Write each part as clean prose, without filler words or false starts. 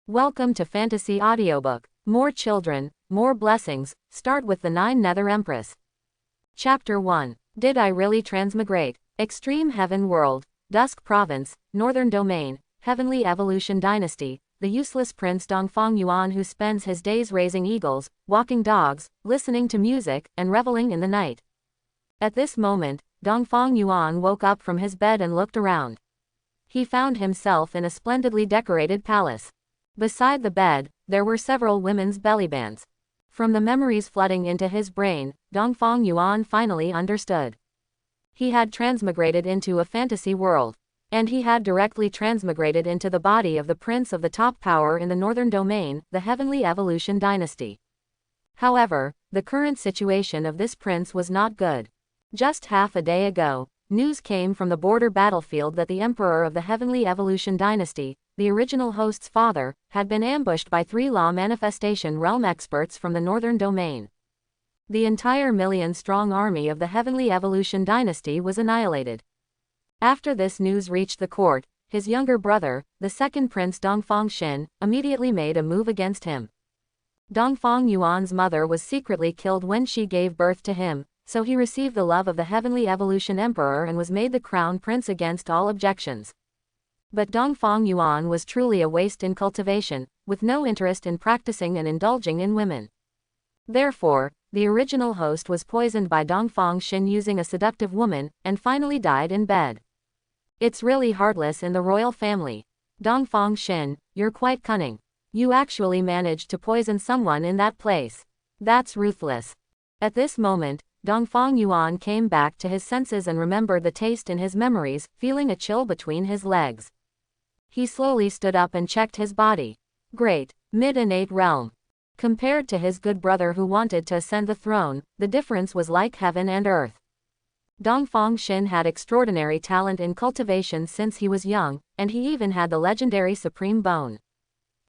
Welcome to Fantasy Audiobook. More children, more blessings. Start with the 9 Nether Empress. Chapter 1. Did I really transmigrate? Extreme Heaven World, Dusk Province, Northern Domain, Heavenly Evolution Dynasty, the useless Prince Dongfang Yuan who spends his days raising eagles, walking dogs, listening to music, and reveling in the night. At this moment, Dongfang Yuan woke up from his bed and looked around. He found himself in a splendidly decorated palace. Beside the bed, there were several women's bellybands. From the memories flooding into his brain, Dongfang Yuan finally understood. He had transmigrated into a fantasy world. And he had directly transmigrated into the body of the prince of the top power in the Northern Domain, the Heavenly Evolution Dynasty. However, the current situation of this prince was not good. Just half a day ago, news came from the border battlefield that the Emperor of the Heavenly Evolution Dynasty, the original host's father, had been ambushed by 3 Law Manifestation Realm experts from the Northern Domain. The entire million-strong army of the Heavenly Evolution Dynasty was annihilated. After this news reached the court, his younger brother, the second Prince Dongfang Xin, immediately made a move against him. Dongfang Yuan's mother was secretly killed when she gave birth to him, so he received the love of the Heavenly Evolution Emperor and was made the crown prince against all objections. But Dongfang Yuan was truly a waste in cultivation, with no interest in practicing and indulging in women. Therefore, the original host was poisoned by Dongfang Xin using a seductive woman, and finally died in bed. It's really heartless in the royal family. Dongfang Xin, you're quite cunning. You actually managed to poison someone in that place. That's ruthless. At this moment, Dongfang Yuan came back to his senses and remembered the taste in his memories, feeling a chill between his legs. He slowly stood up and checked his body. Great, mid-innate realm. Compared to his good brother who wanted to ascend the throne, the difference was like heaven and earth. Dongfang Xin had extraordinary talent in cultivation since he was young, and he even had the legendary Supreme Bone.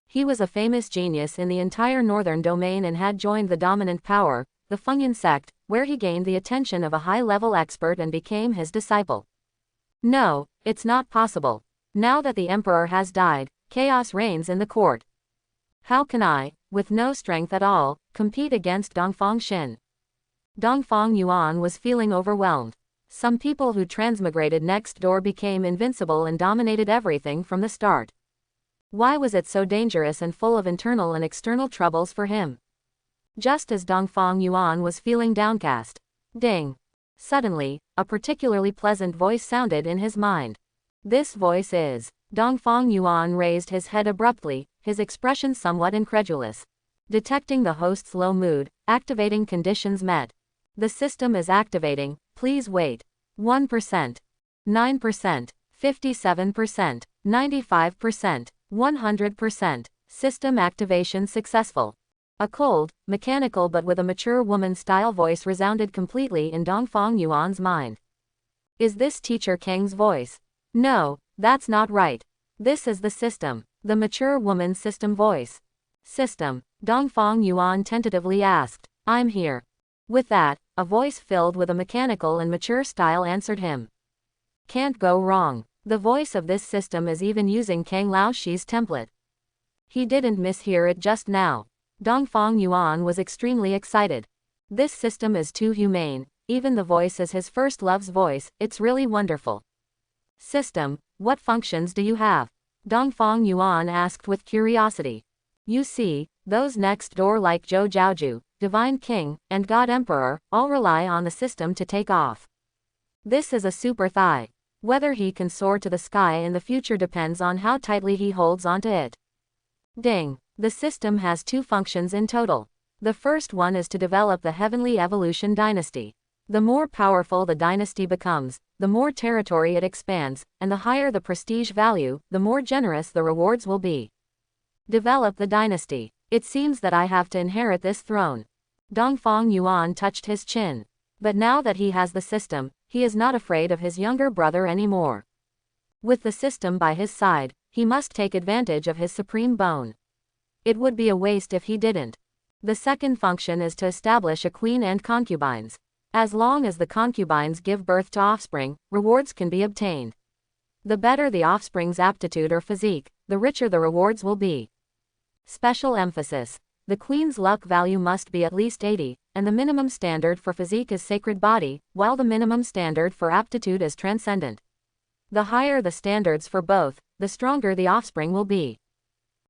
He was a famous genius in the entire Northern Domain and had joined the dominant power, the Fengyan sect, where he gained the attention of a high-level expert and became his disciple. No, it's not possible. Now that the emperor has died, chaos reigns in the court. How can I, with no strength at all, compete against Dongfang Xin? Dongfang Yuan was feeling overwhelmed. Some people who transmigrated next door became invincible and dominated everything from the start. Why was it so dangerous and full of internal and external troubles for him? Just as Dongfang Yuan was feeling downcast. Ding! Suddenly, a particularly pleasant voice sounded in his mind. This voice is. Dongfang Yuan raised his head abruptly, his expression somewhat incredulous. Detecting the host's low mood, activating conditions met. The system is activating, please wait. 1%. 9%. 57%. 95%. 100%. System activation successful. A cold, mechanical but with a mature woman-style voice resounded completely in Dongfang Yuan's mind. Is this Teacher Kang's voice? No, that's not right. This is the system. The mature woman's system voice. System, Dongfang Yuan tentatively asked. I'm here. With that, a voice filled with a mechanical and mature style answered him. Can't go wrong. The voice of this system is even using Kang Laoxi's template. He didn't mishear it just now. Dongfang Yuan was extremely excited. This system is too humane, even the voice is his first love's voice, it's really wonderful. System, what functions do you have? Dongfang Yuan asked with curiosity. You see, those next door like Zhou Jiaoju, Divine King, and God Emperor, all rely on the system to take off. This is a super thigh. Whether he can soar to the sky in the future depends on how tightly he holds onto it. Ding! The system has 2 functions in total. The first one is to develop the Heavenly Evolution Dynasty. The more powerful the dynasty becomes, the more territory it expands, and the higher the prestige value, the more generous the rewards will be. Develop the dynasty. It seems that I have to inherit this throne. Dongfang Yuan touched his chin. But now that he has the system, he is not afraid of his younger brother anymore. With the system by his side, he must take advantage of his supreme bone. It would be a waste if he didn't. The second function is to establish a queen and concubines. As long as the concubines give birth to offspring, rewards can be obtained. The better the offspring's aptitude or physique, the richer the rewards will be. Special emphasis. The queen's luck value must be at least 80, and the minimum standard for physique is sacred body, while the minimum standard for aptitude is transcendent. The higher the standards for both, the stronger the offspring will be.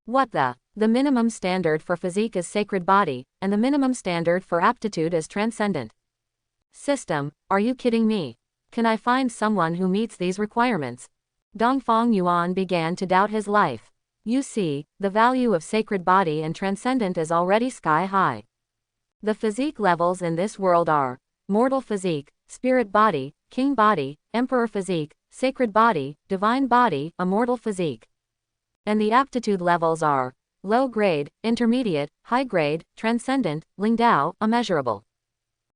What the? The minimum standard for physique is sacred body, and the minimum standard for aptitude is transcendent. System, are you kidding me? Can I find someone who meets these requirements? Dongfang Yuan began to doubt his life. You see, the value of sacred body and transcendent is already sky high. The physique levels in this world are mortal physique, spirit body, king body, emperor physique, sacred body, divine body, immortal physique. And the aptitude levels are low grade, intermediate, high grade, transcendent, Lingdao, immeasurable.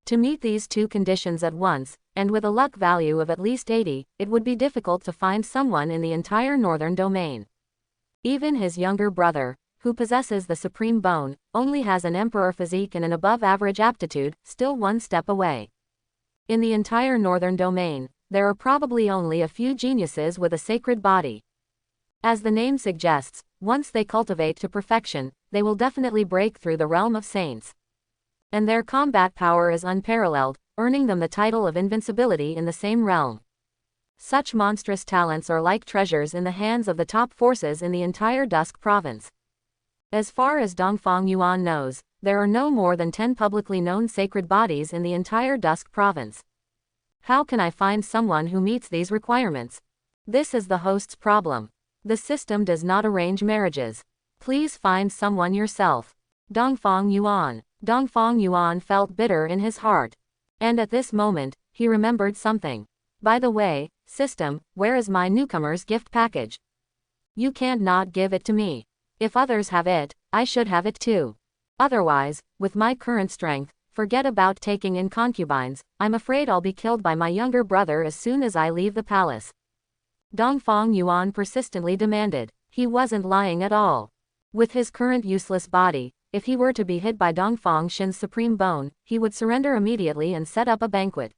To meet these two conditions at once, and with a luck value of at least 80, it would be difficult to find someone in the entire northern domain. Even his younger brother, who possesses the supreme bone, only has an emperor physique and an above-average aptitude, still one step away. In the entire northern domain, there are probably only a few geniuses with a sacred body. As the name suggests, once they cultivate to perfection, they will definitely break through the realm of saints. And their combat power is unparalleled, earning them the title of invincibility in the same realm. Such monstrous talents are like treasures in the hands of the top forces in the entire Dusk Province. As far as Dongfang Yuan knows, there are no more than 10 publicly known sacred bodies in the entire Dusk Province. How can I find someone who meets these requirements? This is the host's problem. The system does not arrange marriages. Please find someone yourself. Dongfang Yuan. Dongfang Yuan felt bitter in his heart. And at this moment, he remembered something. By the way, system, where is my newcomer's gift package? You can't not give it to me. If others have it, I should have it too. Otherwise, with my current strength, forget about taking in concubines, I'm afraid I'll be killed by my younger brother as soon as I leave the palace. Dongfang Yuan persistently demanded. He wasn't lying at all. With his current useless body, if he were to be hit by Dongfang Shin's supreme bone, he would surrender immediately and set up a banquet.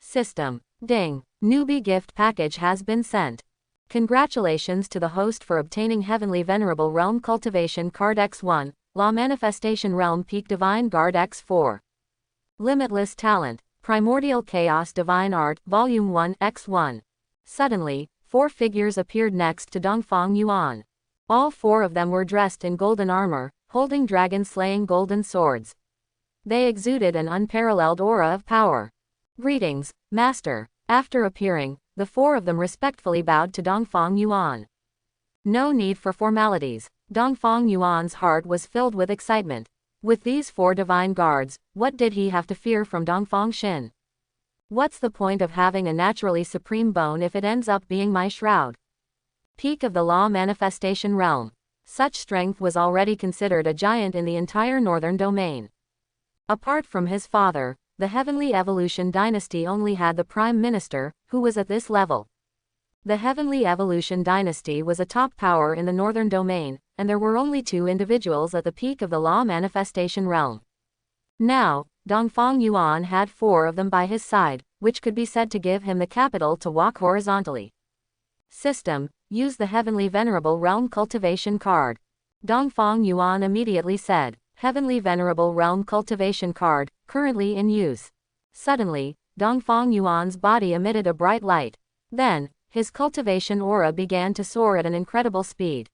System. Ding. Newbie gift package has been sent. Congratulations to the host for obtaining Heavenly Venerable Realm Cultivation Card X1, Law Manifestation Realm Peak Divine Guard X4. Limitless Talent, Primordial Chaos Divine Art, Volume 1, X1. Suddenly, 4 figures appeared next to Dongfang Yuan. All 4 of them were dressed in golden armor, holding dragon-slaying golden swords. They exuded an unparalleled aura of power. Greetings, Master. After appearing, the 4 of them respectfully bowed to Dongfang Yuan. No need for formalities. Dongfang Yuan's heart was filled with excitement. With these 4 divine guards, what did he have to fear from Dongfang Shin? What's the point of having a naturally supreme bone if it ends up being my shroud? Peak of the Law Manifestation Realm. Such strength was already considered a giant in the entire northern domain. Apart from his father, the Heavenly Evolution Dynasty only had the Prime Minister, who was at this level. The Heavenly Evolution Dynasty was a top power in the northern domain, and there were only 2 individuals at the peak of the Law Manifestation Realm. Now, Dongfang Yuan had 4 of them by his side, which could be said to give him the capital to walk horizontally. System. Use the Heavenly Venerable Realm Cultivation Card. Dongfang Yuan immediately said, Heavenly Venerable Realm Cultivation Card, currently in use. Suddenly, Dongfang Yuan's body emitted a bright light. Then, his cultivation aura began to soar at an incredible speed.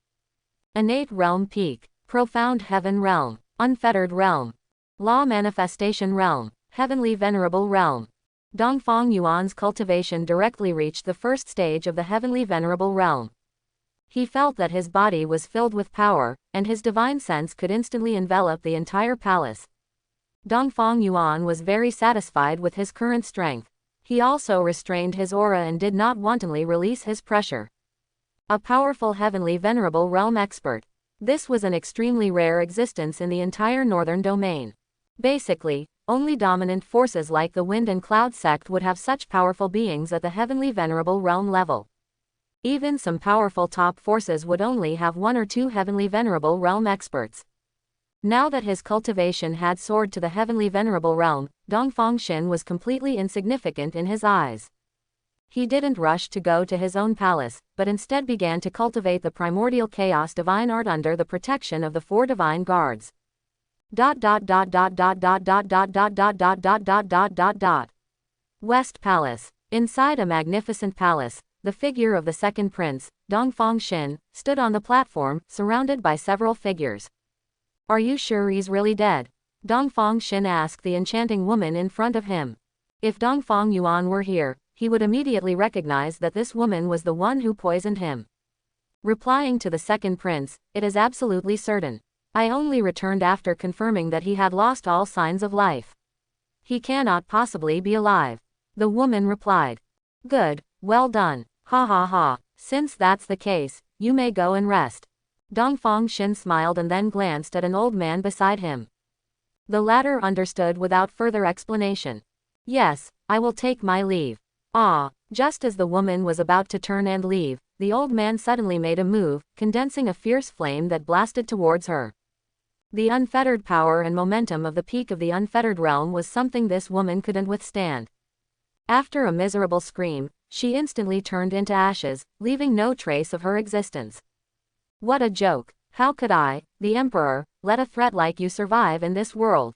Innate Realm Peak, Profound Heaven Realm, Unfettered Realm, Law Manifestation Realm, Heavenly Venerable Realm. Dongfang Yuan's cultivation directly reached the first stage of the Heavenly Venerable Realm. He felt that his body was filled with power, and his divine sense could instantly envelop the entire palace. Dongfang Yuan was very satisfied with his current strength. He also restrained his aura and did not wantonly release his pressure. A powerful Heavenly Venerable Realm expert. This was an extremely rare existence in the entire northern domain. Basically, only dominant forces like the Wind and Cloud sect would have such powerful beings at the Heavenly Venerable Realm level. Even some powerful top forces would only have 1 or 2 Heavenly Venerable Realm experts. Now that his cultivation had soared to the Heavenly Venerable Realm, Dongfang Shin was completely insignificant in his eyes. He didn't rush to go to his own palace, but instead began to cultivate the primordial chaos divine art under the protection of the 4 divine guards. West Palace. Inside a magnificent palace, the figure of the second prince, Dongfang Xin, stood on the platform, surrounded by several figures. Are you sure he's really dead? Dongfang Xin asked the enchanting woman in front of him. If Dongfang Yuan were here, he would immediately recognize that this woman was the one who poisoned him. Replying to the second prince, it is absolutely certain. I only returned after confirming that he had lost all signs of life. He cannot possibly be alive. The woman replied. Good, well done, ha ha ha, since that's the case, you may go and rest. Dongfang Xin smiled and then glanced at an old man beside him. The latter understood without further explanation. Yes, I will take my leave. Ah, just as the woman was about to turn and leave, the old man suddenly made a move, condensing a fierce flame that blasted towards her. The unfettered power and momentum of the peak of the unfettered realm was something this woman couldn't withstand. After a miserable scream, she instantly turned into ashes, leaving no trace of her existence. What a joke! How could I, the emperor, let a threat like you survive in this world?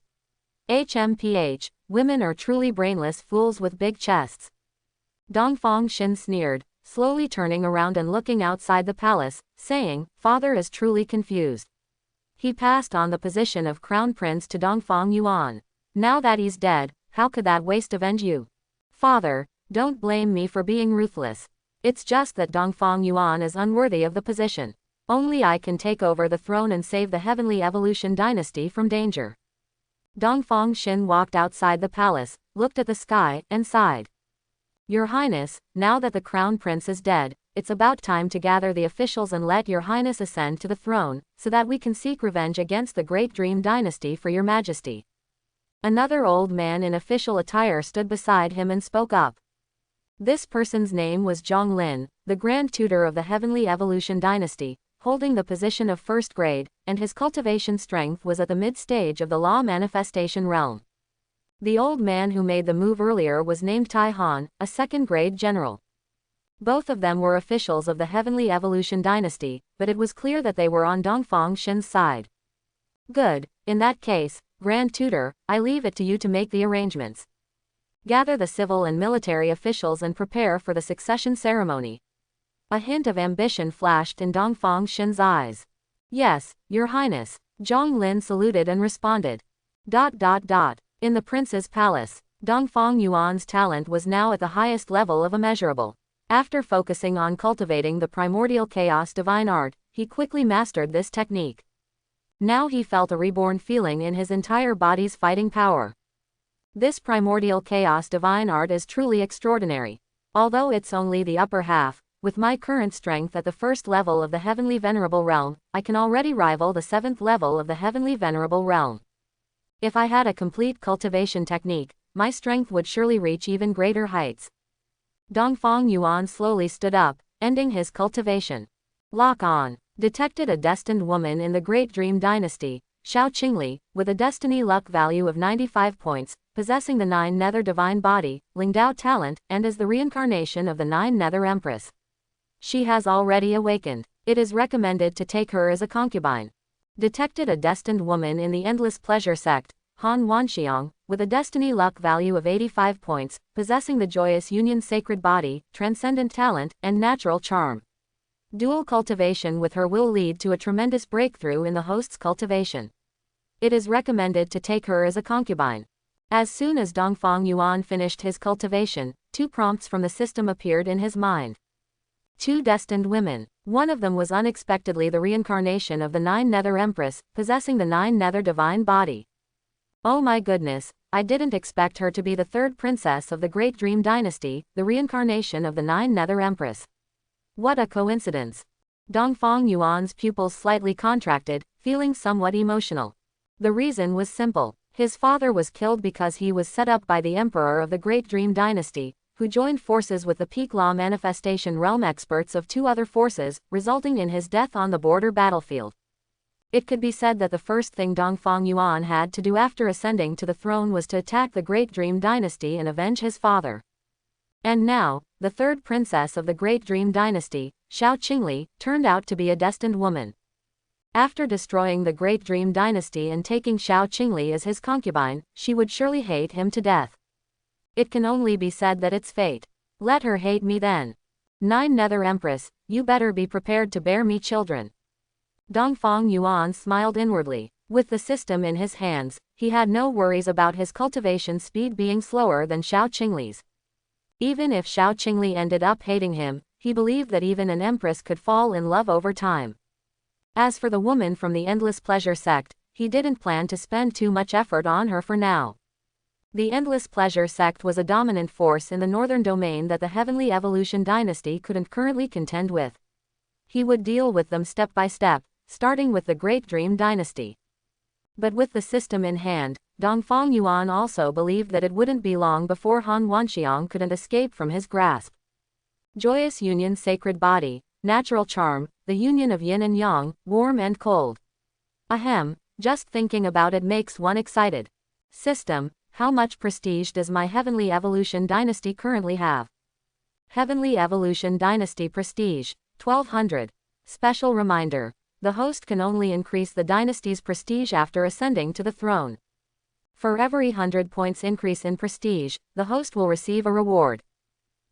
HMPH, women are truly brainless fools with big chests. Dongfang Xin sneered, slowly turning around and looking outside the palace, saying, Father is truly confused. He passed on the position of crown prince to Dongfang Yuan. Now that he's dead, how could that waste avenge you? Father, don't blame me for being ruthless. It's just that Dongfang Yuan is unworthy of the position. Only I can take over the throne and save the Heavenly Evolution dynasty from danger. Dongfang Xin walked outside the palace, looked at the sky, and sighed. Your Highness, now that the crown prince is dead, it's about time to gather the officials and let your Highness ascend to the throne, so that we can seek revenge against the Great Dream Dynasty for your Majesty. Another old man in official attire stood beside him and spoke up. This person's name was Zhang Lin, the Grand Tutor of the Heavenly Evolution Dynasty, holding the position of first grade, and his cultivation strength was at the mid-stage of the Law Manifestation realm. The old man who made the move earlier was named Tai Han, a second-grade general. Both of them were officials of the Heavenly Evolution Dynasty, but it was clear that they were on Dongfang Xin's side. Good, in that case, Grand Tutor, I leave it to you to make the arrangements. Gather the civil and military officials and prepare for the succession ceremony. A hint of ambition flashed in Dongfang Xin's eyes. Yes, Your Highness. Zhang Lin saluted and responded. In the prince's palace, Dongfang Yuan's talent was now at the highest level of immeasurable. After focusing on cultivating the primordial chaos divine art, he quickly mastered this technique. Now he felt a reborn feeling in his entire body's fighting power. This primordial chaos divine art is truly extraordinary. Although it's only the upper half, with my current strength at the first level of the Heavenly Venerable Realm, I can already rival the 7th level of the Heavenly Venerable Realm. If I had a complete cultivation technique, my strength would surely reach even greater heights. Dongfang Yuan slowly stood up, ending his cultivation. Lock on. Detected a destined woman in the Great Dream Dynasty, Xiao Qingli, with a destiny luck value of 95 points, possessing the 9 Nether Divine Body, Lingdao talent, and is the reincarnation of the 9 Nether Empress. She has already awakened. It is recommended to take her as a concubine. Detected a destined woman in the Endless Pleasure sect, Han Wanxiang, with a destiny luck value of 85 points, possessing the Joyous Union Sacred Body, Transcendent Talent, and Natural Charm. Dual cultivation with her will lead to a tremendous breakthrough in the host's cultivation. It is recommended to take her as a concubine. As soon as Dongfang Yuan finished his cultivation, 2 prompts from the system appeared in his mind. 2 destined women. One of them was unexpectedly the reincarnation of the 9 Nether Empress, possessing the 9 Nether Divine Body. Oh my goodness, I didn't expect her to be the 3rd princess of the Great Dream Dynasty, the reincarnation of the 9 Nether Empress. What a coincidence. Dongfang Yuan's pupils slightly contracted, feeling somewhat emotional. The reason was simple. His father was killed because he was set up by the emperor of the Great Dream Dynasty, who joined forces with the peak law manifestation realm experts of 2 other forces, resulting in his death on the border battlefield. It could be said that the first thing Dongfang Yuan had to do after ascending to the throne was to attack the Great Dream Dynasty and avenge his father. And now, the third princess of the Great Dream Dynasty, Xiao Qingli, turned out to be a destined woman. After destroying the Great Dream Dynasty and taking Xiao Qingli as his concubine, she would surely hate him to death. It can only be said that it's fate. Let her hate me then. 9 Nether Empress, you better be prepared to bear me children. Dongfang Yuan smiled inwardly. With the system in his hands, he had no worries about his cultivation speed being slower than Xiao Qingli's. Even if Xiao Qingli ended up hating him, he believed that even an empress could fall in love over time. As for the woman from the Endless Pleasure sect, he didn't plan to spend too much effort on her for now. The Endless Pleasure sect was a dominant force in the northern domain that the Heavenly Evolution dynasty couldn't currently contend with. He would deal with them step by step, starting with the Great Dream Dynasty. But with the system in hand, Dongfang Yuan also believed that it wouldn't be long before Han Wanxiang couldn't escape from his grasp. Joyous union, sacred body, natural charm, the union of yin and yang, warm and cold. Ahem, just thinking about it makes one excited. System, how much prestige does my Heavenly Evolution dynasty currently have? Heavenly Evolution dynasty prestige, 1200. Special reminder. The host can only increase the dynasty's prestige after ascending to the throne. For every 100 points increase in prestige, the host will receive a reward.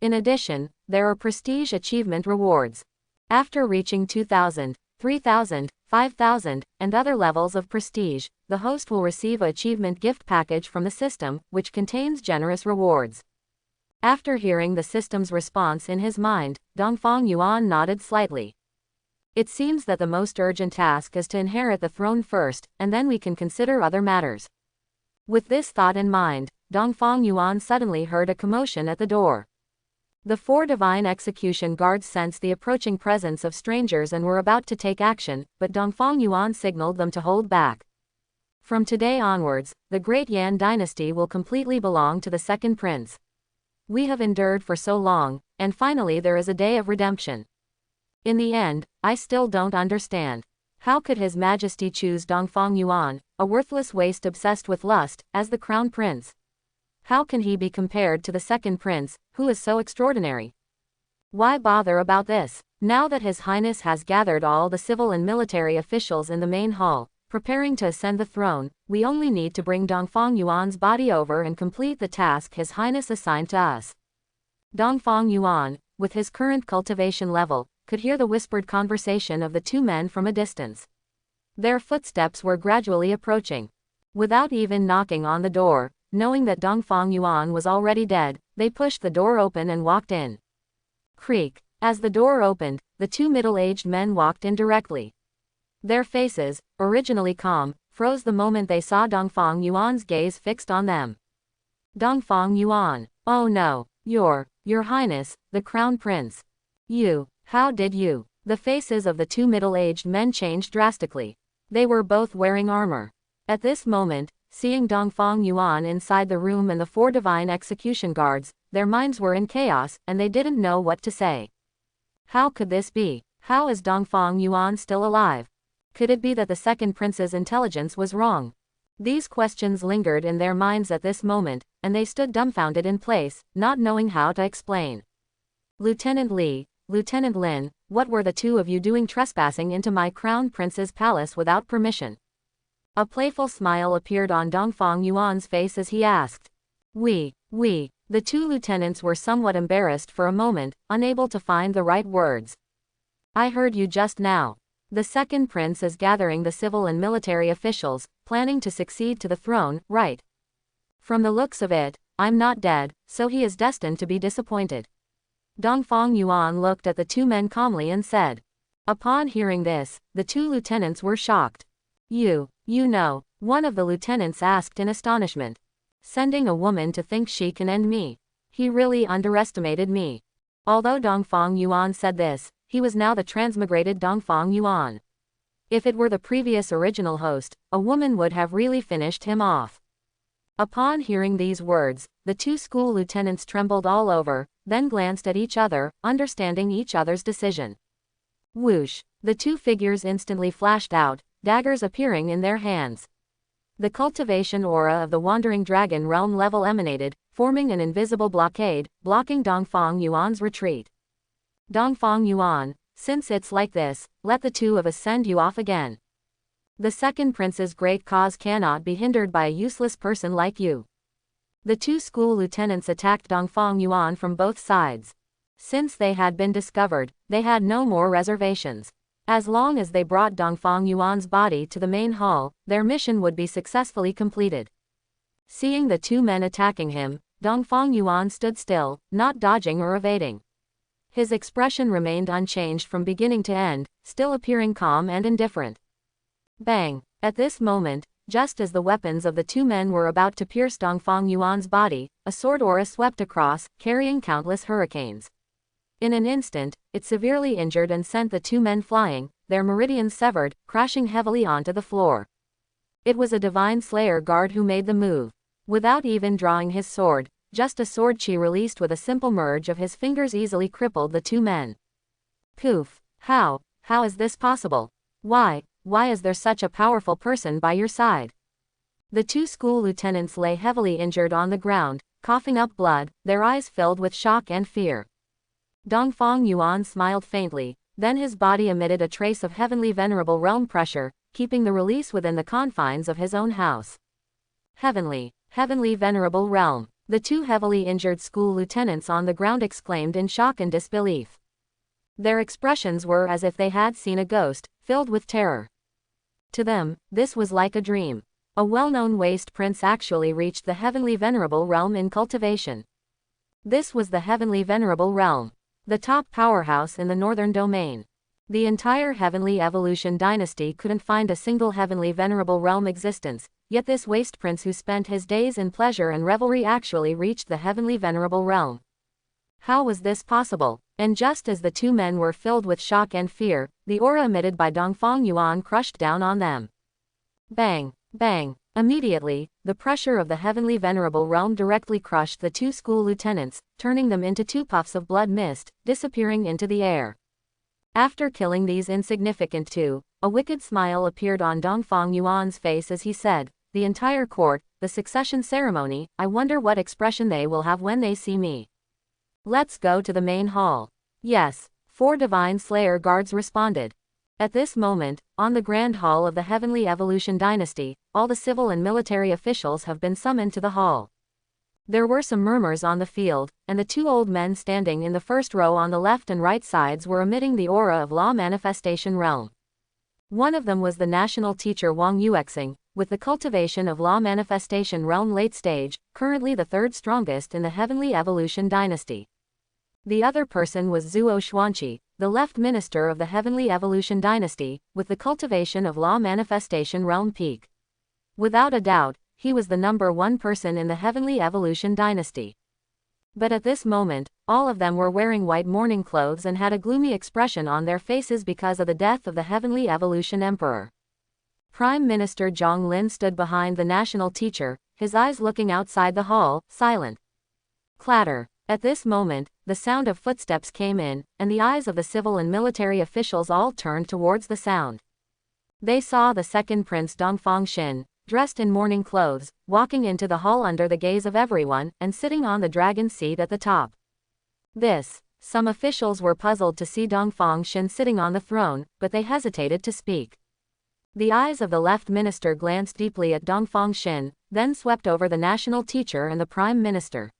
In addition, there are prestige achievement rewards. After reaching 2000, 3000, 5000, and other levels of prestige, the host will receive an achievement gift package from the system, which contains generous rewards. After hearing the system's response in his mind, Dongfang Yuan nodded slightly. It seems that the most urgent task is to inherit the throne first, and then we can consider other matters. With this thought in mind, Dongfang Yuan suddenly heard a commotion at the door. The 4 divine execution guards sensed the approaching presence of strangers and were about to take action, but Dongfang Yuan signaled them to hold back. From today onwards, the Great Yan dynasty will completely belong to the second prince. We have endured for so long, and finally there is a day of redemption. In the end, I still don't understand. How could His Majesty choose Dongfang Yuan, a worthless waste obsessed with lust, as the crown prince? How can he be compared to the second prince, who is so extraordinary? Why bother about this? Now that His Highness has gathered all the civil and military officials in the main hall, preparing to ascend the throne, we only need to bring Dongfang Yuan's body over and complete the task His Highness assigned to us. Dongfang Yuan, with his current cultivation level, could hear the whispered conversation of the 2 men from a distance. Their footsteps were gradually approaching. Without even knocking on the door, knowing that Dongfang Yuan was already dead, they pushed the door open and walked in. Creak. As the door opened, the 2 middle-aged men walked in directly. Their faces, originally calm, froze the moment they saw Dongfang Yuan's gaze fixed on them. Dongfang Yuan. Oh no, Your Highness, the Crown Prince. How did you? The faces of the 2 middle-aged men changed drastically. They were both wearing armor. At this moment, seeing Dongfang Yuan inside the room and the 4 divine execution guards, their minds were in chaos, and they didn't know what to say. How could this be? How is Dongfang Yuan still alive? Could it be that the second prince's intelligence was wrong? These questions lingered in their minds at this moment, and they stood dumbfounded in place, not knowing how to explain. Lieutenant Li, Lieutenant Lin, what were the 2 of you doing trespassing into my crown prince's palace without permission? A playful smile appeared on Dongfang Yuan's face as he asked. We. The 2 lieutenants were somewhat embarrassed for a moment, unable to find the right words. I heard you just now. The second prince is gathering the civil and military officials, planning to succeed to the throne, right? From the looks of it, I'm not dead, so he is destined to be disappointed. Dongfang Yuan looked at the 2 men calmly and said. Upon hearing this, the 2 lieutenants were shocked. You know, one of the lieutenants asked in astonishment. Sending a woman to think she can end me. He really underestimated me. Although Dongfang Yuan said this, he was now the transmigrated Dongfang Yuan. If it were the previous original host, a woman would have really finished him off. Upon hearing these words, the 2 school lieutenants trembled all over, then glanced at each other, understanding each other's decision. Whoosh! The 2 figures instantly flashed out, daggers appearing in their hands. The cultivation aura of the wandering dragon realm level emanated, forming an invisible blockade, blocking Dongfang Yuan's retreat. Dongfang Yuan, since it's like this, let the two of us send you off again. The second prince's great cause cannot be hindered by a useless person like you. The two school lieutenants attacked Dongfang Yuan from both sides. Since they had been discovered, they had no more reservations. As long as they brought Dongfang Yuan's body to the main hall, their mission would be successfully completed. Seeing the two men attacking him, Dongfang Yuan stood still, not dodging or evading. His expression remained unchanged from beginning to end, still appearing calm and indifferent. Bang! At this moment, just as the weapons of the two men were about to pierce Dongfang Yuan's body, a sword aura swept across, carrying countless hurricanes. In an instant, it severely injured and sent the two men flying, their meridians severed, crashing heavily onto the floor. It was a divine slayer guard who made the move. Without even drawing his sword, just a sword chi released with a simple merge of his fingers easily crippled the two men. Poof! How is this possible? Why is there such a powerful person by your side? The two school lieutenants lay heavily injured on the ground, coughing up blood, their eyes filled with shock and fear. Dongfang Yuan smiled faintly, then his body emitted a trace of heavenly venerable realm pressure, keeping the release within the confines of his own house. Heavenly venerable realm. The two heavily injured school lieutenants on the ground exclaimed in shock and disbelief. Their expressions were as if they had seen a ghost, filled with terror. To them, this was like a dream. A well-known waste prince actually reached the heavenly venerable realm in cultivation. This was the heavenly venerable realm, the top powerhouse in the northern domain. The entire heavenly evolution dynasty couldn't find a single heavenly venerable realm existence, yet this waste prince who spent his days in pleasure and revelry actually reached the heavenly venerable realm. How was this possible? And just as the two men were filled with shock and fear, the aura emitted by Dongfang Yuan crushed down on them. Bang! Bang! Immediately, the pressure of the heavenly venerable realm directly crushed the two school lieutenants, turning them into two puffs of blood mist, disappearing into the air. After killing these insignificant two, a wicked smile appeared on Dongfang Yuan's face as he said, "The entire court, the succession ceremony, I wonder what expression they will have when they see me. Let's go to the main hall." Yes, 4 divine slayer guards responded. At this moment, on the grand hall of the heavenly evolution dynasty, all the civil and military officials have been summoned to the hall. There were some murmurs on the field, and the two old men standing in the first row on the left and right sides were emitting the aura of law manifestation realm. One of them was the national teacher Wang Yuexing, with the cultivation of law manifestation realm late stage, currently the third strongest in the heavenly evolution dynasty. The other person was Zuo Xuanqi, the left minister of the heavenly evolution dynasty, with the cultivation of law manifestation realm peak. Without a doubt, he was the number 1 person in the heavenly evolution dynasty. But at this moment, all of them were wearing white mourning clothes and had a gloomy expression on their faces because of the death of the heavenly evolution emperor. Prime Minister Zhang Lin stood behind the national teacher, his eyes looking outside the hall, silent. Clatter. At this moment, the sound of footsteps came in, and the eyes of the civil and military officials all turned towards the sound. They saw the second prince Dongfang Xin, dressed in mourning clothes, walking into the hall under the gaze of everyone, and sitting on the dragon seat at the top. Some officials were puzzled to see Dongfang Xin sitting on the throne, but they hesitated to speak. The eyes of the left minister glanced deeply at Dongfang Xin, then swept over the national teacher and the prime minister.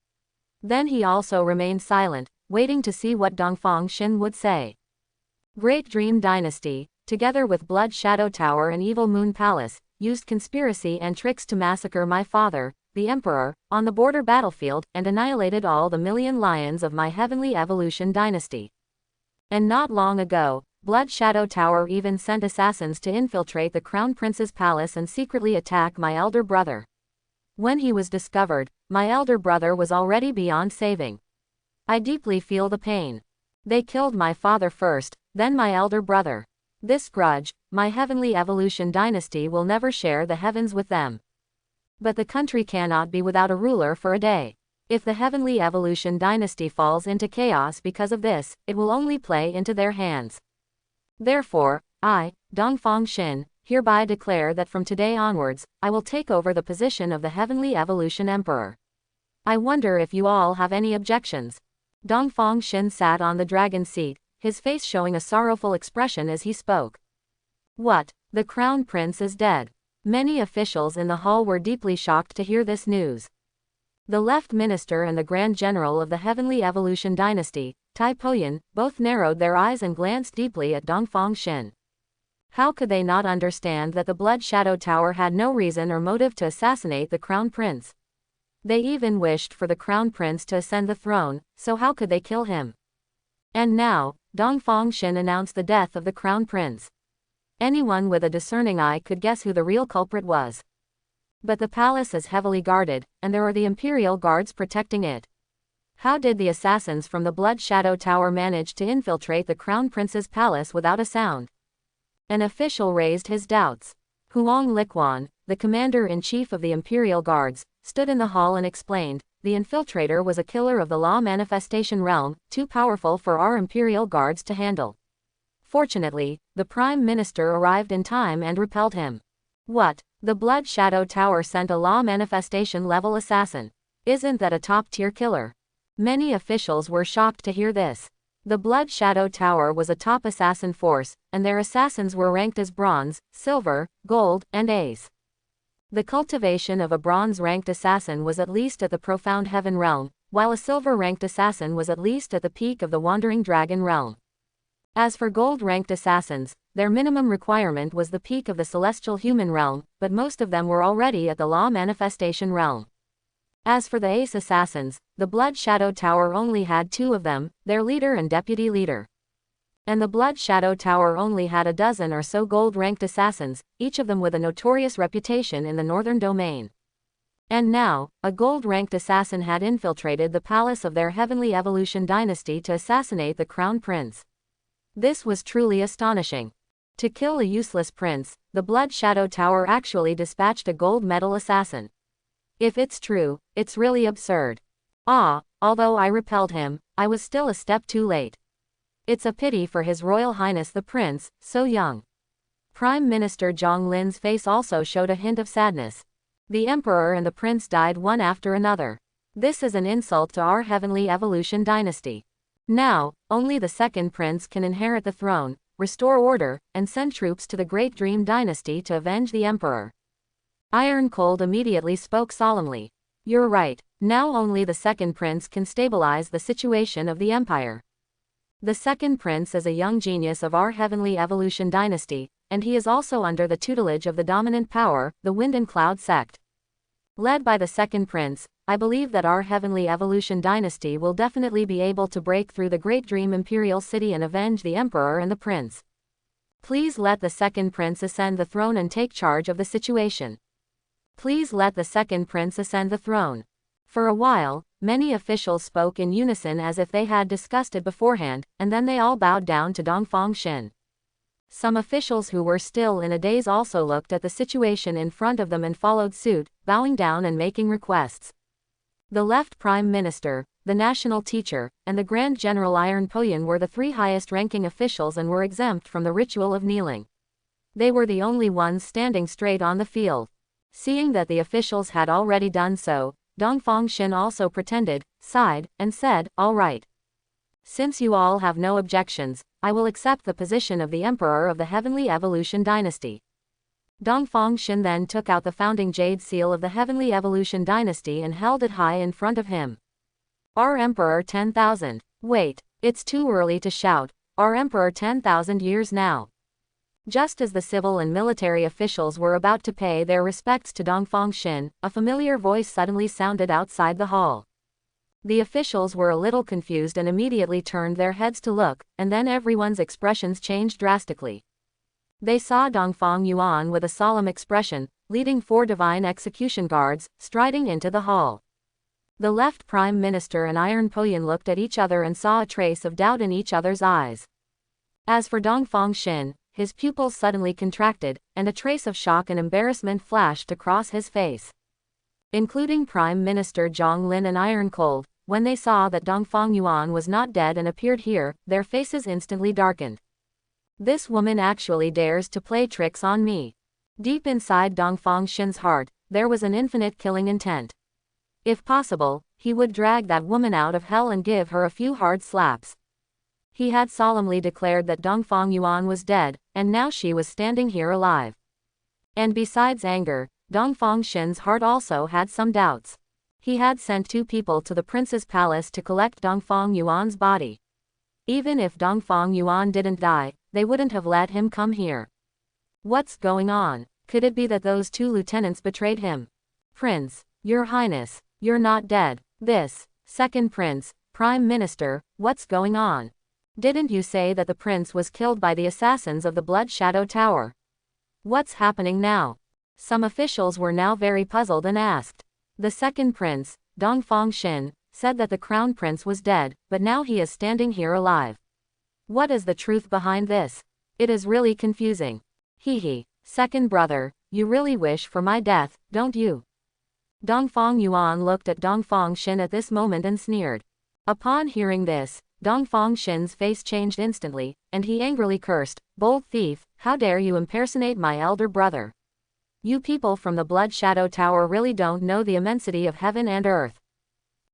Then he also remained silent, waiting to see what Dongfang Xin would say. Great Dream Dynasty, together with Blood Shadow Tower and Evil Moon Palace, used conspiracy and tricks to massacre my father, the Emperor, on the border battlefield, and annihilated all the million lions of my heavenly evolution dynasty. And not long ago, Blood Shadow Tower even sent assassins to infiltrate the Crown Prince's palace and secretly attack my elder brother. When he was discovered, my elder brother was already beyond saving. I deeply feel the pain. They killed my father first, then my elder brother. This grudge, my heavenly evolution dynasty will never share the heavens with them. But the country cannot be without a ruler for a day. If the heavenly evolution dynasty falls into chaos because of this, it will only play into their hands. Therefore, I, Dongfang Xin, hereby declare that from today onwards, I will take over the position of the Heavenly Evolution Emperor. I wonder if you all have any objections." Dongfang Xin sat on the dragon seat, his face showing a sorrowful expression as he spoke. "What? The Crown Prince is dead." Many officials in the hall were deeply shocked to hear this news. The Left Minister and the Grand General of the Heavenly Evolution Dynasty, Tai Poyan, both narrowed their eyes and glanced deeply at Dongfang Xin. How could they not understand that the Blood Shadow Tower had no reason or motive to assassinate the Crown Prince? They even wished for the Crown Prince to ascend the throne, so how could they kill him? And now, Dongfang Xin announced the death of the Crown Prince. Anyone with a discerning eye could guess who the real culprit was. But the palace is heavily guarded, and there are the Imperial Guards protecting it. How did the assassins from the Blood Shadow Tower manage to infiltrate the Crown Prince's palace without a sound? An official raised his doubts. Huang Liquan, the commander-in-chief of the Imperial Guards, stood in the hall and explained, "The infiltrator was a killer of the Law Manifestation Realm, too powerful for our Imperial Guards to handle." Fortunately, the Prime Minister arrived in time and repelled him. What? The Blood Shadow Tower sent a Law Manifestation level assassin? Isn't that a top-tier killer? Many officials were shocked to hear this. The Blood Shadow Tower was a top assassin force, and their assassins were ranked as Bronze, Silver, Gold, and Ace. The cultivation of a Bronze-ranked assassin was at least at the Profound Heaven realm, while a Silver-ranked assassin was at least at the peak of the Wandering Dragon realm. As for Gold-ranked assassins, their minimum requirement was the peak of the Celestial Human realm, but most of them were already at the Law Manifestation realm. As for the Ace assassins, the Blood Shadow Tower only had 2 of them, their leader and deputy leader. And the Blood Shadow Tower only had a dozen or so gold-ranked assassins, each of them with a notorious reputation in the Northern Domain. And now, a gold-ranked assassin had infiltrated the palace of their Heavenly Evolution Dynasty to assassinate the Crown Prince. This was truly astonishing. To kill a useless prince, the Blood Shadow Tower actually dispatched a gold medal assassin. If it's true, it's really absurd. Although I repelled him, I was still a step too late. It's a pity for His Royal Highness the Prince, so young. Prime Minister Zhang Lin's face also showed a hint of sadness. The Emperor and the Prince died one after another. This is an insult to our Heavenly Evolution Dynasty. Now, only the second prince can inherit the throne, restore order, and send troops to the Great Dream Dynasty to avenge the Emperor. Iron Cold immediately spoke solemnly. "You're right, now only the second prince can stabilize the situation of the Empire. The second prince is a young genius of our Heavenly Evolution Dynasty, and he is also under the tutelage of the dominant power, the Wind and Cloud sect. Led by the second prince, I believe that our Heavenly Evolution Dynasty will definitely be able to break through the Great Dream Imperial City and avenge the Emperor and the Prince. Please let the second prince ascend the throne and take charge of the situation. Please let the second prince ascend the throne." For a while, many officials spoke in unison as if they had discussed it beforehand, and then they all bowed down to Dongfang Xin. Some officials who were still in a daze also looked at the situation in front of them and followed suit, bowing down and making requests. The Left Prime Minister, the National Teacher, and the Grand General Iron Poyan were the 3 highest-ranking officials and were exempt from the ritual of kneeling. They were the only ones standing straight on the field. Seeing that the officials had already done so, Dongfang Xin also pretended, sighed, and said, "All right. Since you all have no objections, I will accept the position of the Emperor of the Heavenly Evolution Dynasty." Dongfang Xin then took out the founding jade seal of the Heavenly Evolution Dynasty and held it high in front of him. "Our Emperor 10,000. Wait, it's too early to shout, our Emperor 10,000 years now." Just as the civil and military officials were about to pay their respects to Dongfang Xin, a familiar voice suddenly sounded outside the hall. The officials were a little confused and immediately turned their heads to look, and then everyone's expressions changed drastically. They saw Dongfang Yuan with a solemn expression, leading 4 divine execution guards, striding into the hall. The Left Prime Minister and Iron Poyan looked at each other and saw a trace of doubt in each other's eyes. As for Dongfang Xin, his pupils suddenly contracted, and a trace of shock and embarrassment flashed across his face. Including Prime Minister Zhang Lin and Iron Cold, when they saw that Dongfang Yuan was not dead and appeared here, their faces instantly darkened. This woman actually dares to play tricks on me. Deep inside Dongfang Shen's heart, there was an infinite killing intent. If possible, he would drag that woman out of hell and give her a few hard slaps. He had solemnly declared that Dongfang Yuan was dead, and now she was standing here alive. And besides anger, Dongfang Shen's heart also had some doubts. He had sent 2 people to the prince's palace to collect Dongfang Yuan's body. Even if Dongfang Yuan didn't die, they wouldn't have let him come here. What's going on? Could it be that those 2 lieutenants betrayed him? Prince, Your Highness, you're not dead. This, second prince, Prime Minister, what's going on? Didn't you say that the prince was killed by the assassins of the Blood Shadow Tower? What's happening now? Some officials were now very puzzled and asked. The second prince, Dongfang Shen, said that the crown prince was dead, but now he is standing here alive. What is the truth behind this? It is really confusing. He, second brother, you really wish for my death, don't you? Dongfang Yuan looked at Dongfang Shen at this moment and sneered. Upon hearing this, Dongfang Shen's face changed instantly, and he angrily cursed, "Bold thief, how dare you impersonate my elder brother? You people from the Blood Shadow Tower really don't know the immensity of heaven and earth.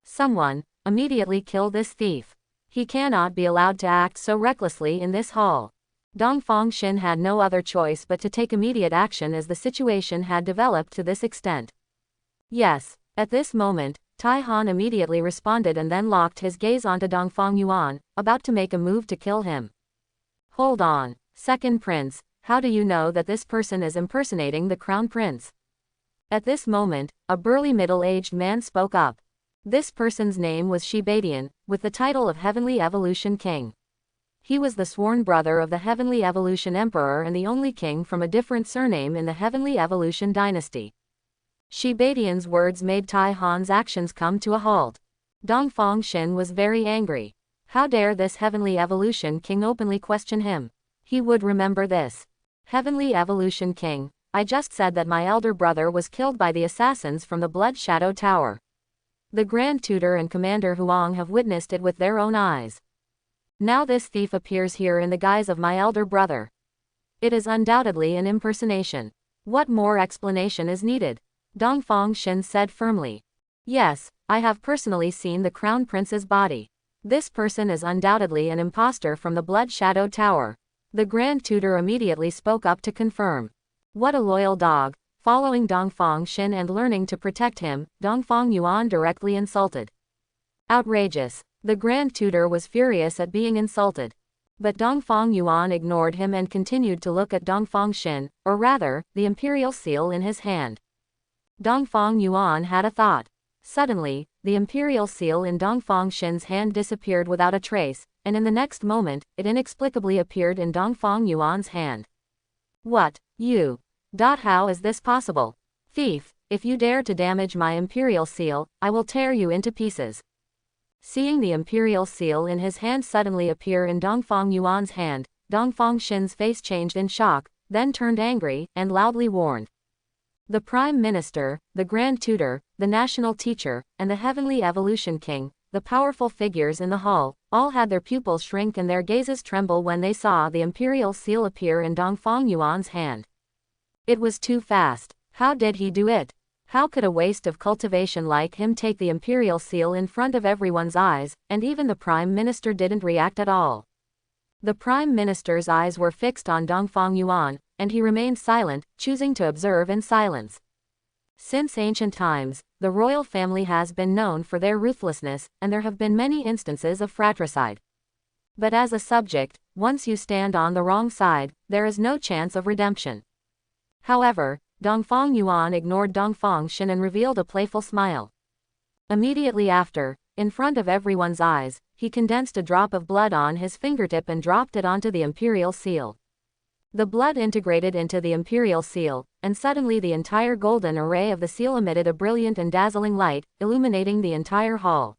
Someone, immediately kill this thief. He cannot be allowed to act so recklessly in this hall." Dongfang Shen had no other choice but to take immediate action as the situation had developed to this extent. Yes, at this moment, Tai Han immediately responded and then locked his gaze onto Dongfang Yuan, about to make a move to kill him. Hold on, second prince, how do you know that this person is impersonating the crown prince? At this moment, a burly middle-aged man spoke up. This person's name was Shibadian, with the title of Heavenly Evolution King. He was the sworn brother of the Heavenly Evolution Emperor and the only king from a different surname in the Heavenly Evolution dynasty. Shibadian's words made Tai Han's actions come to a halt. Dongfang Shen was very angry. How dare this Heavenly Evolution King openly question him? He would remember this. Heavenly Evolution King, I just said that my elder brother was killed by the assassins from the Blood Shadow Tower. The Grand Tutor and Commander Huang have witnessed it with their own eyes. Now this thief appears here in the guise of my elder brother. It is undoubtedly an impersonation. What more explanation is needed? Dongfang Shen said firmly. Yes, I have personally seen the Crown Prince's body. This person is undoubtedly an impostor from the Blood Shadow Tower. The Grand Tutor immediately spoke up to confirm. What a loyal dog. Following Dongfang Shen and learning to protect him, Dongfang Yuan directly insulted. Outrageous. The Grand Tutor was furious at being insulted. But Dongfang Yuan ignored him and continued to look at Dongfang Shen, or rather, the imperial seal in his hand. Dongfang Yuan had a thought. Suddenly, the imperial seal in Dongfang Shen's hand disappeared without a trace, and in the next moment, it inexplicably appeared in Dongfang Yuan's hand. What, you? How is this possible? Thief, if you dare to damage my imperial seal, I will tear you into pieces. Seeing the imperial seal in his hand suddenly appear in Dongfang Yuan's hand, Dongfang Shen's face changed in shock, then turned angry, and loudly warned. The Prime Minister, the Grand Tutor, the National Teacher, and the Heavenly Evolution King, the powerful figures in the hall, all had their pupils shrink and their gazes tremble when they saw the imperial seal appear in Dongfang Yuan's hand. It was too fast. How did he do it? How could a waste of cultivation like him take the imperial seal in front of everyone's eyes, and even the Prime Minister didn't react at all? The Prime Minister's eyes were fixed on Dongfang Yuan, and he remained silent, choosing to observe in silence. Since ancient times, the royal family has been known for their ruthlessness, and there have been many instances of fratricide. But as a subject, once you stand on the wrong side, there is no chance of redemption. However, Dongfang Yuan ignored Dongfang Shen and revealed a playful smile. Immediately after, in front of everyone's eyes, he condensed a drop of blood on his fingertip and dropped it onto the imperial seal. The blood integrated into the imperial seal, and suddenly the entire golden array of the seal emitted a brilliant and dazzling light, illuminating the entire hall.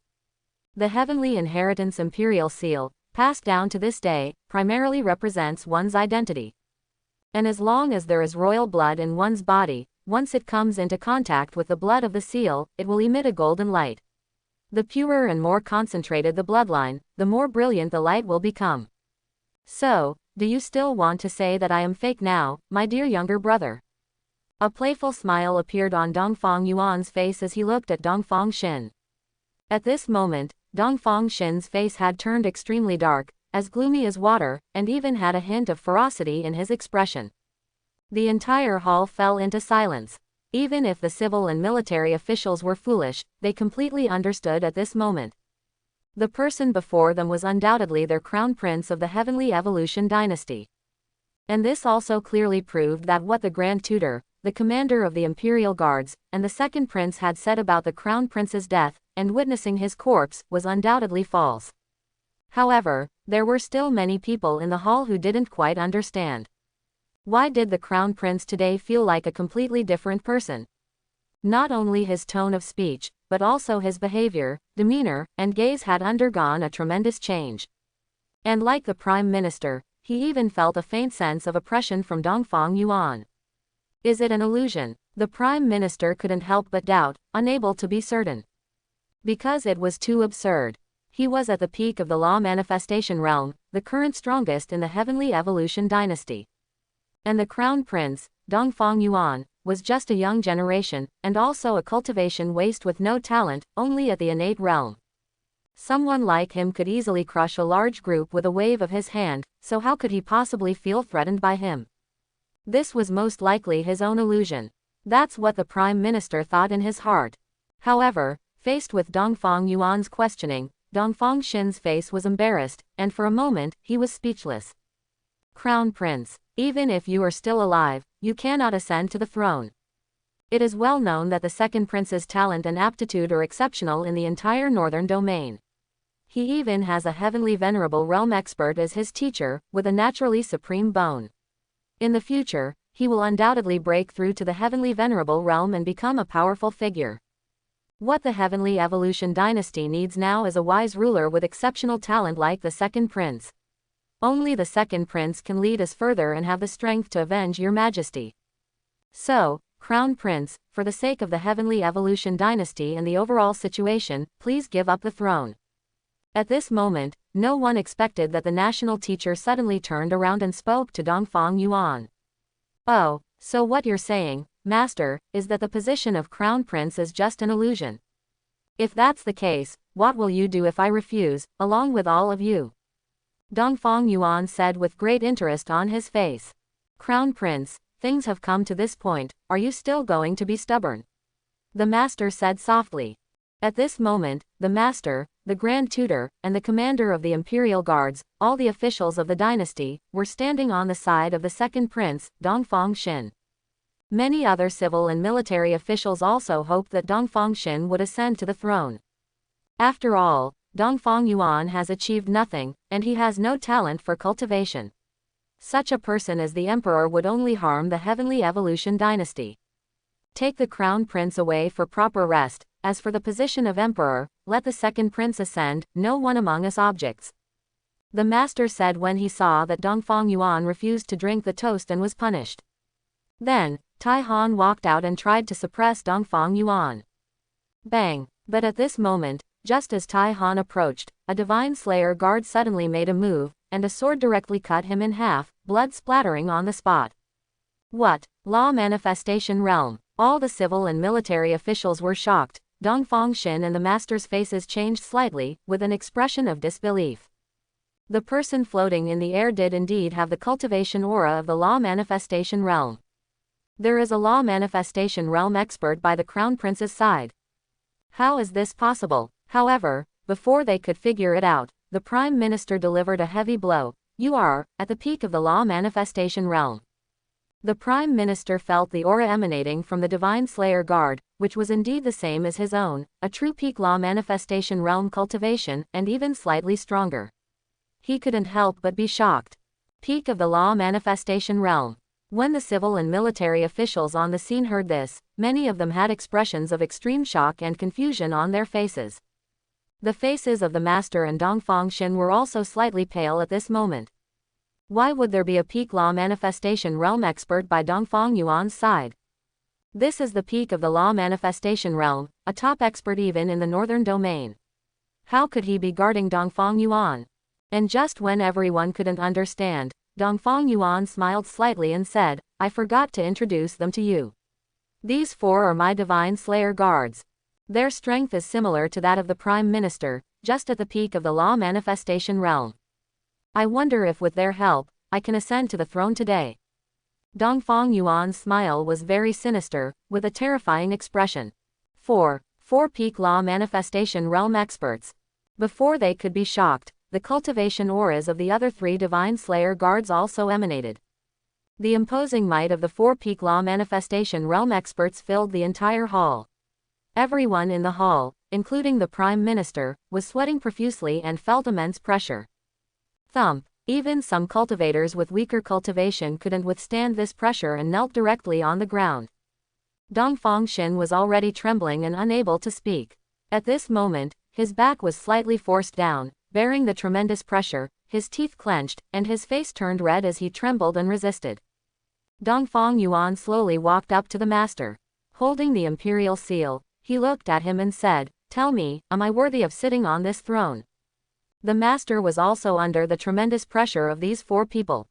The Heavenly Inheritance imperial seal, passed down to this day, primarily represents one's identity. And as long as there is royal blood in one's body, once it comes into contact with the blood of the seal, it will emit a golden light. The purer and more concentrated the bloodline, the more brilliant the light will become. So, do you still want to say that I am fake now, my dear younger brother? A playful smile appeared on Dongfang Yuan's face as he looked at Dongfang Xin. At this moment, Dongfang Xin's face had turned extremely dark, as gloomy as water, and even had a hint of ferocity in his expression. The entire hall fell into silence. Even if the civil and military officials were foolish, they completely understood at this moment. The person before them was undoubtedly their crown prince of the Heavenly Evolution dynasty. And this also clearly proved that what the Grand Tutor, the commander of the Imperial Guards, and the second prince had said about the crown prince's death, and witnessing his corpse, was undoubtedly false. However, there were still many people in the hall who didn't quite understand. Why did the crown prince today feel like a completely different person? Not only his tone of speech, but also his behavior, demeanor, and gaze had undergone a tremendous change. And like the prime minister, he even felt a faint sense of oppression from Dongfang Yuan. Is it an illusion? The prime minister couldn't help but doubt, unable to be certain. Because it was too absurd. He was at the peak of the law manifestation realm, the current strongest in the Heavenly Evolution dynasty. And the crown prince, Dongfang Yuan, was just a young generation, and also a cultivation waste with no talent, only at the innate realm. Someone like him could easily crush a large group with a wave of his hand, so how could he possibly feel threatened by him? This was most likely his own illusion. That's what the prime minister thought in his heart. However, faced with Dongfang Yuan's questioning, Dongfang Xin's face was embarrassed, and for a moment, he was speechless. Crown Prince, even if you are still alive, you cannot ascend to the throne. It is well known that the second prince's talent and aptitude are exceptional in the entire northern domain. He even has a heavenly venerable realm expert as his teacher, with a naturally supreme bone. In the future, he will undoubtedly break through to the heavenly venerable realm and become a powerful figure. What the Heavenly Evolution dynasty needs now is a wise ruler with exceptional talent like the second prince. Only the second prince can lead us further and have the strength to avenge your majesty. So, Crown Prince, for the sake of the Heavenly Evolution dynasty and the overall situation, please give up the throne. At this moment, no one expected that the national teacher suddenly turned around and spoke to Dongfang Yuan. Oh, so what you're saying, Master, is that the position of Crown Prince is just an illusion. If that's the case, what will you do if I refuse, along with all of you? Dongfang Yuan said with great interest on his face. Crown Prince, things have come to this point, are you still going to be stubborn? The master said softly. At this moment, the master, the Grand Tutor, and the commander of the Imperial Guards, all the officials of the dynasty, were standing on the side of the second prince, Dongfang Xin. Many other civil and military officials also hoped that Dongfang Xin would ascend to the throne. After all, Dongfang Yuan has achieved nothing, and he has no talent for cultivation. Such a person as the emperor would only harm the Heavenly Evolution dynasty. Take the crown prince away for proper rest. As for the position of emperor, let the second prince ascend, no one among us objects. The master said when he saw that Dongfang Yuan refused to drink the toast and was punished. Then, Tai Han walked out and tried to suppress Dongfang Yuan. Bang! But at this moment, just as Tai Han approached, a divine slayer guard suddenly made a move, and a sword directly cut him in half, blood splattering on the spot. What? Law manifestation realm. All the civil and military officials were shocked. Dongfang Xin and the master's faces changed slightly, with an expression of disbelief. The person floating in the air did indeed have the cultivation aura of the law manifestation realm. There is a law manifestation realm expert by the crown prince's side. How is this possible? However, before they could figure it out, the prime minister delivered a heavy blow. You are, at the peak of the law manifestation realm. The prime minister felt the aura emanating from the divine slayer guard, which was indeed the same as his own, a true peak law manifestation realm cultivation, and even slightly stronger. He couldn't help but be shocked. Peak of the law manifestation realm. When the civil and military officials on the scene heard this, many of them had expressions of extreme shock and confusion on their faces. The faces of the master and Dongfang Xin were also slightly pale at this moment. Why would there be a peak law manifestation realm expert by Dongfang Yuan's side? This is the peak of the law manifestation realm, a top expert even in the northern domain. How could he be guarding Dongfang Yuan? And just when everyone couldn't understand, Dongfang Yuan smiled slightly and said, I forgot to introduce them to you. These 4 are my Divine Slayer guards. Their strength is similar to that of the Prime Minister, just at the peak of the Law Manifestation realm. I wonder if with their help, I can ascend to the throne today. Dongfang Yuan's smile was very sinister, with a terrifying expression. 4 peak Law Manifestation realm experts. Before they could be shocked, the cultivation auras of the other 3 Divine Slayer guards also emanated. The imposing might of the 4 peak Law Manifestation realm experts filled the entire hall. Everyone in the hall, including the Prime Minister, was sweating profusely and felt immense pressure. Thump. Even some cultivators with weaker cultivation couldn't withstand this pressure and knelt directly on the ground. Dongfang Xin was already trembling and unable to speak. At this moment, his back was slightly forced down, bearing the tremendous pressure, his teeth clenched, and his face turned red as he trembled and resisted. Dongfang Yuan slowly walked up to the master. Holding the imperial seal, he looked at him and said, Tell me, am I worthy of sitting on this throne? The master was also under the tremendous pressure of these 4 people.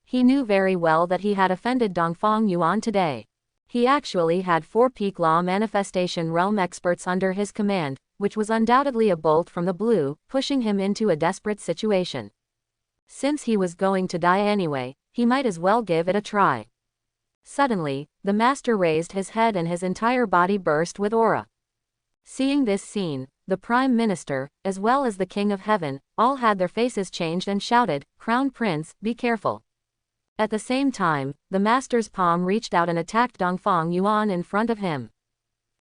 He knew very well that he had offended Dongfang Yuan today. He actually had 4 peak Law Manifestation realm experts under his command, which was undoubtedly a bolt from the blue, pushing him into a desperate situation. Since he was going to die anyway, he might as well give it a try. Suddenly, the master raised his head and his entire body burst with aura. Seeing this scene, the Prime Minister, as well as the King of Heaven, all had their faces changed and shouted, Crown Prince, be careful. At the same time, the master's palm reached out and attacked Dongfang Yuan in front of him.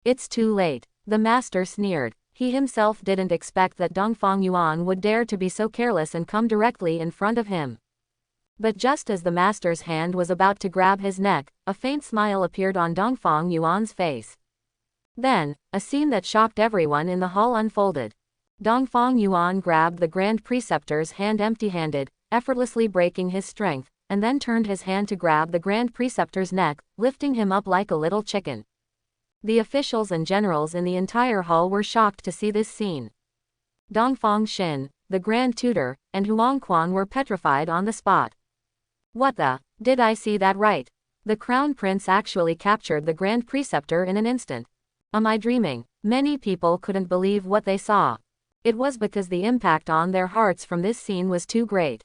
It's too late, the master sneered. He himself didn't expect that Dongfang Yuan would dare to be so careless and come directly in front of him. But just as the master's hand was about to grab his neck, a faint smile appeared on Dongfang Yuan's face. Then, a scene that shocked everyone in the hall unfolded. Dongfang Yuan grabbed the Grand Preceptor's hand empty-handed, effortlessly breaking his strength, and then turned his hand to grab the Grand Preceptor's neck, lifting him up like a little chicken. The officials and generals in the entire hall were shocked to see this scene. Dongfang Xin, the Grand Tutor, and Huang Quan were petrified on the spot. What the? Did I see that right? The Crown Prince actually captured the Grand Preceptor in an instant. Am I dreaming? Many people couldn't believe what they saw. It was because the impact on their hearts from this scene was too great.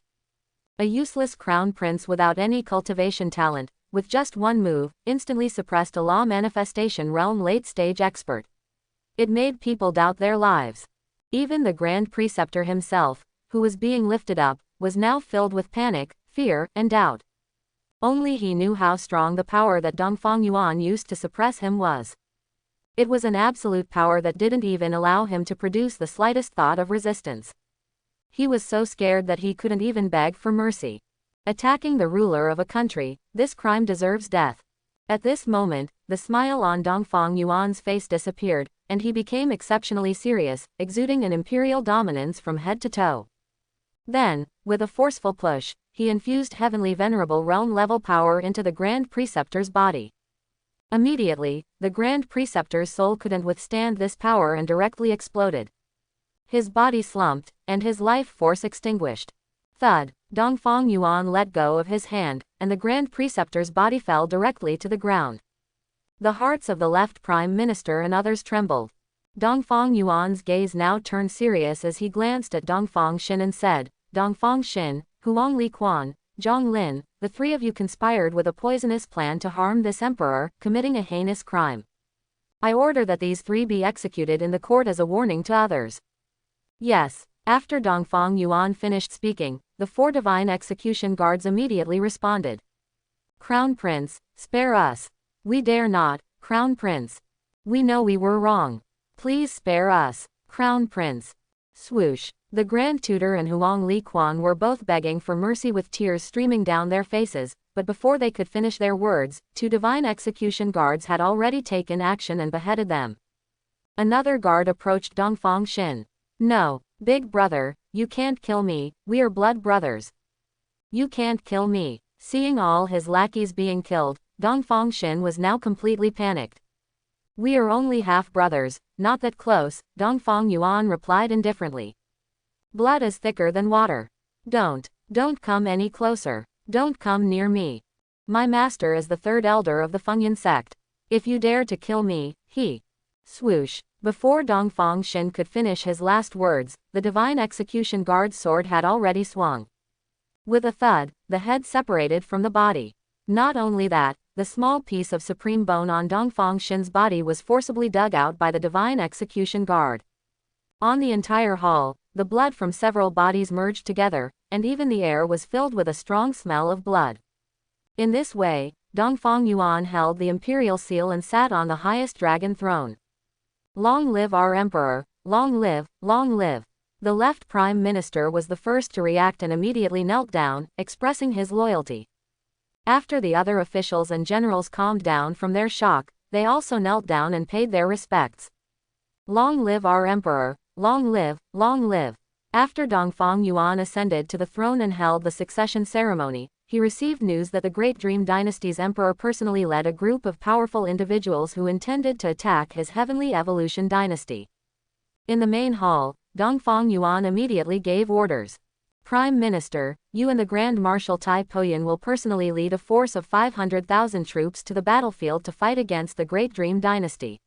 A useless Crown Prince without any cultivation talent, with just one move, instantly suppressed a Law Manifestation realm late-stage expert. It made people doubt their lives. Even the Grand Preceptor himself, who was being lifted up, was now filled with panic, fear, and doubt. Only he knew how strong the power that Dongfang Yuan used to suppress him was. It was an absolute power that didn't even allow him to produce the slightest thought of resistance. He was so scared that he couldn't even beg for mercy. Attacking the ruler of a country, this crime deserves death. At this moment, the smile on Dongfang Yuan's face disappeared, and he became exceptionally serious, exuding an imperial dominance from head to toe. Then, with a forceful push, he infused heavenly venerable realm-level power into the Grand Preceptor's body. Immediately, the Grand Preceptor's soul couldn't withstand this power and directly exploded. His body slumped, and his life force extinguished. Thud! Dongfang Yuan let go of his hand, and the Grand Preceptor's body fell directly to the ground. The hearts of the left Prime Minister and others trembled. Dongfang Yuan's gaze now turned serious as he glanced at Dongfang Xin and said, Dongfang Xin, Huang Li Quan, Zhang Lin, the 3 of you conspired with a poisonous plan to harm this emperor, committing a heinous crime. I order that these 3 be executed in the court as a warning to others. Yes. After Dongfang Yuan finished speaking, the 4 divine execution guards immediately responded. Crown Prince, spare us. We dare not, Crown Prince. We know we were wrong. Please spare us, Crown Prince. Swoosh. The Grand Tutor and Huang Li Quan were both begging for mercy with tears streaming down their faces, but before they could finish their words, 2 divine execution guards had already taken action and beheaded them. Another guard approached Dongfang Xin. No, big brother, you can't kill me, we are blood brothers. You can't kill me. Seeing all his lackeys being killed, Dongfang Xin was now completely panicked. We are only half-brothers, not that close, Dongfang Yuan replied indifferently. Blood is thicker than water. Don't Don't come any closer. Don't come near me. My master is the third elder of the Fengyan sect. If you dare to kill me, he. Swoosh. Before Dongfang Shin could finish his last words, the Divine Execution Guard's sword had already swung. With a thud, the head separated from the body. Not only that, the small piece of supreme bone on Dongfang Shin's body was forcibly dug out by the Divine Execution Guard. On the entire hall, the blood from several bodies merged together, and even the air was filled with a strong smell of blood. In this way, Dongfang Yuan held the imperial seal and sat on the highest dragon throne. Long live our emperor, long live, long live. The left prime minister was the first to react and immediately knelt down, expressing his loyalty. After the other officials and generals calmed down from their shock, they also knelt down and paid their respects. Long live our emperor, long live, long live. After Dongfang Yuan ascended to the throne and held the succession ceremony, he received news that the Great Dream Dynasty's emperor personally led a group of powerful individuals who intended to attack his Heavenly Evolution dynasty. In the main hall, Dongfang Yuan immediately gave orders. Prime Minister, you and the Grand Marshal Tai Poyan will personally lead a force of 500,000 troops to the battlefield to fight against the Great Dream Dynasty.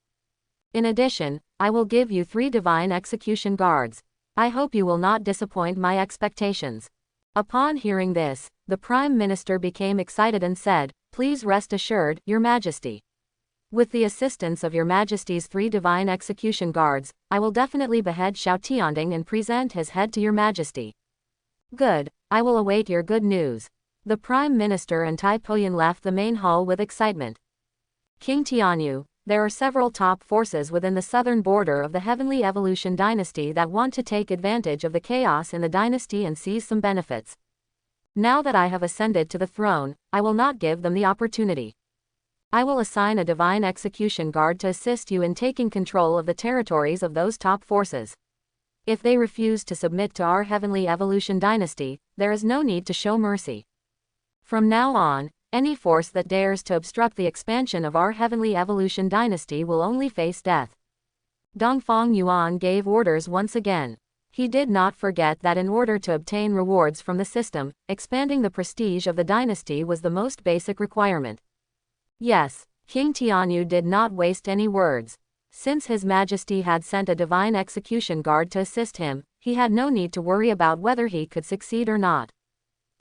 In addition, I will give you 3 Divine Execution Guards. I hope you will not disappoint my expectations. Upon hearing this, the Prime Minister became excited and said, Please rest assured, Your Majesty. With the assistance of Your Majesty's 3 Divine Execution Guards, I will definitely behead Xiao Tianding and present his head to Your Majesty. Good, I will await your good news. The Prime Minister and Tai Poyan left the main hall with excitement. King Tianyu, there are several top forces within the southern border of the Heavenly Evolution dynasty that want to take advantage of the chaos in the dynasty and seize some benefits. Now that I have ascended to the throne, I will not give them the opportunity. I will assign a Divine Execution Guard to assist you in taking control of the territories of those top forces. If they refuse to submit to our Heavenly Evolution dynasty, there is no need to show mercy. From now on, any force that dares to obstruct the expansion of our Heavenly Evolution dynasty will only face death. Dongfang Yuan gave orders once again. He did not forget that in order to obtain rewards from the system, expanding the prestige of the dynasty was the most basic requirement. Yes, King Tianyu did not waste any words. Since His Majesty had sent a Divine Execution Guard to assist him, he had no need to worry about whether he could succeed or not.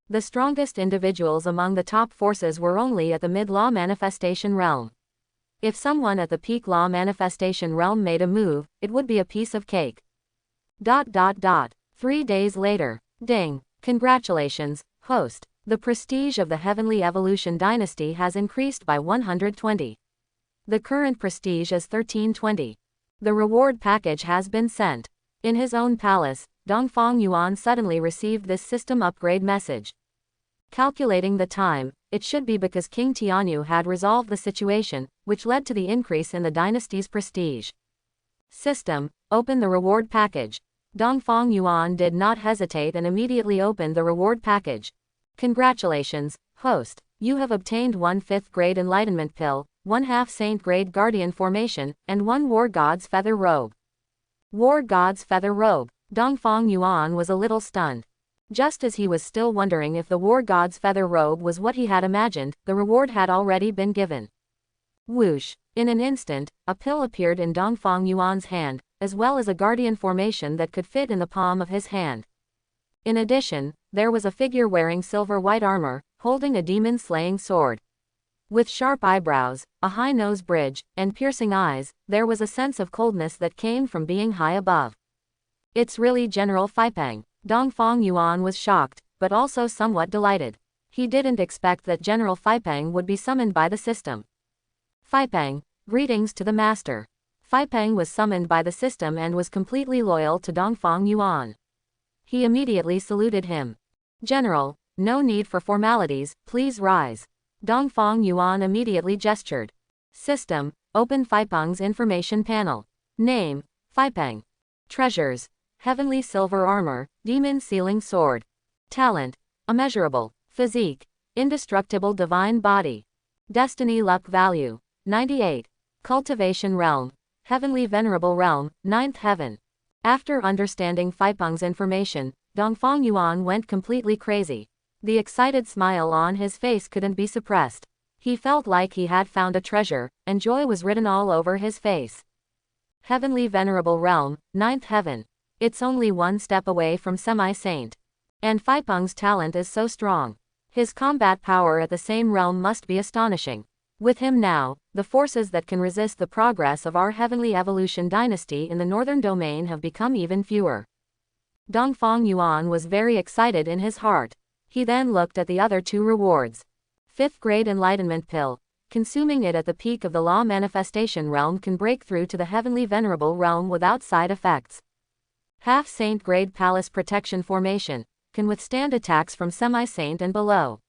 The strongest individuals among the top forces were only at the mid-law manifestation realm. If someone at the peak law manifestation realm made a move, it would be a piece of cake. 3 days later. Ding. Congratulations, host. The prestige of the Heavenly Evolution dynasty has increased by 120. The current prestige is 1320. The reward package has been sent. In his own palace, Dongfang Yuan suddenly received this system upgrade message. Calculating the time, it should be because King Tianyu had resolved the situation, which led to the increase in the dynasty's prestige. System, open the reward package. Dongfang Yuan did not hesitate and immediately opened the reward package. Congratulations, host. You have obtained 1 5th grade enlightenment pill, 1/2 saint grade guardian formation, and 1 war god's feather robe. War god's feather robe. Dongfang Yuan was a little stunned. Just as he was still wondering if the war god's feather robe was what he had imagined, the reward had already been given. Whoosh. In an instant, a pill appeared in Dongfang Yuan's hand, as well as a guardian formation that could fit in the palm of his hand. In addition, there was a figure wearing silver-white armor, holding a demon-slaying sword. With sharp eyebrows, a high nose bridge, and piercing eyes, there was a sense of coldness that came from being high above. It's really General Feipeng. Dongfang Yuan was shocked, but also somewhat delighted. He didn't expect that General Feipeng would be summoned by the system. Feipeng, greetings to the master. Feipeng was summoned by the system and was completely loyal to Dongfang Yuan. He immediately saluted him. General, no need for formalities, please rise. Dongfang Yuan immediately gestured. System, open Feipeng's information panel. Name, Feipeng. Treasures, heavenly silver armor, demon sealing sword. Talent, immeasurable. Physique, indestructible divine body. Destiny luck value, 98. Cultivation realm, heavenly venerable realm, 9th heaven. After understanding Feipeng's information, Dongfang Yuan went completely crazy. The excited smile on his face couldn't be suppressed. He felt like he had found a treasure, and joy was written all over his face. Heavenly Venerable Realm, 9th Heaven. It's only one step away from semi-saint. And Feipeng's talent is so strong. His combat power at the same realm must be astonishing. With him now, the forces that can resist the progress of our Heavenly Evolution dynasty in the Northern Domain have become even fewer. Dongfang Yuan was very excited in his heart. He then looked at the other two rewards. 5th grade Enlightenment Pill. Consuming it at the peak of the Law Manifestation Realm can break through to the Heavenly Venerable Realm without side effects. Half Saint grade Palace Protection Formation. Can withstand attacks from semi-saint and below.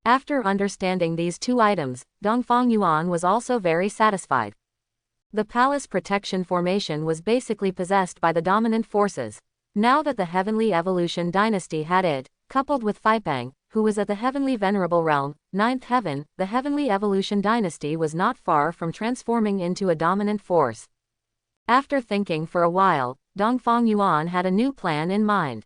After understanding these two items, Dongfang Yuan was also very satisfied. The Palace Protection Formation was basically possessed by the dominant forces. Now that the Heavenly Evolution dynasty had it, coupled with Feipeng, who was at the Heavenly Venerable Realm, 9th Heaven, the Heavenly Evolution dynasty was not far from transforming into a dominant force. After thinking for a while, Dongfang Yuan had a new plan in mind.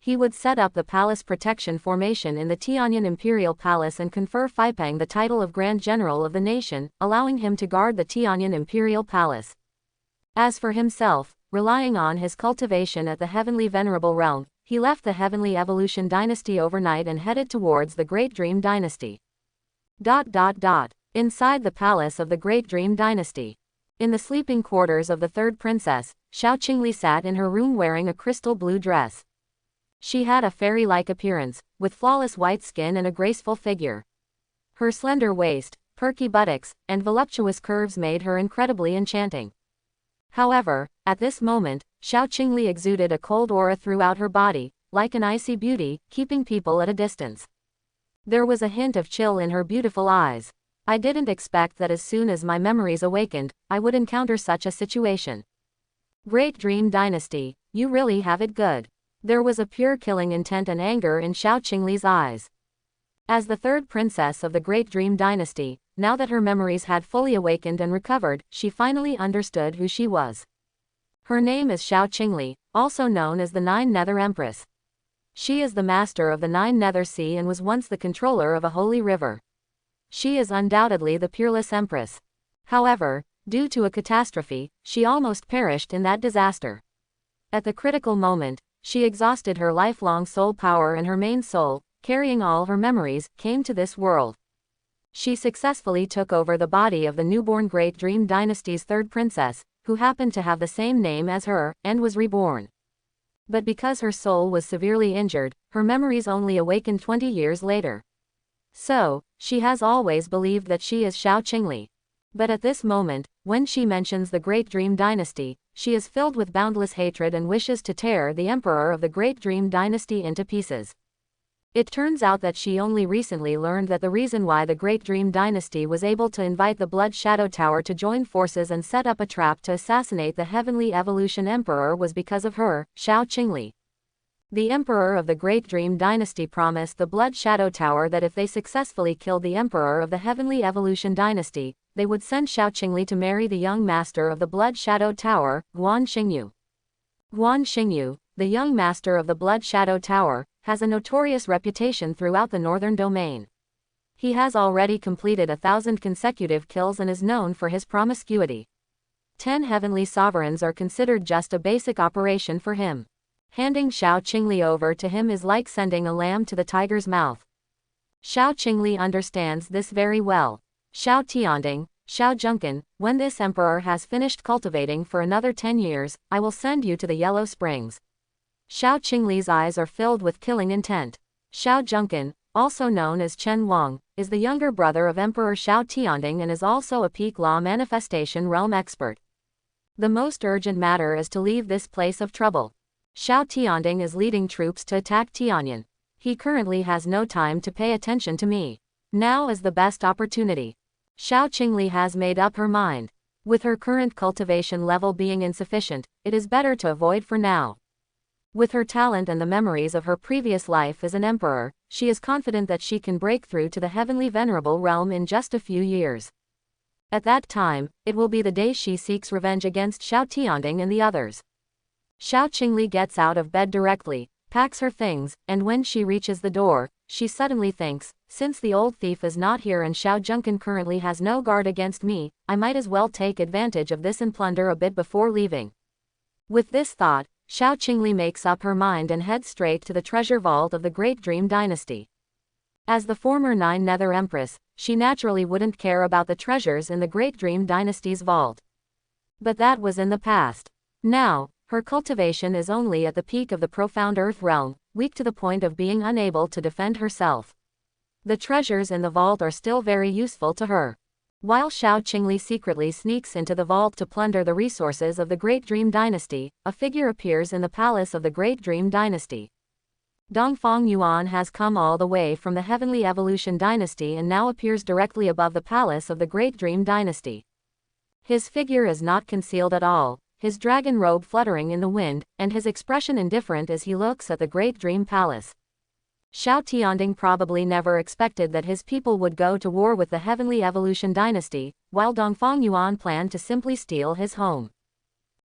He would set up the Palace Protection Formation in the Tianyan Imperial Palace and confer Feipeng the title of Grand General of the nation, allowing him to guard the Tianyan Imperial Palace. As for himself, relying on his cultivation at the Heavenly Venerable Realm, he left the Heavenly Evolution dynasty overnight and headed towards the Great Dream Dynasty. Inside the palace of the Great Dream Dynasty. In the sleeping quarters of the third princess, Xiao Qingli sat in her room wearing a crystal blue dress. She had a fairy-like appearance, with flawless white skin and a graceful figure. Her slender waist, perky buttocks, and voluptuous curves made her incredibly enchanting. However, at this moment, Xiao Qingli exuded a cold aura throughout her body, like an icy beauty, keeping people at a distance. There was a hint of chill in her beautiful eyes. I didn't expect that as soon as my memories awakened, I would encounter such a situation. Great Dream Dynasty, you really have it good. There was a pure killing intent and anger in Xiao Qingli's eyes. As the third princess of the Great Dream Dynasty, now that her memories had fully awakened and recovered, she finally understood who she was. Her name is Xiao Qingli, also known as the 9 Nether Empress. She is the master of the 9 Nether Sea and was once the controller of a holy river. She is undoubtedly the peerless empress. However, due to a catastrophe, she almost perished in that disaster. At the critical moment, she exhausted her lifelong soul power and her main soul, carrying all her memories, came to this world. She successfully took over the body of the newborn Great Dream Dynasty's third princess, who happened to have the same name as her, and was reborn. But because her soul was severely injured, her memories only awakened 20 years later. So, she has always believed that she is Xiao Qingli. But at this moment, when she mentions the Great Dream Dynasty, she is filled with boundless hatred and wishes to tear the emperor of the Great Dream Dynasty into pieces. It turns out that she only recently learned that the reason why the Great Dream Dynasty was able to invite the Blood Shadow Tower to join forces and set up a trap to assassinate the Heavenly Evolution Emperor was because of her, Xiao Qingli. The Emperor of the Great Dream Dynasty promised the Blood Shadow Tower that if they successfully killed the Emperor of the Heavenly Evolution Dynasty, they would send Xiao Qingli to marry the young master of the Blood Shadow Tower, Guan Xingyu. Guan Xingyu, the young master of the Blood Shadow Tower, has a notorious reputation throughout the Northern Domain. He has already completed 1,000 consecutive kills and is known for his promiscuity. 10 heavenly sovereigns are considered just a basic operation for him. Handing Xiao Qingli over to him is like sending a lamb to the tiger's mouth. Xiao Qingli understands this very well. Xiao Tianding, Xiao Junkin, when this emperor has finished cultivating for another 10 years, I will send you to the Yellow Springs. Xiao Qingli's eyes are filled with killing intent. Xiao Junkin, also known as Chen Wang, is the younger brother of Emperor Xiao Tianding and is also a peak law manifestation realm expert. The most urgent matter is to leave this place of trouble. Xiao Tianding is leading troops to attack Tianyan. He currently has no time to pay attention to me. Now is the best opportunity. Xiao Qingli has made up her mind. With her current cultivation level being insufficient, it is better to avoid for now. With her talent and the memories of her previous life as an emperor, she is confident that she can break through to the Heavenly Venerable Realm in just a few years. At that time, it will be the day she seeks revenge against Xiao Tianding and the others. Xiao Qingli gets out of bed directly, packs her things, and when she reaches the door, she suddenly thinks, since the old thief is not here and Xiao Junkin currently has no guard against me, I might as well take advantage of this and plunder a bit before leaving. With this thought, Xiao Qingli makes up her mind and heads straight to the treasure vault of the Great Dream Dynasty. As the former 9 Nether Empress, she naturally wouldn't care about the treasures in the Great Dream Dynasty's vault. But that was in the past. Now, her cultivation is only at the peak of the profound earth realm, weak to the point of being unable to defend herself. The treasures in the vault are still very useful to her. While Xiao Qingli secretly sneaks into the vault to plunder the resources of the Great Dream Dynasty, a figure appears in the palace of the Great Dream Dynasty. Dongfang Yuan has come all the way from the Heavenly Evolution Dynasty and now appears directly above the palace of the Great Dream Dynasty. His figure is not concealed at all, his dragon robe fluttering in the wind, and his expression indifferent as he looks at the Great Dream Palace. Xiao Tianding probably never expected that his people would go to war with the Heavenly Evolution Dynasty, while Dongfang Yuan planned to simply steal his home.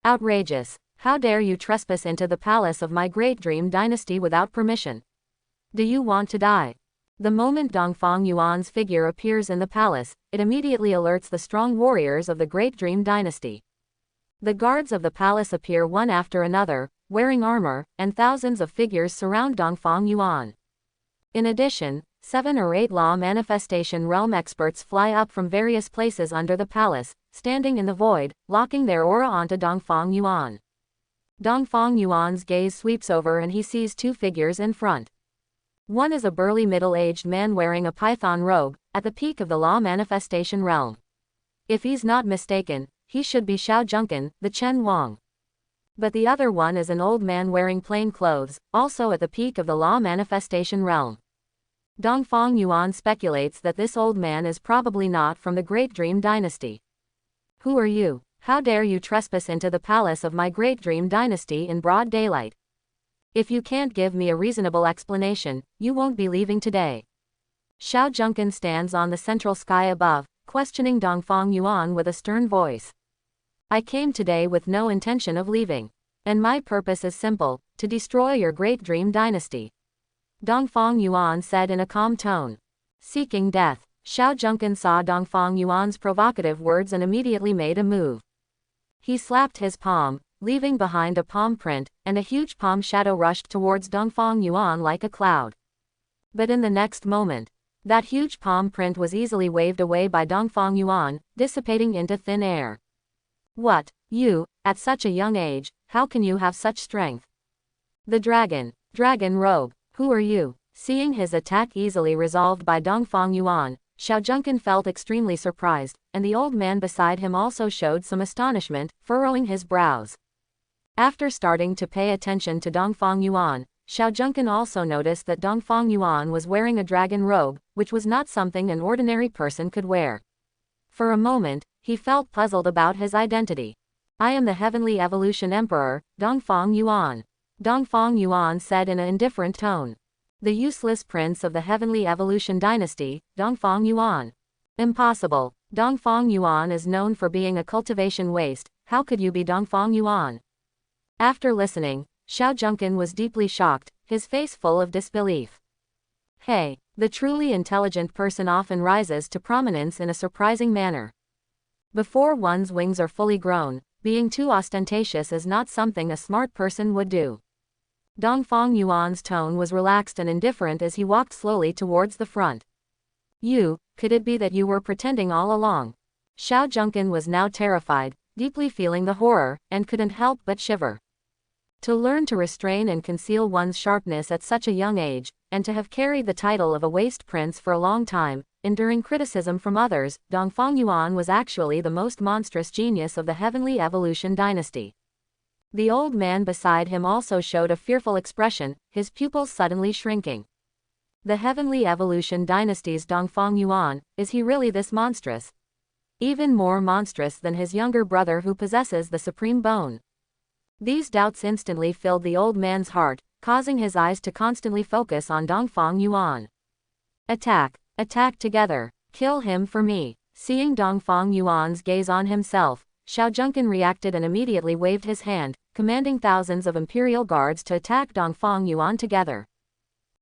Outrageous! How dare you trespass into the palace of my Great Dream Dynasty without permission? Do you want to die? The moment Dongfang Yuan's figure appears in the palace, it immediately alerts the strong warriors of the Great Dream Dynasty. The guards of the palace appear one after another, wearing armor, and thousands of figures surround Dongfang Yuan. In addition, 7 or 8 law manifestation realm experts fly up from various places under the palace, standing in the void, locking their aura onto Dongfang Yuan. Dongfang Yuan's gaze sweeps over and he sees 2 figures in front. One is a burly middle-aged man wearing a python robe, at the peak of the law manifestation realm. If he's not mistaken, he should be Xiao Junkin, the Chen Wang. But the other one is an old man wearing plain clothes, also at the peak of the law manifestation realm. Dongfang Yuan speculates that this old man is probably not from the Great Dream Dynasty. Who are you? How dare you trespass into the palace of my Great Dream Dynasty in broad daylight? If you can't give me a reasonable explanation, you won't be leaving today. Xiao Junkin stands on the central sky above, questioning Dongfang Yuan with a stern voice. I came today with no intention of leaving. And my purpose is simple, to destroy your Great Dream Dynasty. Dongfang Yuan said in a calm tone. Seeking death. Xiao Junkin saw Dongfang Yuan's provocative words and immediately made a move. He slapped his palm, leaving behind a palm print, and a huge palm shadow rushed towards Dongfang Yuan like a cloud. But in the next moment, that huge palm print was easily waved away by Dongfang Yuan, dissipating into thin air. What? You, at such a young age, how can you have such strength? The dragon robe, who are you? Seeing his attack easily resolved by Dongfang Yuan, Xiao Junkin felt extremely surprised, and the old man beside him also showed some astonishment, furrowing his brows. After starting to pay attention to Dongfang Yuan, Xiao Junkin also noticed that Dongfang Yuan was wearing a dragon robe, which was not something an ordinary person could wear. For a moment, he felt puzzled about his identity. I am the Heavenly Evolution Emperor, Dongfang Yuan. Dongfang Yuan said in an indifferent tone. The useless prince of the Heavenly Evolution Dynasty, Dongfang Yuan. Impossible. Dongfang Yuan is known for being a cultivation waste, how could you be Dongfang Yuan? After listening, Xiao Junkin was deeply shocked, his face full of disbelief. Hey, the truly intelligent person often rises to prominence in a surprising manner. Before one's wings are fully grown, being too ostentatious is not something a smart person would do. Dongfang Yuan's tone was relaxed and indifferent as he walked slowly towards the front. Could it be that you were pretending all along? Xiao Junkin was now terrified, deeply feeling the horror, and couldn't help but shiver. To learn to restrain and conceal one's sharpness at such a young age, and to have carried the title of a waste prince for a long time, enduring criticism from others, Dongfang Yuan was actually the most monstrous genius of the Heavenly Evolution Dynasty. The old man beside him also showed a fearful expression, his pupils suddenly shrinking. The Heavenly Evolution Dynasty's Dongfang Yuan, is he really this monstrous? Even more monstrous than his younger brother who possesses the supreme bone. These doubts instantly filled the old man's heart, causing his eyes to constantly focus on Dongfang Yuan. Attack together, kill him for me. Seeing Dongfang Yuan's gaze on himself, Xiao Junkin reacted and immediately waved his hand, commanding thousands of Imperial guards to attack Dongfang Yuan together.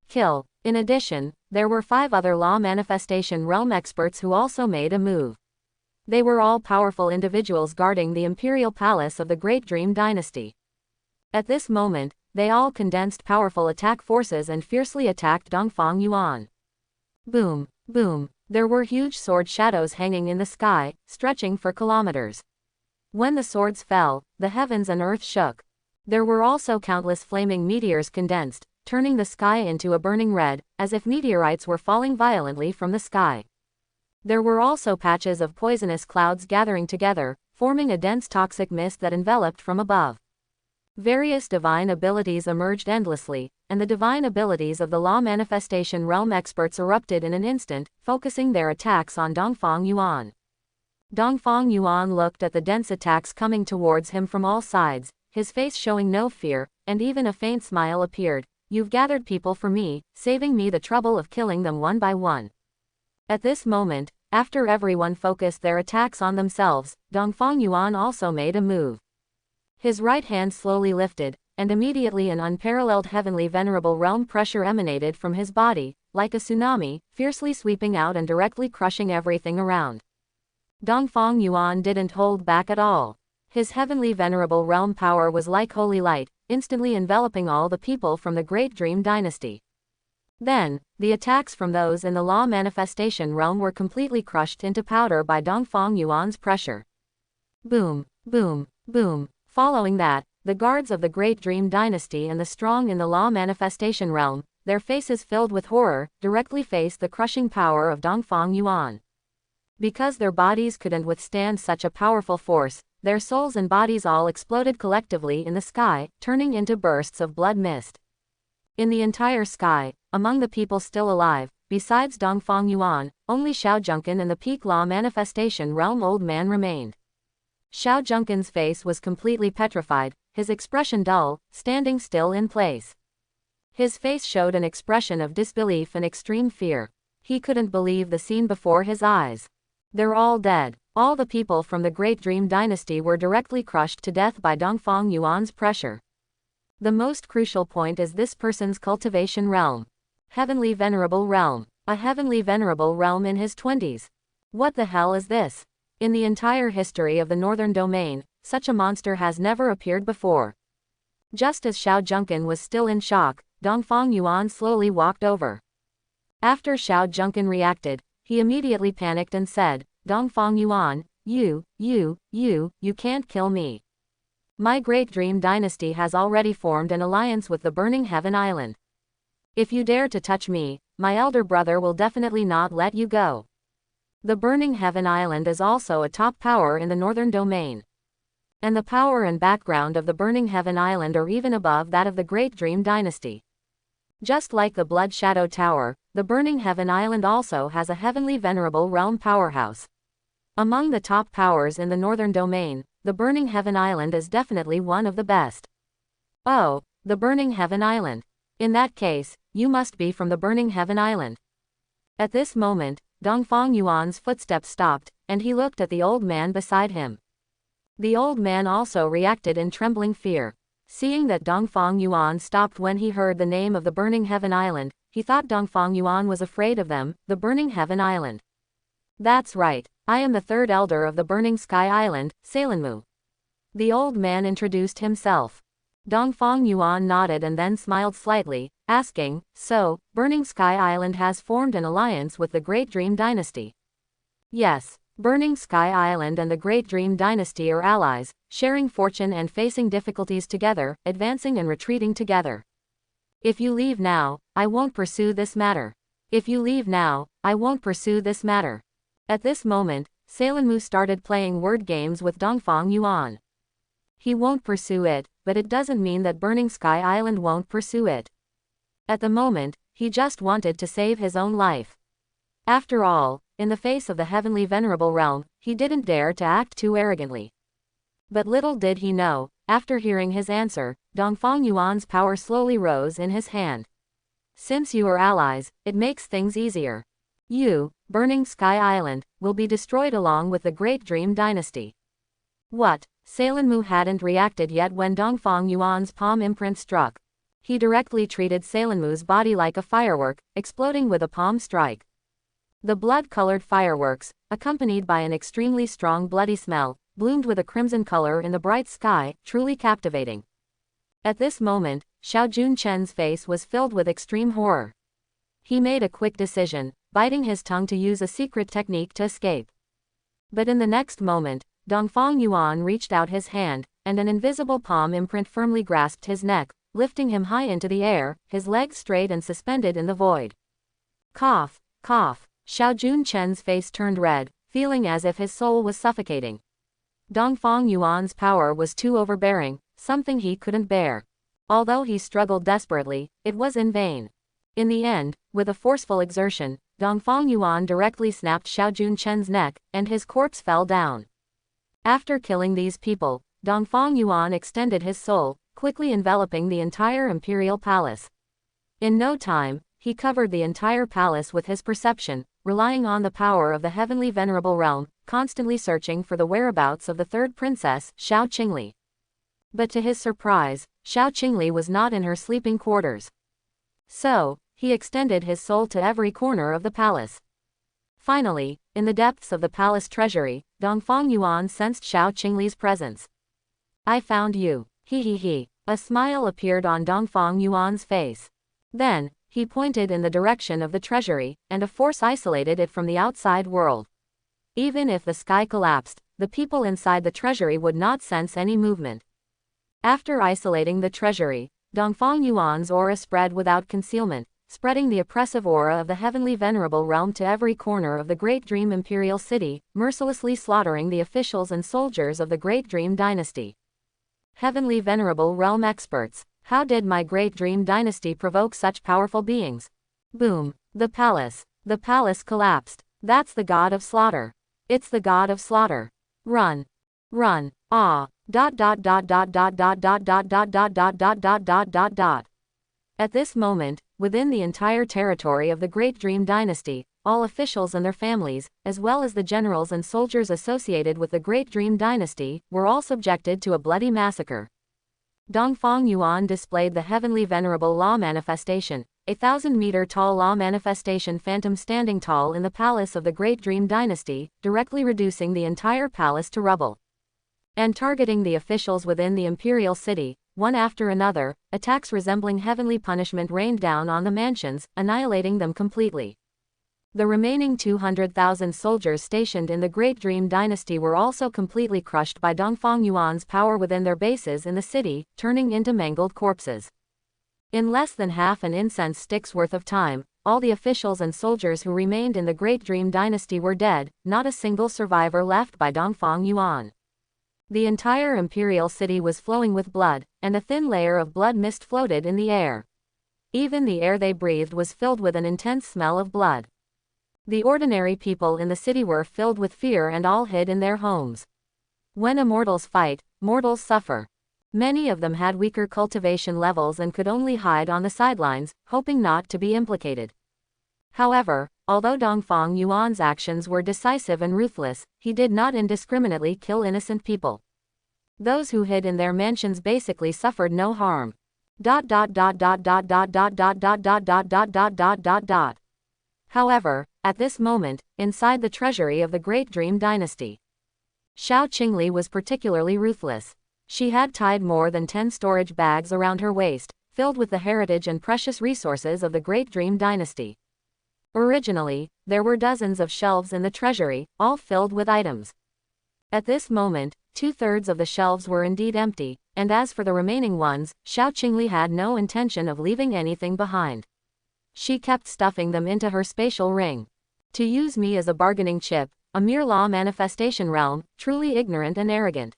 Kill. In addition, there were 5 other Law Manifestation Realm experts who also made a move. They were all powerful individuals guarding the Imperial Palace of the Great Dream Dynasty. At this moment, they all condensed powerful attack forces and fiercely attacked Dongfang Yuan. Boom, boom. There were huge sword shadows hanging in the sky, stretching for kilometers. When the swords fell, the heavens and earth shook. There were also countless flaming meteors condensed, turning the sky into a burning red, as if meteorites were falling violently from the sky. There were also patches of poisonous clouds gathering together, forming a dense toxic mist that enveloped from above. Various divine abilities emerged endlessly, and the divine abilities of the Law Manifestation Realm experts erupted in an instant, focusing their attacks on Dongfang Yuan. Dongfang Yuan looked at the dense attacks coming towards him from all sides, his face showing no fear, and even a faint smile appeared. You've gathered people for me, saving me the trouble of killing them one by one. At this moment, after everyone focused their attacks on themselves, Dongfang Yuan also made a move. His right hand slowly lifted, and immediately an unparalleled heavenly venerable realm pressure emanated from his body, like a tsunami, fiercely sweeping out and directly crushing everything around. Dongfang Yuan didn't hold back at all. His heavenly venerable realm power was like holy light, instantly enveloping all the people from the Great Dream Dynasty. Then, the attacks from those in the Law Manifestation Realm were completely crushed into powder by Dongfang Yuan's pressure. Boom, boom, boom. Following that, the guards of the Great Dream Dynasty and the strong in the Law Manifestation Realm, their faces filled with horror, directly faced the crushing power of Dongfang Yuan. Because their bodies couldn't withstand such a powerful force, their souls and bodies all exploded collectively in the sky, turning into bursts of blood mist. In the entire sky, among the people still alive, besides Dongfang Yuan, only Xiao Junkin and the Peak Law Manifestation Realm old man remained. Xiao Junkin's face was completely petrified, his expression dull, standing still in place. His face showed an expression of disbelief and extreme fear. He couldn't believe the scene before his eyes. They're all dead. All the people from the Great Dream Dynasty were directly crushed to death by Dongfang Yuan's pressure. The most crucial point is this person's cultivation realm. Heavenly Venerable Realm. A Heavenly Venerable Realm in his 20s. What the hell is this? In the entire history of the Northern Domain, such a monster has never appeared before. Just as Xiao Junkin was still in shock, Dongfang Yuan slowly walked over. After Xiao Junkin reacted, he immediately panicked and said, Dongfang Yuan, you can't kill me. My Great Dream Dynasty has already formed an alliance with the Burning Heaven Island. If you dare to touch me, my elder brother will definitely not let you go. The Burning Heaven Island is also a top power in the Northern Domain. And the power and background of the Burning Heaven Island are even above that of the Great Dream Dynasty. Just like the Blood Shadow Tower, the Burning Heaven Island also has a Heavenly Venerable Realm powerhouse. Among the top powers in the Northern Domain, the Burning Heaven Island is definitely one of the best. Oh, the Burning Heaven Island. In that case, you must be from the Burning Heaven Island. At this moment, Dongfang Yuan's footsteps stopped, and he looked at the old man beside him. The old man also reacted in trembling fear. Seeing that Dongfang Yuan stopped when he heard the name of the Burning Heaven Island, he thought Dongfang Yuan was afraid of them, the Burning Heaven Island. That's right, I am the third elder of the Burning Sky Island, Salenmu. The old man introduced himself. Dongfang Yuan nodded and then smiled slightly, asking, so, Burning Sky Island has formed an alliance with the Great Dream Dynasty. Yes, Burning Sky Island and the Great Dream Dynasty are allies, sharing fortune and facing difficulties together, advancing and retreating together. If you leave now, I won't pursue this matter. If you leave now, I won't pursue this matter. At this moment, Salenmu started playing word games with Dongfang Yuan. He won't pursue it, but it doesn't mean that Burning Sky Island won't pursue it. At the moment, he just wanted to save his own life. After all, in the face of the Heavenly Venerable Realm, he didn't dare to act too arrogantly. But little did he know, after hearing his answer, Dongfang Yuan's power slowly rose in his hand. Since you are allies, it makes things easier. You, Burning Sky Island, will be destroyed along with the Great Dream Dynasty. What? Salanmu hadn't reacted yet when Dongfang Yuan's palm imprint struck. He directly treated Salanmu's body like a firework, exploding with a palm strike. The blood-colored fireworks, accompanied by an extremely strong bloody smell, bloomed with a crimson color in the bright sky, truly captivating. At this moment, Xiao Junchen's face was filled with extreme horror. He made a quick decision, biting his tongue to use a secret technique to escape. But in the next moment, Dongfang Yuan reached out his hand, and an invisible palm imprint firmly grasped his neck, lifting him high into the air, his legs straight and suspended in the void. Cough, cough. Xiao Junchen's face turned red, feeling as if his soul was suffocating. Dongfang Yuan's power was too overbearing, something he couldn't bear. Although he struggled desperately, it was in vain. In the end, with a forceful exertion, Dongfang Yuan directly snapped Xiao Junchen's neck, and his corpse fell down. After killing these people, Dongfang Yuan extended his soul, quickly enveloping the entire imperial palace. In no time, he covered the entire palace with his perception, relying on the power of the heavenly venerable realm, constantly searching for the whereabouts of the third princess, Xiao Qingli. But to his surprise, Xiao Qingli was not in her sleeping quarters. So, he extended his soul to every corner of the palace. Finally, in the depths of the palace treasury, Dongfang Yuan sensed Xiao Qingli's presence. "I found you. He he he." A smile appeared on Dongfang Yuan's face. Then, he pointed in the direction of the treasury, and a force isolated it from the outside world. Even if the sky collapsed, the people inside the treasury would not sense any movement. After isolating the treasury, Dongfang Yuan's aura spread without concealment, spreading the oppressive aura of the heavenly venerable realm to every corner of the Great Dream Imperial City, mercilessly slaughtering the officials and soldiers of the Great Dream Dynasty. Heavenly Venerable Realm experts, how did my Great Dream Dynasty provoke such powerful beings? Boom. The palace collapsed. That's the god of slaughter. It's the god of slaughter. Run. Run. Ah. ... At this moment, within the entire territory of the Great Dream Dynasty, all officials and their families, as well as the generals and soldiers associated with the Great Dream Dynasty, were all subjected to a bloody massacre. Dongfang Yuan displayed the heavenly venerable law manifestation, a 1,000-meter-tall law manifestation phantom standing tall in the palace of the Great Dream Dynasty, directly reducing the entire palace to rubble. And targeting the officials within the imperial city, one after another, attacks resembling heavenly punishment rained down on the mansions, annihilating them completely. The remaining 200,000 soldiers stationed in the Great Dream Dynasty were also completely crushed by Dongfang Yuan's power within their bases in the city, turning into mangled corpses. In less than half an incense stick's worth of time, all the officials and soldiers who remained in the Great Dream Dynasty were dead, not a single survivor left by Dongfang Yuan. The entire imperial city was flowing with blood, and a thin layer of blood mist floated in the air. Even the air they breathed was filled with an intense smell of blood. The ordinary people in the city were filled with fear and all hid in their homes. When immortals fight, mortals suffer. Many of them had weaker cultivation levels and could only hide on the sidelines, hoping not to be implicated. However, although Dongfang Yuan's actions were decisive and ruthless, he did not indiscriminately kill innocent people. Those who hid in their mansions basically suffered no harm. However, at this moment, inside the treasury of the Great Dream Dynasty, Xiao Qingli was particularly ruthless. She had tied more than 10 storage bags around her waist, filled with the heritage and precious resources of the Great Dream Dynasty. Originally, there were dozens of shelves in the treasury, all filled with items. At this moment, 2/3 of the shelves were indeed empty, and as for the remaining ones, Xiao Qingli had no intention of leaving anything behind. She kept stuffing them into her spatial ring. To use me as a bargaining chip, a mere law manifestation realm, truly ignorant and arrogant.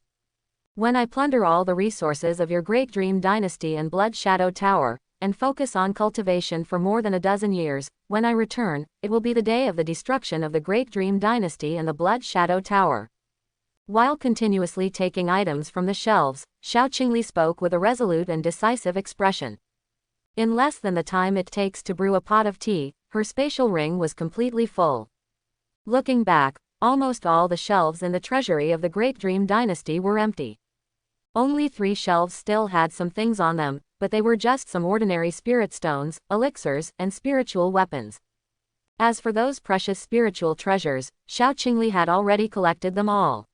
When I plunder all the resources of your Great Dream Dynasty and Blood Shadow Tower, and focus on cultivation for more than a dozen years, when I return, it will be the day of the destruction of the Great Dream Dynasty and the Blood Shadow Tower. While continuously taking items from the shelves, Xiao Qingli spoke with a resolute and decisive expression. In less than the time it takes to brew a pot of tea, her spatial ring was completely full. Looking back, Almost all the shelves in the treasury of the Great Dream Dynasty were empty. Only 3 shelves still had some things on them, but they were just some ordinary spirit stones, elixirs, and spiritual weapons. As for those precious spiritual treasures, Xiao Qingli had already collected them all.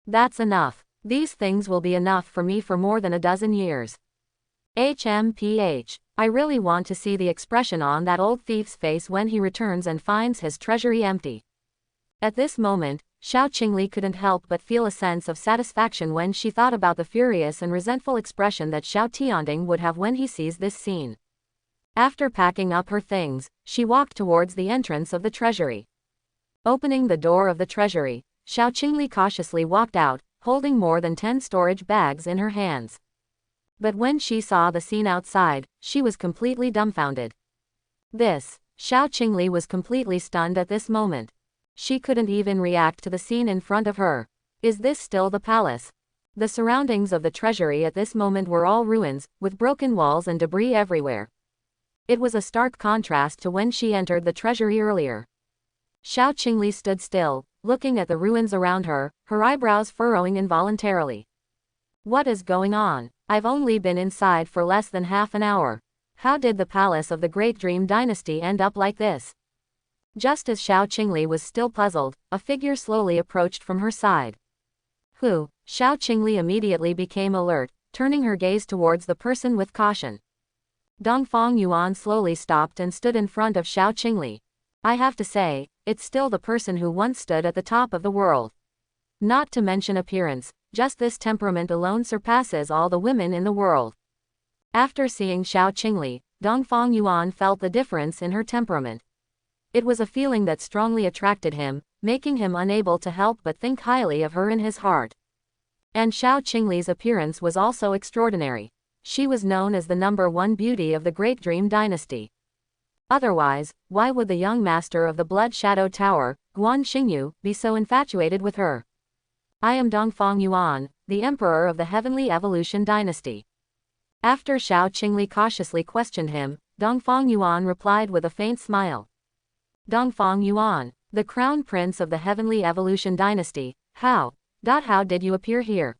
That's enough. These things will be enough for me for more than a dozen years. HMPH. I really want to see the expression on that old thief's face when he returns and finds his treasury empty. At this moment, Xiao Qingli couldn't help but feel a sense of satisfaction when she thought about the furious and resentful expression that Xiao Tianding would have when he sees this scene. After packing up her things, she walked towards the entrance of the treasury. Opening the door of the treasury, Xiao Qingli cautiously walked out, holding more than 10 storage bags in her hands. But when she saw the scene outside, she was completely dumbfounded. Xiao Qingli was completely stunned at this moment. She couldn't even react to the scene in front of her. Is this still the palace? The surroundings of the treasury at this moment were all ruins, with broken walls and debris everywhere. It was a stark contrast to when she entered the treasury earlier. Xiao Qingli stood still, looking at the ruins around her, her eyebrows furrowing involuntarily. What is going on? I've only been inside for less than half an hour. How did the palace of the Great Dream Dynasty end up like this? Just as Xiao Qingli was still puzzled, a figure slowly approached from her side. Who? Xiao Qingli immediately became alert, turning her gaze towards the person with caution. Dongfang Yuan slowly stopped and stood in front of Xiao Qingli. I have to say, it's still the person who once stood at the top of the world. Not to mention appearance, just this temperament alone surpasses all the women in the world. After seeing Xiao Qingli, Dongfang Yuan felt the difference in her temperament. It was a feeling that strongly attracted him, making him unable to help but think highly of her in his heart. And Xiao Qingli's appearance was also extraordinary. She was known as the #1 beauty of the Great Dream Dynasty. Otherwise, why would the young master of the Blood Shadow Tower, Guan Xingyu, be so infatuated with her? I am Dongfang Yuan, the Emperor of the Heavenly Evolution Dynasty. After Xiao Qingli cautiously questioned him, Dongfang Yuan replied with a faint smile. Dongfang Yuan, the Crown Prince of the Heavenly Evolution Dynasty, how did you appear here?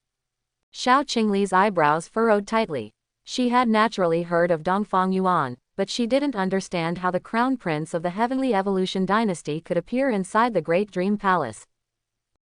Xiao Qingli's eyebrows furrowed tightly. She had naturally heard of Dongfang Yuan, but she didn't understand how the Crown Prince of the Heavenly Evolution Dynasty could appear inside the Great Dream Palace.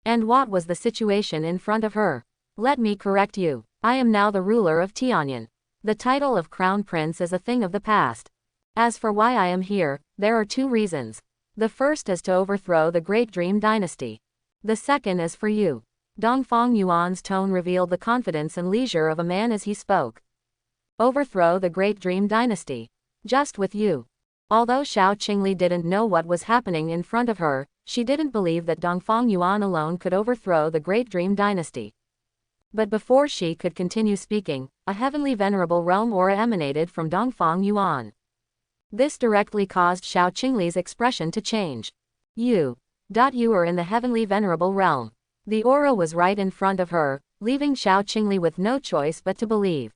And what was the situation in front of her? Let me correct you. I am now the ruler of Tianyan. The title of Crown Prince is a thing of the past. As for why I am here, there are 2 reasons. The first is to overthrow the Great Dream Dynasty. The second is for you. Dongfang Yuan's tone revealed the confidence and leisure of a man as he spoke. Overthrow the Great Dream Dynasty. Just with you. Although Xiao Qingli didn't know what was happening in front of her, she didn't believe that Dongfang Yuan alone could overthrow the Great Dream Dynasty. But before she could continue speaking, a heavenly venerable realm aura emanated from Dongfang Yuan. This directly caused Xiao Qingli's expression to change. You are in the heavenly venerable realm. The aura was right in front of her, leaving Xiao Qingli with no choice but to believe.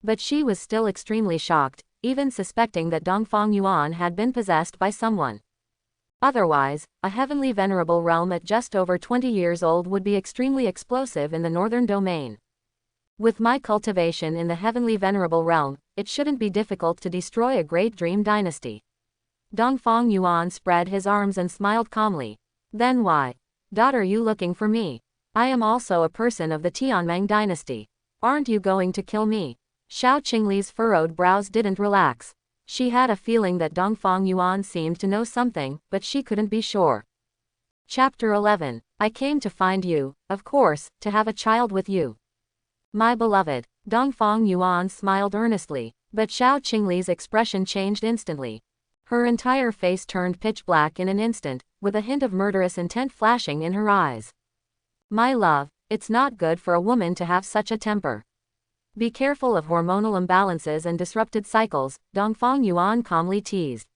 But she was still extremely shocked, even suspecting that Dongfang Yuan had been possessed by someone. Otherwise, a heavenly venerable realm at just over 20 years old would be extremely explosive in the northern domain. With my cultivation in the heavenly venerable realm, it shouldn't be difficult to destroy a Great Dream Dynasty. Dongfang Yuan spread his arms and smiled calmly. Then why are you looking for me? I am also a person of the Tianmeng Dynasty. Aren't you going to kill me? Xiao Qingli's furrowed brows didn't relax. She had a feeling that Dongfang Yuan seemed to know something, but she couldn't be sure. Chapter 11. I came to find you, of course, to have a child with you. My beloved. Dongfang Yuan smiled earnestly, but Xiao Qingli's expression changed instantly. Her entire face turned pitch black in an instant, with a hint of murderous intent flashing in her eyes. My love, it's not good for a woman to have such a temper. Be careful of hormonal imbalances and disrupted cycles, Dongfang Yuan calmly teased.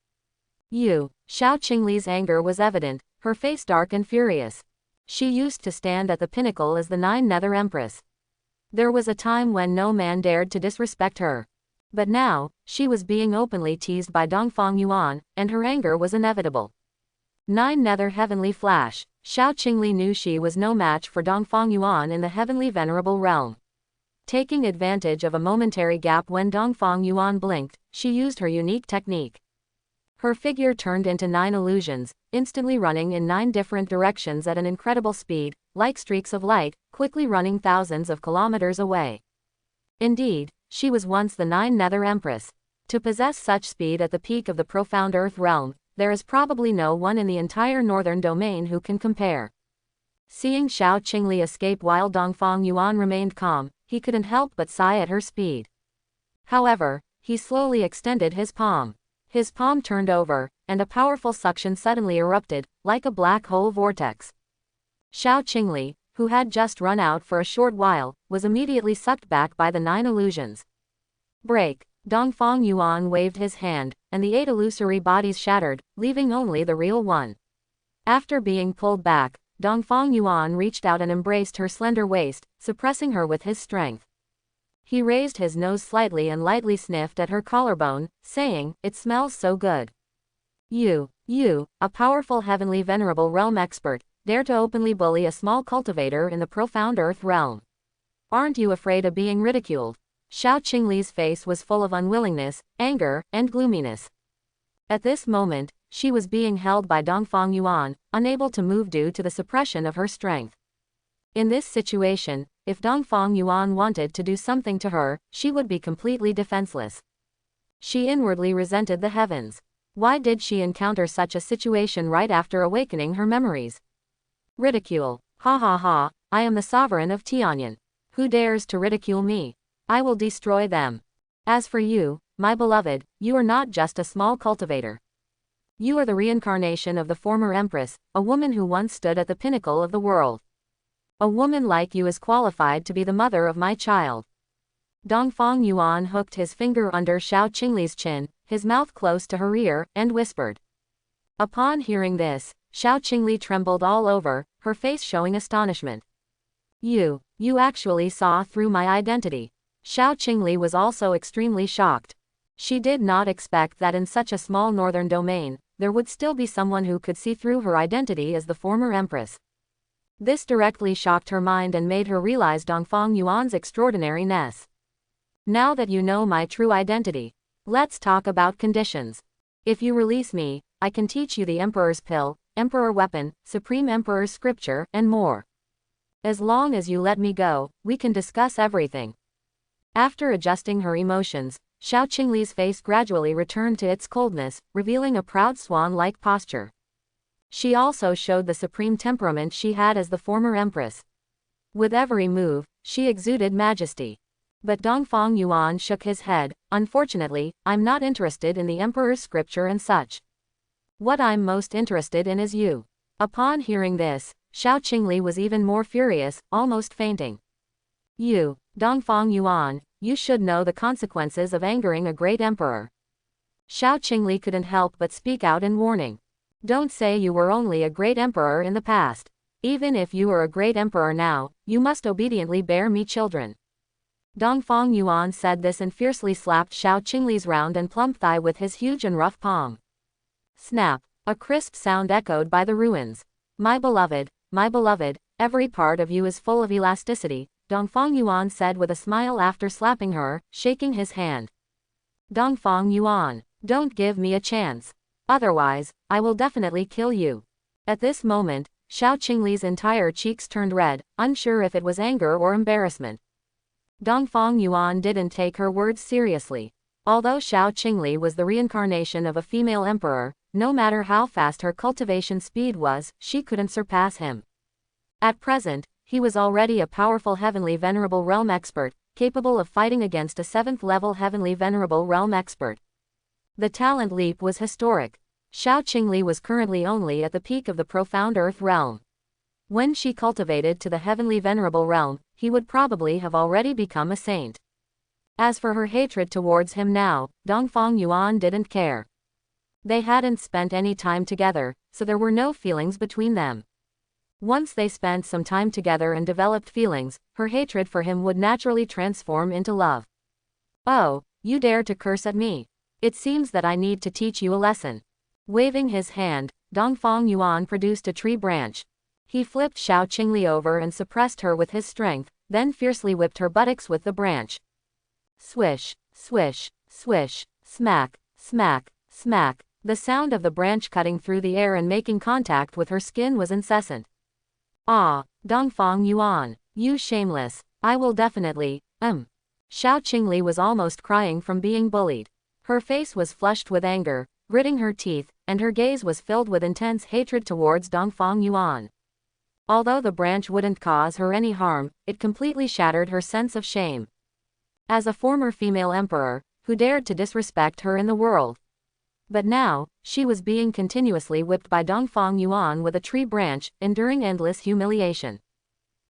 Xiao Qingli's anger was evident, her face dark and furious. She used to stand at the pinnacle as the Nether Empress. There was a time when no man dared to disrespect her. But now, she was being openly teased by Dongfang Yuan, and her anger was inevitable. Nether Heavenly Flash. Xiao Qingli knew she was no match for Dongfang Yuan in the heavenly venerable realm. Taking advantage of a momentary gap when Dongfang Yuan blinked, she used her unique technique. Her figure turned into 9 illusions, instantly running in 9 different directions at an incredible speed, like streaks of light, quickly running thousands of kilometers away. Indeed, she was once the 9 Nether Empress. To possess such speed at the peak of the profound Earth realm, there is probably no one in the entire northern domain who can compare. Seeing Xiao Qingli escape while Dongfang Yuan remained calm, he couldn't help but sigh at her speed. However, he slowly extended his palm. His palm turned over, and a powerful suction suddenly erupted, like a black hole vortex. Xiao Qingli, who had just run out for a short while, was immediately sucked back by the 9 illusions. Break! Dongfang Yuan waved his hand, and the 8 illusory bodies shattered, leaving only the real one. After being pulled back, Dongfang Yuan reached out and embraced her slender waist, suppressing her with his strength. He raised his nose slightly and lightly sniffed at her collarbone, saying, "It smells so good. You, a powerful heavenly venerable realm expert, dare to openly bully a small cultivator in the profound earth realm. Aren't you afraid of being ridiculed?" Xiao Qingli's face was full of unwillingness, anger, and gloominess. At this moment, she was being held by Dongfang Yuan, unable to move due to the suppression of her strength. In this situation, if Dongfang Yuan wanted to do something to her, she would be completely defenseless. She inwardly resented the heavens. Why did she encounter such a situation right after awakening her memories? Ridicule. Ha ha ha, I am the sovereign of Tianyan. Who dares to ridicule me? I will destroy them. As for you, my beloved, you are not just a small cultivator. You are the reincarnation of the former empress, a woman who once stood at the pinnacle of the world. A woman like you is qualified to be the mother of my child. Dongfang Yuan hooked his finger under Xiao Qingli's chin, his mouth close to her ear, and whispered. Upon hearing this, Xiao Qingli trembled all over, her face showing astonishment. You actually saw through my identity. Xiao Qingli was also extremely shocked. She did not expect that in such a small northern domain, there would still be someone who could see through her identity as the former empress. This directly shocked her mind and made her realize Dongfang Yuan's extraordinariness. Now that you know my true identity, let's talk about conditions. If you release me, I can teach you the Emperor's Pill, Emperor Weapon, Supreme Emperor's Scripture, and more. As long as you let me go, we can discuss everything. After adjusting her emotions, Xiao Qingli's face gradually returned to its coldness, revealing a proud swan-like posture. She also showed the supreme temperament she had as the former empress. With every move, she exuded majesty. But Dongfang Yuan shook his head. Unfortunately, I'm not interested in the emperor's scripture and such. What I'm most interested in is you. Upon hearing this, Xiao Qingli was even more furious, almost fainting. You, Dongfang Yuan, you should know the consequences of angering a great emperor. Xiao Qingli couldn't help but speak out in warning. Don't say you were only a great emperor in the past. Even if you are a great emperor now, you must obediently bear me children. Dongfang Yuan said this and fiercely slapped Xiao Qingli's round and plump thigh with his huge and rough palm. Snap! A crisp sound echoed by the ruins. My beloved, every part of you is full of elasticity, Dongfang Yuan said with a smile after slapping her, shaking his hand. Dongfang Yuan, don't give me a chance. Otherwise, I will definitely kill you. At this moment, Xiao Qingli's entire cheeks turned red, unsure if it was anger or embarrassment. Dongfang Yuan didn't take her words seriously. Although Xiao Qingli was the reincarnation of a female emperor, no matter how fast her cultivation speed was, she couldn't surpass him. At present, he was already a powerful heavenly venerable realm expert, capable of fighting against a 7th-level heavenly venerable realm expert. The talent leap was historic. Xiao Qingli was currently only at the peak of the profound earth realm. When she cultivated to the heavenly venerable realm, he would probably have already become a saint. As for her hatred towards him now, Dongfang Yuan didn't care. They hadn't spent any time together, so there were no feelings between them. Once they spent some time together and developed feelings, her hatred for him would naturally transform into love. Oh, you dare to curse at me. It seems that I need to teach you a lesson. Waving his hand, Dongfang Yuan produced a tree branch. He flipped Xiao Qingli over and suppressed her with his strength, then fiercely whipped her buttocks with the branch. Swish, swish, swish, smack, smack, smack. The sound of the branch cutting through the air and making contact with her skin was incessant. Ah, Dongfang Yuan, you shameless. I will definitely, Xiao Qingli was almost crying from being bullied. Her face was flushed with anger, gritting her teeth, and her gaze was filled with intense hatred towards Dongfang Yuan. Although the branch wouldn't cause her any harm, it completely shattered her sense of shame. As a former female emperor, who dared to disrespect her in the world? But now, she was being continuously whipped by Dongfang Yuan with a tree branch, enduring endless humiliation.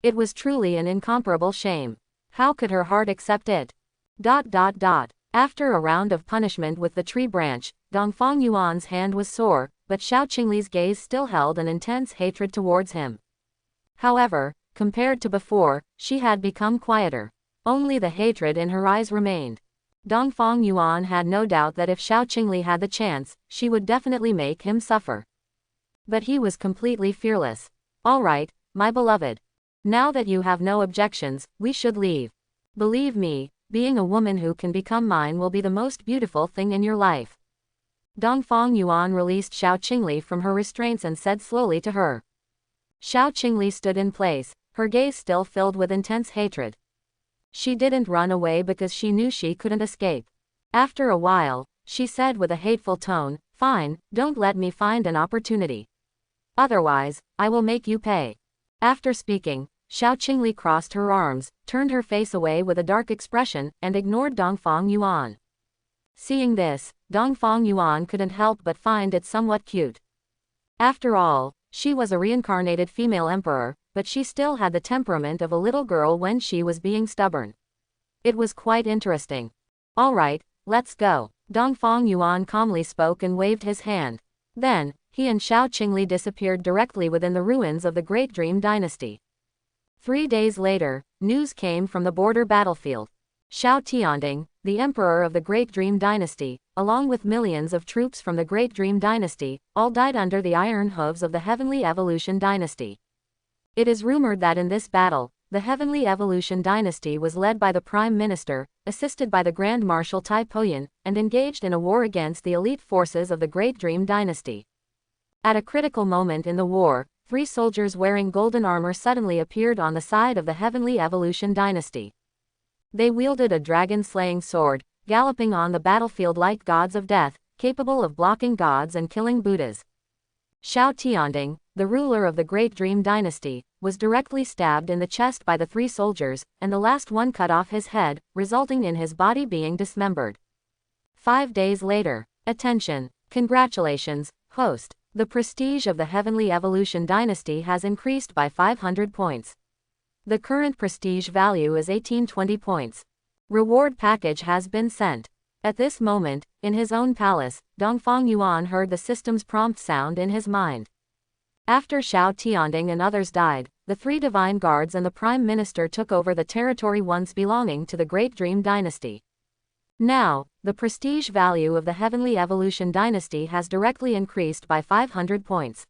It was truly an incomparable shame. How could her heart accept it? After a round of punishment with the tree branch, Dongfang Yuan's hand was sore, but Xiao Qingli's gaze still held an intense hatred towards him. However, compared to before, she had become quieter. Only the hatred in her eyes remained. Dongfang Yuan had no doubt that if Xiao Qingli had the chance, she would definitely make him suffer. But he was completely fearless. All right, my beloved. Now that you have no objections, we should leave. Believe me, being a woman who can become mine will be the most beautiful thing in your life. Dongfang Yuan released Xiao Qingli from her restraints and said slowly to her. Xiao Qingli stood in place, her gaze still filled with intense hatred. She didn't run away because she knew she couldn't escape. After a while, she said with a hateful tone, "Fine, don't let me find an opportunity. Otherwise, I will make you pay." After speaking, Xiao Qingli crossed her arms, turned her face away with a dark expression, and ignored Dongfang Yuan. Seeing this, Dongfang Yuan couldn't help but find it somewhat cute. After all, she was a reincarnated female emperor, but she still had the temperament of a little girl when she was being stubborn. It was quite interesting. All right, let's go. Dongfang Yuan calmly spoke and waved his hand. Then, he and Xiao Qingli disappeared directly within the ruins of the Great Dream Dynasty. 3 days later, news came from the border battlefield. Xiao Tianding, the emperor of the Great Dream Dynasty, along with millions of troops from the Great Dream Dynasty, all died under the iron hooves of the Heavenly Evolution Dynasty. It is rumored that in this battle, the Heavenly Evolution Dynasty was led by the Prime Minister, assisted by the Grand Marshal Tai Poyan, and engaged in a war against the elite forces of the Great Dream Dynasty. At a critical moment in the war, 3 soldiers wearing golden armor suddenly appeared on the side of the Heavenly Evolution Dynasty. They wielded a dragon-slaying sword, galloping on the battlefield like gods of death, capable of blocking gods and killing Buddhas. Xiao Tianding, the ruler of the Great Dream Dynasty, was directly stabbed in the chest by the 3 soldiers, and the last one cut off his head, resulting in his body being dismembered. 5 days later. Attention! Congratulations, host! The prestige of the Heavenly Evolution Dynasty has increased by 500 points. The current prestige value is 1820 points. Reward package has been sent. At this moment, in his own palace, Dongfang Yuan heard the system's prompt sound in his mind. After Xiao Tianding and others died, the 3 divine guards and the Prime Minister took over the territory once belonging to the Great Dream Dynasty. Now, the prestige value of the Heavenly Evolution Dynasty has directly increased by 500 points.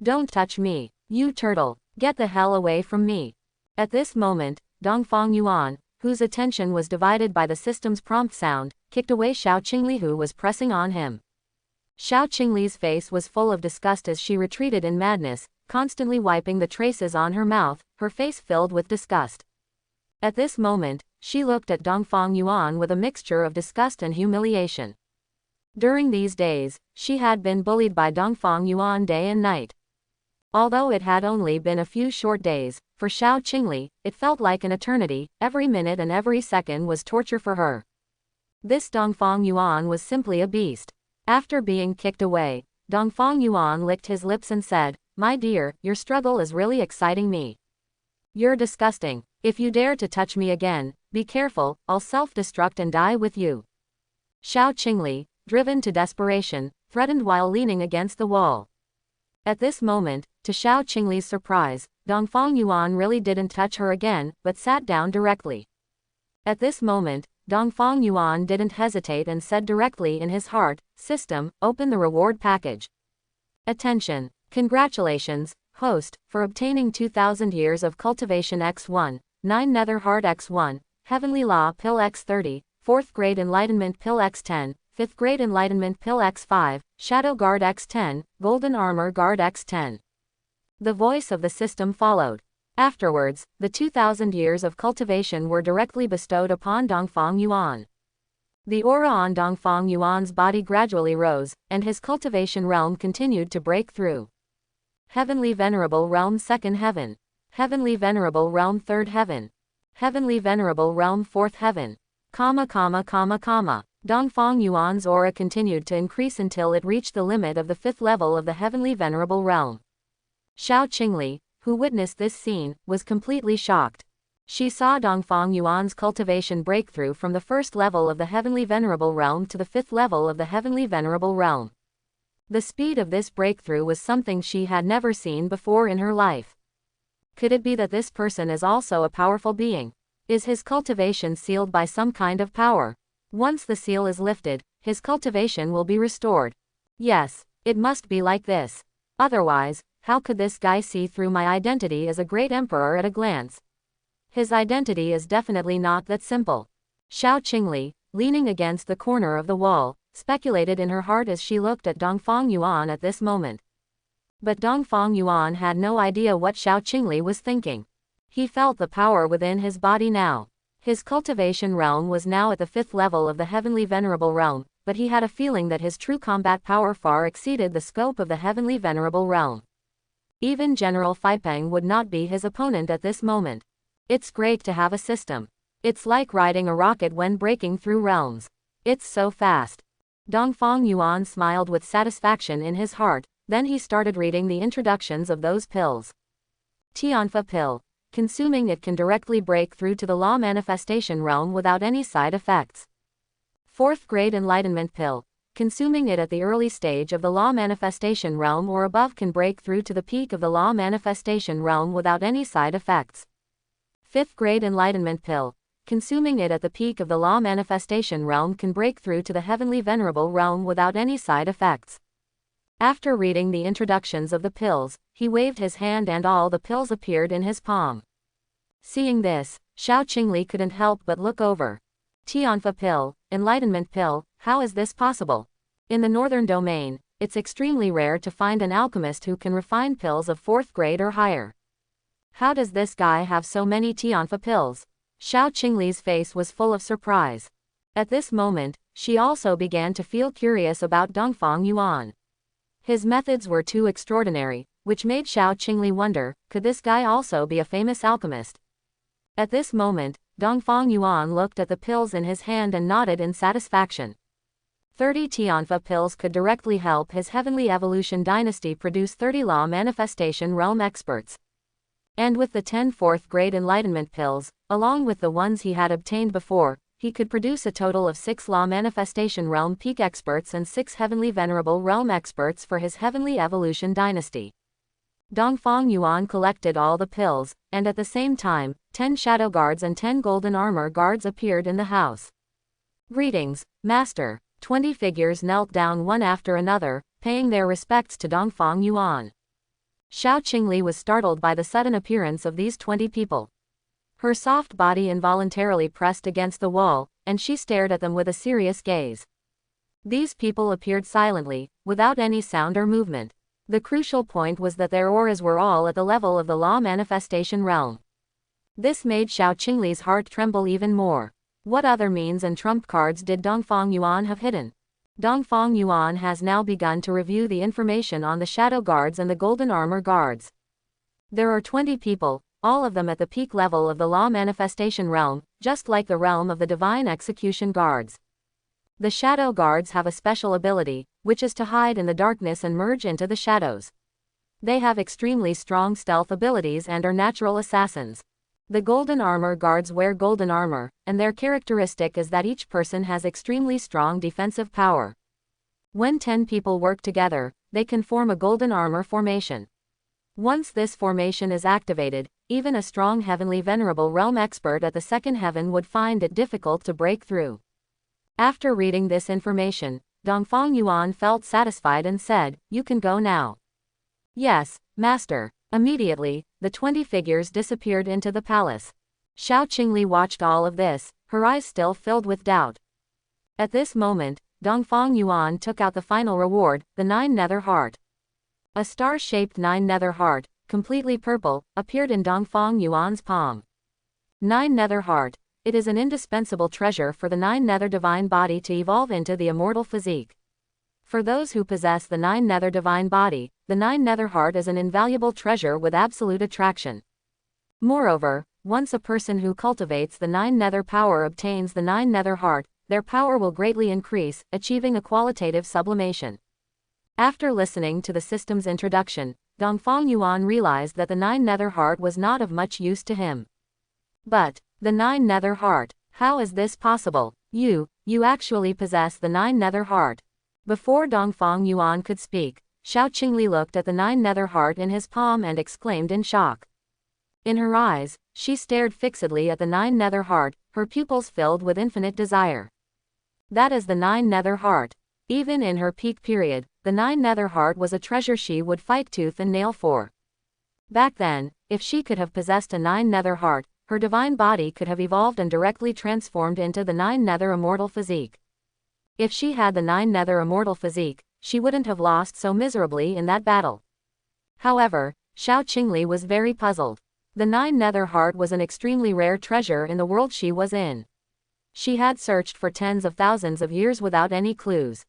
Don't touch me, you turtle, get the hell away from me. At this moment, Dongfang Yuan, whose attention was divided by the system's prompt sound, kicked away Xiao Qingli who was pressing on him. Xiao Qingli's face was full of disgust as she retreated in madness, constantly wiping the traces on her mouth, her face filled with disgust. At this moment, she looked at Dongfang Yuan with a mixture of disgust and humiliation. During these days, she had been bullied by Dongfang Yuan day and night. Although it had only been a few short days, for Xiao Qingli, it felt like an eternity. Every minute and every second was torture for her. This Dongfang Yuan was simply a beast. After being kicked away, Dongfang Yuan licked his lips and said, "My dear, your struggle is really exciting me. You're disgusting. If you dare to touch me again, be careful, I'll self-destruct and die with you." Xiao Qingli, driven to desperation, threatened while leaning against the wall. At this moment, to Xiao Qingli's surprise, Dongfang Yuan really didn't touch her again, but sat down directly. At this moment, Dongfang Yuan didn't hesitate and said directly in his heart, "System, open the reward package." Attention! Congratulations, Host, for obtaining 2000 years of cultivation x1, 9 Nether Heart x1, Heavenly Law Pill x30, 4th Grade Enlightenment Pill x10, 5th Grade Enlightenment Pill x5, Shadow Guard x10, Golden Armor Guard x10. The voice of the system followed. Afterwards, the 2000 years of cultivation were directly bestowed upon Dongfang Yuan. The aura on Dongfang Yuan's body gradually rose, and his cultivation realm continued to break through. Heavenly Venerable Realm 2nd Heaven. Heavenly Venerable Realm 3rd Heaven. Heavenly Venerable Realm 4th Heaven. Dongfang Yuan's aura continued to increase until it reached the limit of the 5th level of the Heavenly Venerable Realm. Xiao Qingli, who witnessed this scene, was completely shocked. She saw Dongfang Yuan's cultivation breakthrough from the 1st level of the Heavenly Venerable Realm to the 5th level of the Heavenly Venerable Realm. The speed of this breakthrough was something she had never seen before in her life. Could it be that this person is also a powerful being? Is his cultivation sealed by some kind of power? Once the seal is lifted, his cultivation will be restored. Yes, it must be like this. Otherwise, how could this guy see through my identity as a great emperor at a glance? His identity is definitely not that simple. Xiao Qingli, leaning against the corner of the wall, speculated in her heart as she looked at Dongfang Yuan at this moment. But Dongfang Yuan had no idea what Xiao Qingli was thinking. He felt the power within his body now. His cultivation realm was now at the 5th level of the Heavenly Venerable Realm, but he had a feeling that his true combat power far exceeded the scope of the Heavenly Venerable Realm. Even General Feipeng would not be his opponent at this moment. It's great to have a system. It's like riding a rocket when breaking through realms. It's so fast. Dongfang Yuan smiled with satisfaction in his heart, then he started reading the introductions of those pills. Tianfa pill. Consuming it can directly break through to the law manifestation realm without any side effects. 4th Grade Enlightenment pill. Consuming it at the early stage of the law manifestation realm or above can break through to the peak of the law manifestation realm without any side effects. 5th Grade Enlightenment pill. Consuming it at the peak of the law manifestation realm can break through to the Heavenly Venerable Realm without any side effects. After reading the introductions of the pills, he waved his hand and all the pills appeared in his palm. Seeing this, Xiao Qingli couldn't help but look over. Tianfa pill, Enlightenment pill, how is this possible? In the northern domain, it's extremely rare to find an alchemist who can refine pills of 4th grade or higher. How does this guy have so many Tianfa pills? Xiao Qingli's face was full of surprise. At this moment, she also began to feel curious about Dongfang Yuan. His methods were too extraordinary, which made Xiao Qingli wonder, could this guy also be a famous alchemist? At this moment, Dongfang Yuan looked at the pills in his hand and nodded in satisfaction. 30 Tianfa pills could directly help his Heavenly Evolution Dynasty produce 30 Law Manifestation Realm experts. And with the 10 4th Grade Enlightenment pills, along with the ones he had obtained before, he could produce a total of 6 Law Manifestation Realm Peak experts and 6 Heavenly Venerable Realm experts for his Heavenly Evolution Dynasty. Dongfang Yuan collected all the pills, and at the same time, 10 Shadow Guards and 10 Golden Armor Guards appeared in the house. Greetings, Master. 20 figures knelt down one after another, paying their respects to Dongfang Yuan. Xiao Qingli was startled by the sudden appearance of these 20 people. Her soft body involuntarily pressed against the wall, and she stared at them with a serious gaze. These people appeared silently, without any sound or movement. The crucial point was that their auras were all at the level of the Law Manifestation Realm. This made Xiao Qingli's heart tremble even more. What other means and trump cards did Dongfang Yuan have hidden? Dongfang Yuan has now begun to review the information on the Shadow Guards and the Golden Armor Guards. There are 20 people, all of them at the peak level of the Law Manifestation Realm, just like the realm of the Divine Execution Guards. The Shadow Guards have a special ability, which is to hide in the darkness and merge into the shadows. They have extremely strong stealth abilities and are natural assassins. The Golden Armor Guards wear golden armor, and their characteristic is that each person has extremely strong defensive power. When 10 people work together, they can form a golden armor formation. Once this formation is activated, even a strong Heavenly Venerable Realm expert at the 2nd heaven would find it difficult to break through. After reading this information, Dongfang Yuan felt satisfied and said, "You can go now." "Yes, Master." Immediately, the 20 figures disappeared into the palace. Xiao Qingli watched all of this, her eyes still filled with doubt. At this moment, Dongfang Yuan took out the final reward, the 9 nether heart. A star-shaped 9 nether heart, completely purple, appeared in Dongfang Yuan's palm. 9 nether heart. It is an indispensable treasure for the 9 nether divine body to evolve into the immortal physique. For those who possess the 9 nether divine body, the 9 nether heart is an invaluable treasure with absolute attraction. Moreover, once a person who cultivates the 9 nether power obtains the 9 nether heart, their power will greatly increase, achieving a qualitative sublimation. After listening to the system's introduction, Dongfang Yuan realized that the 9 nether heart was not of much use to him. But, the 9 nether heart, how is this possible? You actually possess the 9 nether heart. Before Dongfang Yuan could speak, Xiao Qingli looked at the 9 nether heart in his palm and exclaimed in shock. In her eyes, she stared fixedly at the 9 nether heart, her pupils filled with infinite desire. That is the 9 nether heart. Even in her peak period, the 9 nether heart was a treasure she would fight tooth and nail for. Back then, if she could have possessed a 9 nether heart, her divine body could have evolved and directly transformed into the 9 nether immortal physique. If she had the 9 nether immortal physique, she wouldn't have lost so miserably in that battle. However, Xiao Qingli was very puzzled. The 9 nether heart was an extremely rare treasure in the world she was in. She had searched for tens of thousands of years without any clues.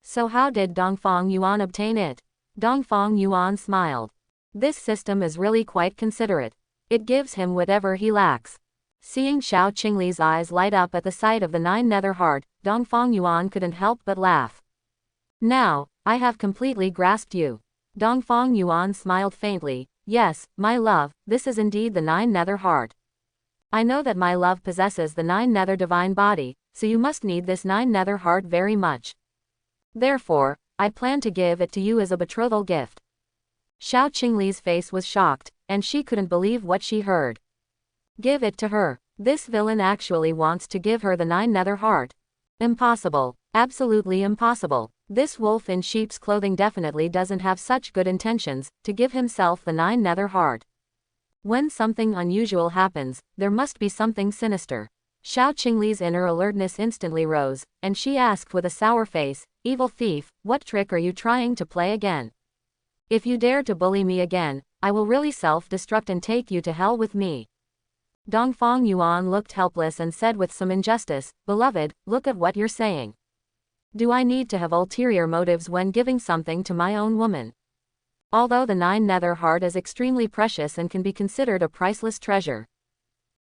So how did Dongfang Yuan obtain it? Dongfang Yuan smiled. This system is really quite considerate. It gives him whatever he lacks. Seeing Xiao Qingli's eyes light up at the sight of the 9 nether heart, Dongfang Yuan couldn't help but laugh. Now, I have completely grasped you. Dongfang Yuan smiled faintly. Yes, my love, this is indeed the 9 nether heart. I know that my love possesses the 9 nether divine body, so you must need this 9 nether heart very much. Therefore, I plan to give it to you as a betrothal gift. Xiao Qingli's face was shocked, and she couldn't believe what she heard. Give it to her. This villain actually wants to give her the 9 nether heart. Impossible. Absolutely impossible. This wolf in sheep's clothing definitely doesn't have such good intentions to give himself the 9 nether heart. When something unusual happens, there must be something sinister. Xiao Qingli's inner alertness instantly rose, and she asked with a sour face, "Evil thief, what trick are you trying to play again? If you dare to bully me again, I will really self-destruct and take you to hell with me." Dongfang Yuan looked helpless and said with some injustice, "Beloved, look at what you're saying. Do I need to have ulterior motives when giving something to my own woman? Although the 9 nether heart is extremely precious and can be considered a priceless treasure.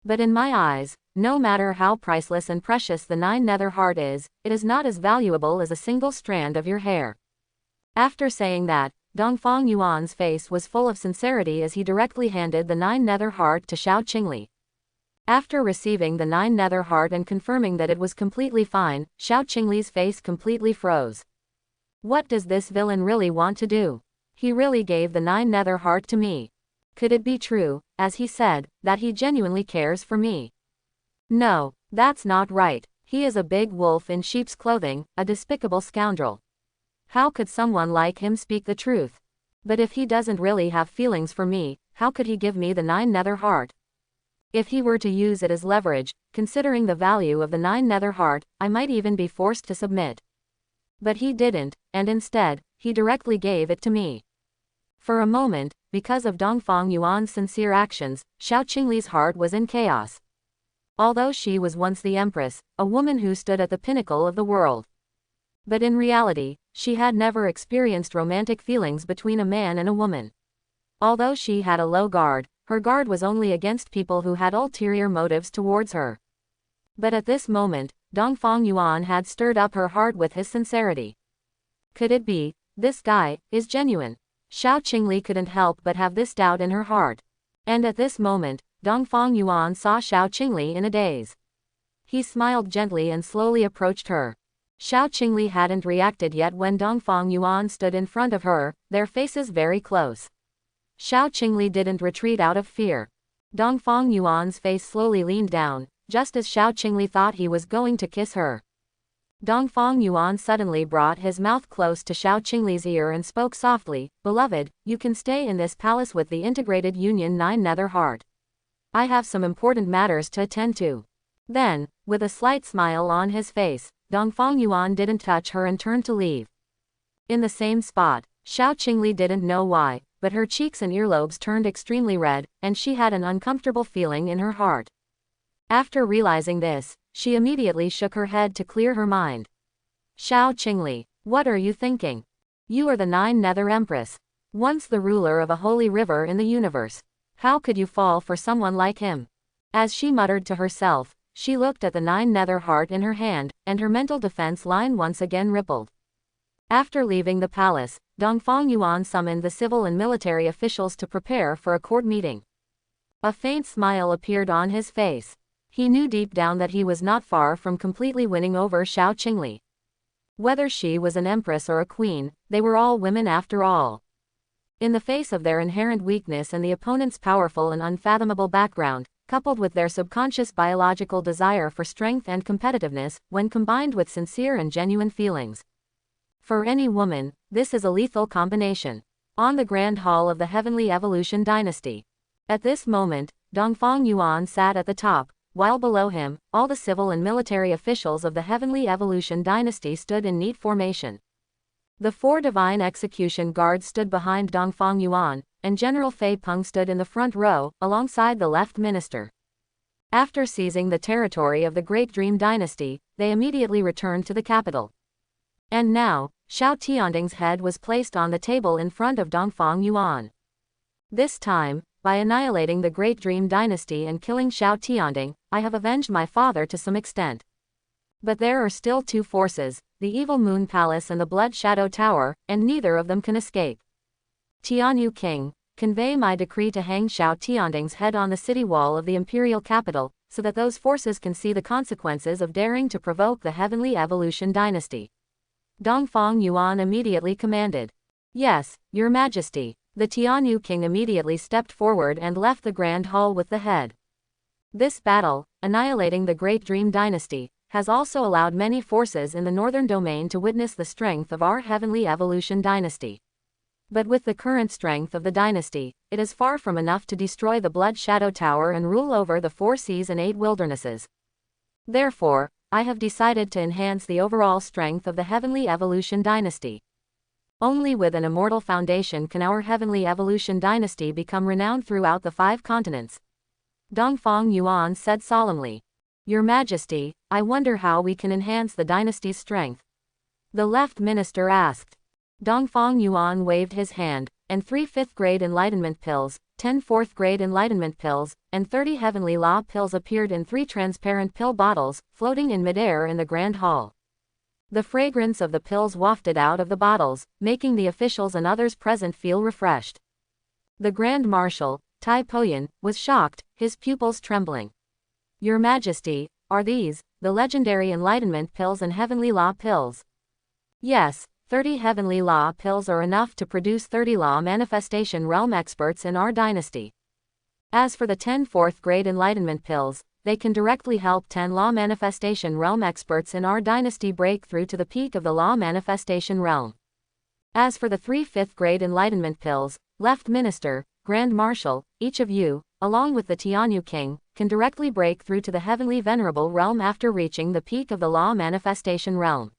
But in my eyes, no matter how priceless and precious the 9 nether heart is, it is not as valuable as a single strand of your hair." After saying that, Dongfang Yuan's face was full of sincerity as he directly handed the 9 nether heart to Xiao Qingli. After receiving the 9 nether heart and confirming that it was completely fine, Xiao Qingli's face completely froze. What does this villain really want to do? He really gave the 9 nether heart to me. Could it be true, as he said, that he genuinely cares for me? No, that's not right. He is a big wolf in sheep's clothing, a despicable scoundrel. How could someone like him speak the truth? But if he doesn't really have feelings for me, how could he give me the 9 nether heart? If he were to use it as leverage, considering the value of the 9 nether heart, I might even be forced to submit. But he didn't, and instead, he directly gave it to me. For a moment, because of Dongfang Yuan's sincere actions, Xiao Qingli's heart was in chaos. Although she was once the Empress, a woman who stood at the pinnacle of the world. But in reality, she had never experienced romantic feelings between a man and a woman. Although she had a low guard, her guard was only against people who had ulterior motives towards her. But at this moment, Dongfang Yuan had stirred up her heart with his sincerity. Could it be, this guy is genuine? Xiao Qingli couldn't help but have this doubt in her heart. And at this moment, Dongfang Yuan saw Xiao Qingli in a daze. He smiled gently and slowly approached her. Xiao Qingli hadn't reacted yet when Dongfang Yuan stood in front of her, their faces very close. Xiao Qingli didn't retreat out of fear. Dongfang Yuan's face slowly leaned down, just as Xiao Qingli thought he was going to kiss her. Dongfang Yuan suddenly brought his mouth close to Xiao Qingli's ear and spoke softly, "Beloved, you can stay in this palace with the integrated Union 9 Nether Heart. I have some important matters to attend to." Then, with a slight smile on his face, Dongfang Yuan didn't touch her and turned to leave. In the same spot, Xiao Qingli didn't know why, but her cheeks and earlobes turned extremely red, and she had an uncomfortable feeling in her heart. After realizing this, she immediately shook her head to clear her mind. "Xiao Qingli, what are you thinking? You are the 9 Nether Empress, once the ruler of a holy river in the universe. How could you fall for someone like him?" As she muttered to herself, she looked at the 9 Nether Heart in her hand, and her mental defense line once again rippled. After leaving the palace, Dongfang Yuan summoned the civil and military officials to prepare for a court meeting. A faint smile appeared on his face. He knew deep down that he was not far from completely winning over Xiao Qingli. Whether she was an empress or a queen, they were all women after all. In the face of their inherent weakness and the opponent's powerful and unfathomable background, coupled with their subconscious biological desire for strength and competitiveness, when combined with sincere and genuine feelings. For any woman, this is a lethal combination. On the Grand Hall of the Heavenly Evolution Dynasty. At this moment, Dongfang Yuan sat at the top, while below him, all the civil and military officials of the Heavenly Evolution Dynasty stood in neat formation. The 4 divine execution guards stood behind Dongfang Yuan, and General Fei Peng stood in the front row, alongside the left minister. After seizing the territory of the Great Dream Dynasty, they immediately returned to the capital. And now, Xiao Tianding's head was placed on the table in front of Dongfang Yuan. This time, by annihilating the Great Dream Dynasty and killing Xiao Tianding, I have avenged my father to some extent. But there are still 2 forces, the Evil Moon Palace and the Blood Shadow Tower, and neither of them can escape. Tianyu King, convey my decree to hang Xiao Tianding's head on the city wall of the imperial capital, so that those forces can see the consequences of daring to provoke the Heavenly Evolution Dynasty. Dongfang Yuan immediately commanded. "Yes, Your Majesty." The Tianyu King immediately stepped forward and left the Grand Hall with the head. This battle, annihilating the Great Dream Dynasty, has also allowed many forces in the northern domain to witness the strength of our Heavenly Evolution Dynasty. But with the current strength of the dynasty, it is far from enough to destroy the Blood Shadow Tower and rule over the 4 seas and 8 wildernesses. Therefore, I have decided to enhance the overall strength of the Heavenly Evolution Dynasty. Only with an immortal foundation can our Heavenly Evolution Dynasty become renowned throughout the 5 continents. Dongfang Yuan said solemnly. "Your Majesty, I wonder how we can enhance the dynasty's strength?" the left minister asked. Dongfang Yuan waved his hand, and 3 5th-grade enlightenment pills, 10 4th-grade enlightenment pills, and 30 heavenly law pills appeared in 3 transparent pill bottles, floating in midair in the Grand Hall. The fragrance of the pills wafted out of the bottles, making the officials and others present feel refreshed. The Grand Marshal, Tai Poyan, was shocked, his pupils trembling. "Your Majesty, are these the legendary enlightenment pills and heavenly law pills?" "Yes, 30 heavenly law pills are enough to produce 30 law manifestation realm experts in our dynasty. As for the 10 4th-grade enlightenment pills, they can directly help 10 law manifestation realm experts in our dynasty break through to the peak of the law manifestation realm. As for the 3 5th-grade enlightenment pills, left minister, Grand Marshal, each of you, along with the Tianyu King, can directly break through to the heavenly venerable realm after reaching the peak of the law manifestation realm.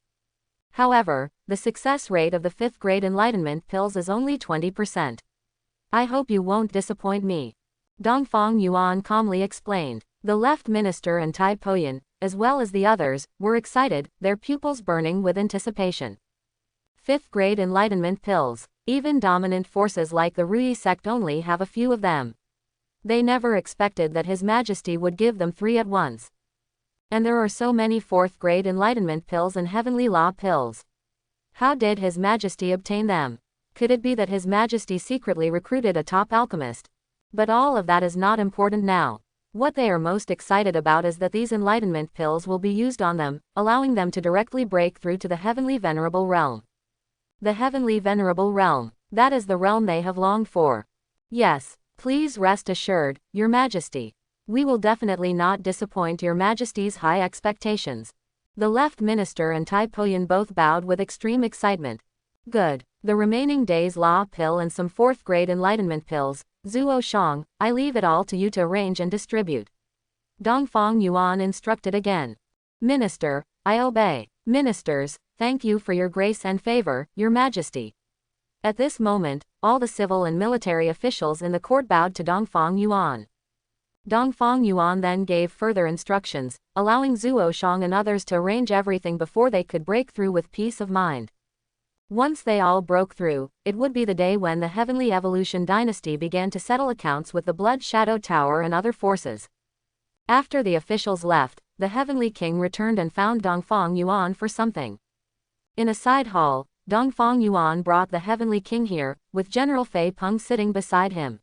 However, the success rate of the 5th-grade enlightenment pills is only 20%. I hope you won't disappoint me," Dongfang Yuan calmly explained. The left minister and Tai Poyan, as well as the others, were excited, their pupils burning with anticipation. 5th-grade enlightenment pills. Even dominant forces like the Rui sect only have a few of them. They never expected that His Majesty would give them 3 at once. And there are so many 4th-grade enlightenment pills and heavenly law pills. How did His Majesty obtain them? Could it be that His Majesty secretly recruited a top alchemist? But all of that is not important now. What they are most excited about is that these enlightenment pills will be used on them, allowing them to directly break through to the Heavenly Venerable Realm. The Heavenly Venerable Realm. That is the realm they have longed for. Yes, please rest assured, Your Majesty. We will definitely not disappoint Your Majesty's high expectations. The left minister and Tai Poyan both bowed with extreme excitement. Good. The remaining day's law pill and some 4th grade enlightenment pills, Zuo Shang, I leave it all to you to arrange and distribute. Dongfang Yuan instructed again. Minister, I obey. Ministers, thank you for your grace and favor, your majesty. At this moment, all the civil and military officials in the court bowed to Dongfang Yuan. Dongfang Yuan then gave further instructions, allowing Zuo Shang and others to arrange everything before they could break through with peace of mind. Once they all broke through, it would be the day when the Heavenly Evolution Dynasty began to settle accounts with the Blood Shadow Tower and other forces. After the officials left, the Heavenly King returned and found Dongfang Yuan for something. In a side hall, Dongfang Yuan brought the Heavenly King here, with General Fei Peng sitting beside him.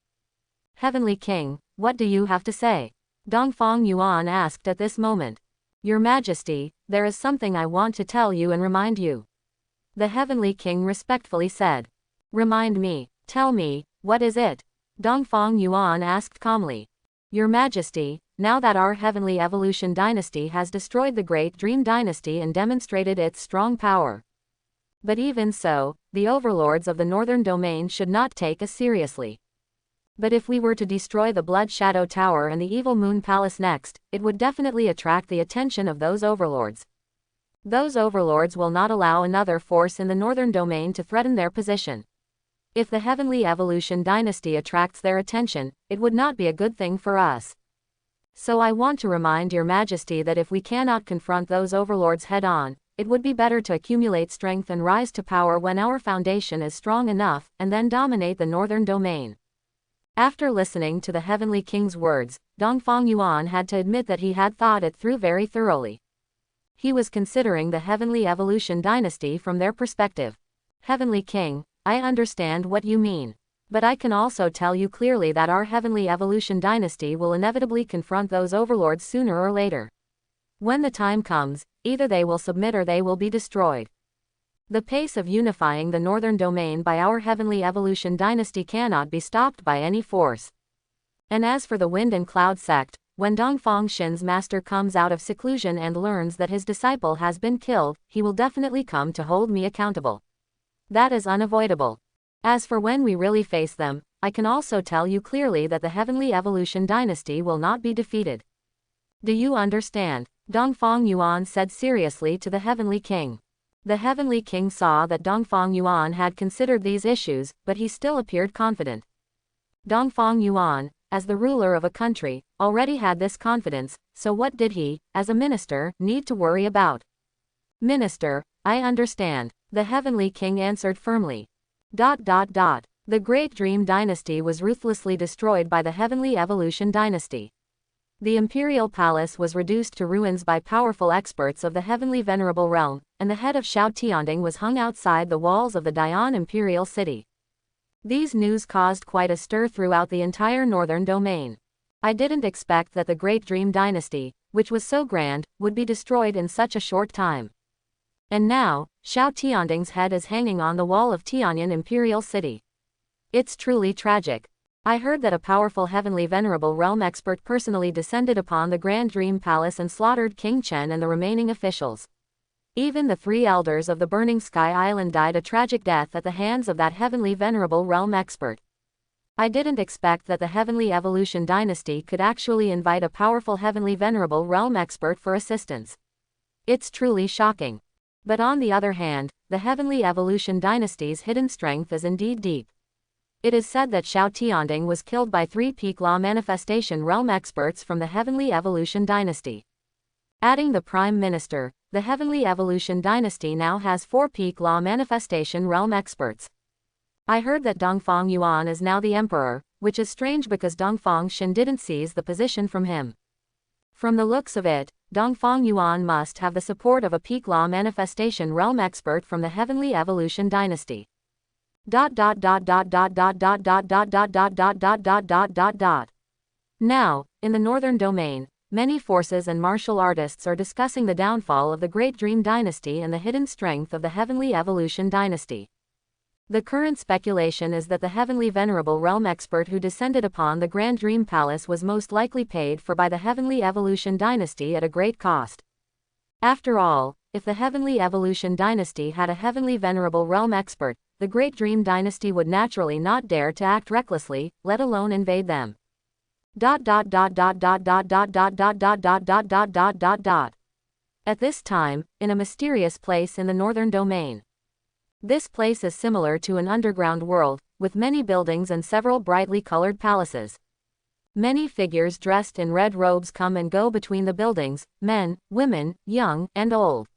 Heavenly King, what do you have to say? Dongfang Yuan asked at this moment. Your Majesty, there is something I want to tell you and remind you. The Heavenly King respectfully said. Remind me, tell me, what is it? Dongfang Yuan asked calmly. Your Majesty, now that our Heavenly Evolution Dynasty has destroyed the Great Dream Dynasty and demonstrated its strong power. But even so, the overlords of the Northern Domain should not take us seriously. But if we were to destroy the Blood Shadow Tower and the Evil Moon Palace next, it would definitely attract the attention of those overlords. Those overlords will not allow another force in the Northern Domain to threaten their position. If the Heavenly Evolution Dynasty attracts their attention, it would not be a good thing for us. So I want to remind Your Majesty that if we cannot confront those overlords head-on, it would be better to accumulate strength and rise to power when our foundation is strong enough, and then dominate the Northern Domain. After listening to the Heavenly King's words, Dongfang Yuan had to admit that he had thought it through very thoroughly. He was considering the Heavenly Evolution Dynasty from their perspective. Heavenly King, I understand what you mean. But I can also tell you clearly that our Heavenly Evolution Dynasty will inevitably confront those overlords sooner or later. When the time comes, either they will submit or they will be destroyed. The pace of unifying the Northern Domain by our Heavenly Evolution Dynasty cannot be stopped by any force. And as for the Wind and Cloud sect, when Dongfang Shin's master comes out of seclusion and learns that his disciple has been killed, he will definitely come to hold me accountable. That is unavoidable. As for when we really face them, I can also tell you clearly that the Heavenly Evolution Dynasty will not be defeated. Do you understand? Dongfang Yuan said seriously to the Heavenly King. The Heavenly King saw that Dongfang Yuan had considered these issues, but he still appeared confident. Dongfang Yuan, as the ruler of a country, already had this confidence, so what did he, as a minister, need to worry about? Minister, I understand, the Heavenly King answered firmly. The Great Dream Dynasty was ruthlessly destroyed by the Heavenly Evolution Dynasty. The Imperial Palace was reduced to ruins by powerful experts of the Heavenly Venerable Realm, and the head of Xiao Tianding was hung outside the walls of the Dian Imperial City. These news caused quite a stir throughout the entire Northern Domain. I didn't expect that the Great Dream Dynasty, which was so grand, would be destroyed in such a short time. And now, Xiao Tianding's head is hanging on the wall of Tianyan Imperial City. It's truly tragic. I heard that a powerful Heavenly Venerable Realm expert personally descended upon the Grand Dream Palace and slaughtered King Chen and the remaining officials. Even the 3 elders of the Burning Sky Island died a tragic death at the hands of that Heavenly Venerable Realm expert. I didn't expect that the Heavenly Evolution Dynasty could actually invite a powerful Heavenly Venerable Realm expert for assistance. It's truly shocking. But on the other hand, the Heavenly Evolution Dynasty's hidden strength is indeed deep. It is said that Xiao Tianding was killed by 3 Peak Law Manifestation Realm experts from the Heavenly Evolution Dynasty. Adding the Prime Minister, the Heavenly Evolution Dynasty now has 4 Peak Law Manifestation Realm experts. I heard that Dongfang Yuan is now the Emperor, which is strange because Dongfang Shin didn't seize the position from him. From the looks of it, Dongfang Yuan must have the support of a Peak Law Manifestation Realm expert from the Heavenly Evolution Dynasty. Now, in the Northern Domain, many forces and martial artists are discussing the downfall of the Great Dream Dynasty and the hidden strength of the Heavenly Evolution Dynasty. The current speculation is that the Heavenly Venerable Realm expert who descended upon the Grand Dream Palace was most likely paid for by the Heavenly Evolution Dynasty at a great cost. After all, if the Heavenly Evolution Dynasty had a Heavenly Venerable Realm expert, the Great Dream Dynasty would naturally not dare to act recklessly, let alone invade them. At this time, in a mysterious place in the northern domain. This place is similar to an underground world, with many buildings and several brightly colored palaces. Many figures dressed in red robes come and go between the buildings, men, women, young, and old.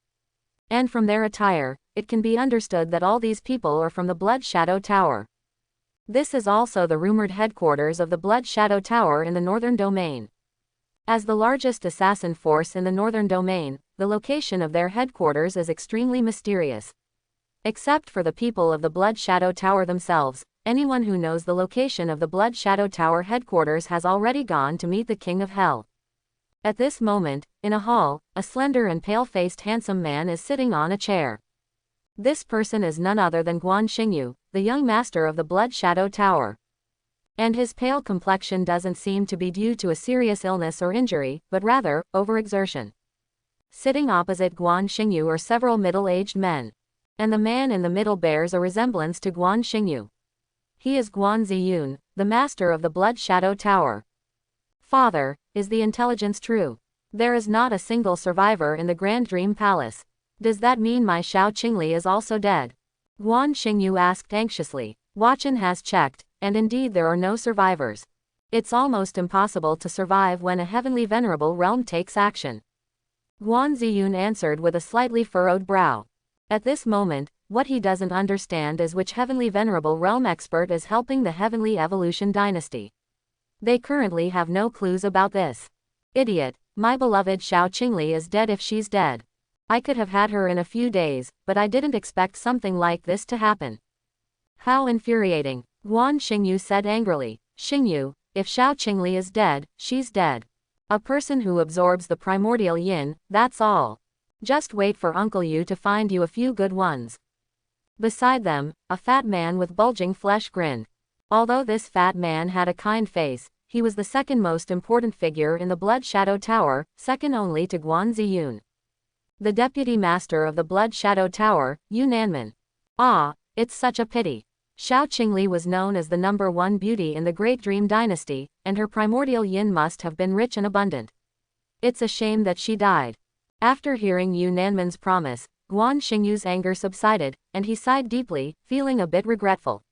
And from their attire, it can be understood that all these people are from the Blood Shadow Tower. This is also the rumored headquarters of the Blood Shadow Tower in the Northern Domain. As the largest assassin force in the Northern Domain, the location of their headquarters is extremely mysterious. Except for the people of the Blood Shadow Tower themselves, anyone who knows the location of the Blood Shadow Tower headquarters has already gone to meet the King of Hell. At this moment, in a hall, a slender and pale-faced handsome man is sitting on a chair. This person is none other than Guan Xingyu, the young master of the Blood Shadow Tower. And his pale complexion doesn't seem to be due to a serious illness or injury, but rather, overexertion. Sitting opposite Guan Xingyu are several middle-aged men. And the man in the middle bears a resemblance to Guan Xingyu. He is Guan Ziyun, the master of the Blood Shadow Tower. Father, is the intelligence true? There is not a single survivor in the Grand Dream Palace. Does that mean my Xiao Qingli is also dead? Guan Xingyu asked anxiously. Huaqin has checked, and indeed there are no survivors. It's almost impossible to survive when a heavenly venerable realm takes action. Guan Ziyun answered with a slightly furrowed brow. At this moment, what he doesn't understand is which Heavenly Venerable Realm expert is helping the Heavenly Evolution Dynasty. They currently have no clues about this. Idiot, my beloved Xiao Qingli is dead if she's dead. I could have had her in a few days, but I didn't expect something like this to happen. How infuriating, Guan Xingyu said angrily. Xingyu, if Xiao Qingli is dead, she's dead. A person who absorbs the primordial yin, that's all. Just wait for Uncle Yu to find you a few good ones. Beside them, a fat man with bulging flesh grinned. Although this fat man had a kind face, he was the second most important figure in the Blood Shadow Tower, second only to Guan Ziyun. The deputy master of the Blood Shadow Tower, Yu Nanman. Ah, it's such a pity. Xiao Qingli was known as the #1 beauty in the Great Dream Dynasty, and her primordial yin must have been rich and abundant. It's a shame that she died. After hearing Yu Nanman's promise, Guan Xingyu's anger subsided, and he sighed deeply, feeling a bit regretful.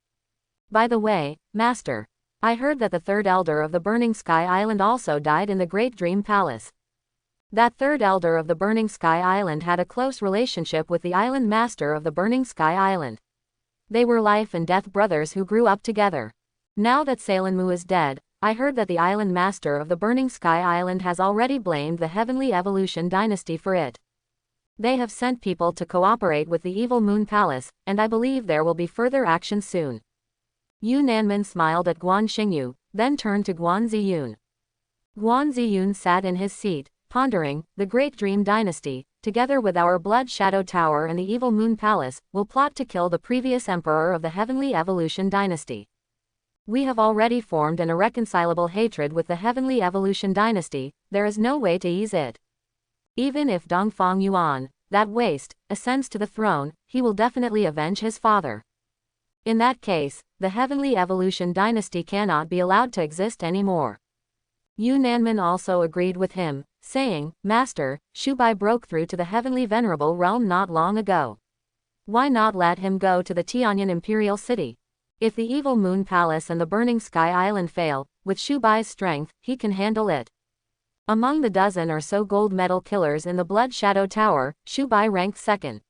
By the way, Master, I heard that the third elder of the Burning Sky Island also died in the Great Dream Palace. That third elder of the Burning Sky Island had a close relationship with the island master of the Burning Sky Island. They were life and death brothers who grew up together. Now that Sailin is dead, I heard that the island master of the Burning Sky Island has already blamed the Heavenly Evolution Dynasty for it. They have sent people to cooperate with the Evil Moon Palace, and I believe there will be further action soon. Yu Nanman smiled at Guan Xingyu, then turned to Guan Ziyun. Guan Ziyun sat in his seat, pondering. The Great Dream Dynasty, together with our Blood Shadow Tower and the Evil Moon Palace, will plot to kill the previous emperor of the Heavenly Evolution Dynasty. We have already formed an irreconcilable hatred with the Heavenly Evolution Dynasty, there is no way to ease it. Even if Dongfang Yuan, that waste, ascends to the throne, he will definitely avenge his father. In that case, the Heavenly Evolution Dynasty cannot be allowed to exist anymore. Yu Nanman also agreed with him, saying, Master, Shubai broke through to the Heavenly Venerable Realm not long ago. Why not let him go to the Tianyan Imperial City? If the Evil Moon Palace and the Burning Sky Island fail, with Shubai's strength, he can handle it. Among the dozen or so gold medal killers in the Blood Shadow Tower, Shubai ranked second.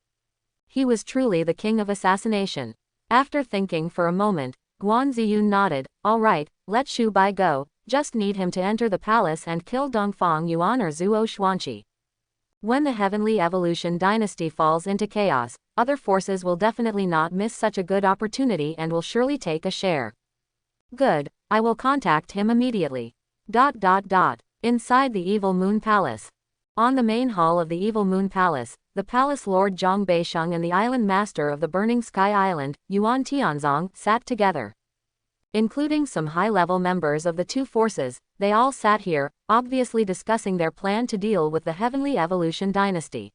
He was truly the king of assassination. After thinking for a moment, Guan Ziyun nodded. All right, let Shubai go, just need him to enter the palace and kill Dongfang Yuan or Zuo Xuanqi. When the Heavenly Evolution Dynasty falls into chaos, other forces will definitely not miss such a good opportunity and will surely take a share. Good, I will contact him immediately. Inside the Evil Moon Palace. On the main hall of the Evil Moon Palace, the Palace Lord Zhang Beisheng and the Island Master of the Burning Sky Island, Yuan Tianzong, sat together. Including some high-level members of the two forces, they all sat here, obviously discussing their plan to deal with the Heavenly Evolution Dynasty.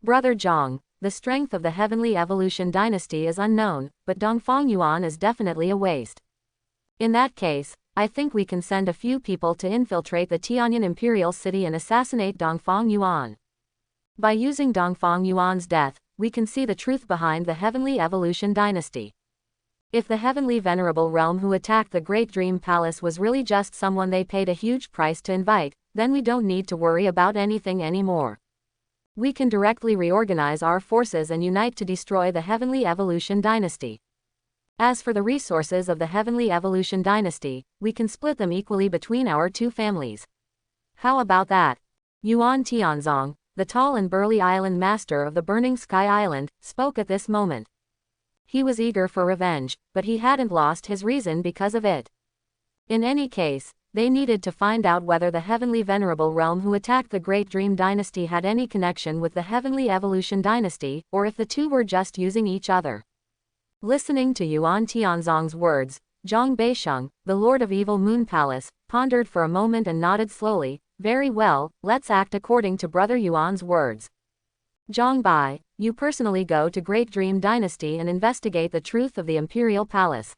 Brother Zhang, the strength of the Heavenly Evolution Dynasty is unknown, but Dongfang Yuan is definitely a waste. In that case, I think we can send a few people to infiltrate the Tianyan Imperial City and assassinate Dongfang Yuan. By using Dongfang Yuan's death, we can see the truth behind the Heavenly Evolution Dynasty. If the Heavenly Venerable Realm who attacked the Great Dream Palace was really just someone they paid a huge price to invite, then we don't need to worry about anything anymore. We can directly reorganize our forces and unite to destroy the Heavenly Evolution Dynasty. As for the resources of the Heavenly Evolution Dynasty, we can split them equally between our two families. How about that? Yuan Tianzong, the tall and burly island master of the Burning Sky Island, spoke at this moment. He was eager for revenge, but he hadn't lost his reason because of it. In any case, they needed to find out whether the Heavenly Venerable Realm who attacked the Great Dream Dynasty had any connection with the Heavenly Evolution Dynasty, or if the two were just using each other. Listening to Yuan Tianzong's words, Zhang Beisheng, the Lord of Evil Moon Palace, pondered for a moment and nodded slowly. Very well, let's act according to Brother Yuan's words. Zhang Bai, you personally go to Great Dream Dynasty and investigate the truth of the Imperial Palace.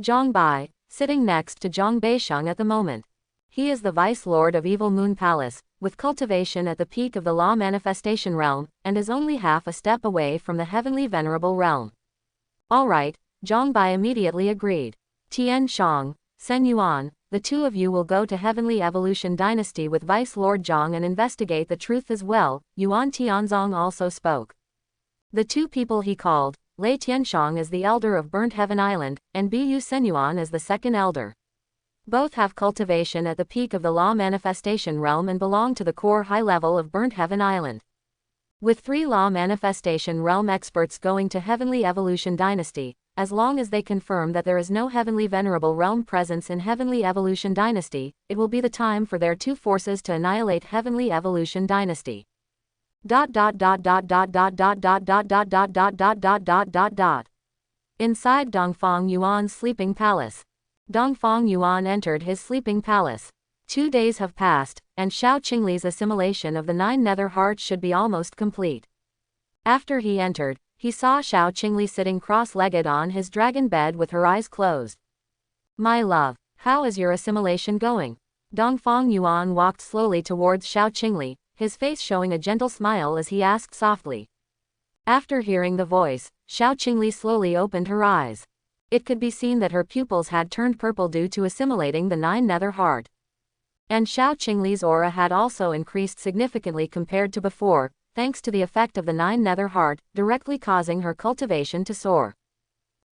Zhang Bai, sitting next to Zhang Beisheng at the moment. He is the Vice Lord of Evil Moon Palace, with cultivation at the peak of the Law Manifestation Realm, and is only half a step away from the Heavenly Venerable Realm. Alright, Zhang Bai immediately agreed. Tian Shang, Sen Yuan, the two of you will go to Heavenly Evolution Dynasty with Vice Lord Zhang and investigate the truth as well. Yuan Tianzong also spoke. The two people he called, Lei Tianshang as the elder of Burnt Heaven Island, and Bu Senyuan as the second elder. Both have cultivation at the peak of the Law Manifestation Realm and belong to the core high level of Burnt Heaven Island. With 3 Law Manifestation Realm experts going to Heavenly Evolution Dynasty, as long as they confirm that there is no Heavenly Venerable Realm presence in Heavenly Evolution Dynasty, it will be the time for their two forces to annihilate Heavenly Evolution Dynasty. Inside Dongfang Yuan's sleeping palace. Dongfang Yuan entered his sleeping palace. 2 days have passed, and Xiao Qingli's assimilation of the 9 nether hearts should be almost complete. After he entered, he saw Xiao Qingli sitting cross-legged on his dragon bed with her eyes closed. My love, how is your assimilation going? Dongfang Yuan walked slowly towards Xiao Qingli, his face showing a gentle smile as he asked softly. After hearing the voice, Xiao Qingli slowly opened her eyes. It could be seen that her pupils had turned purple due to assimilating the 9 nether heart. And Xiao Qingli's aura had also increased significantly compared to before, thanks to the effect of the 9 nether heart, directly causing her cultivation to soar.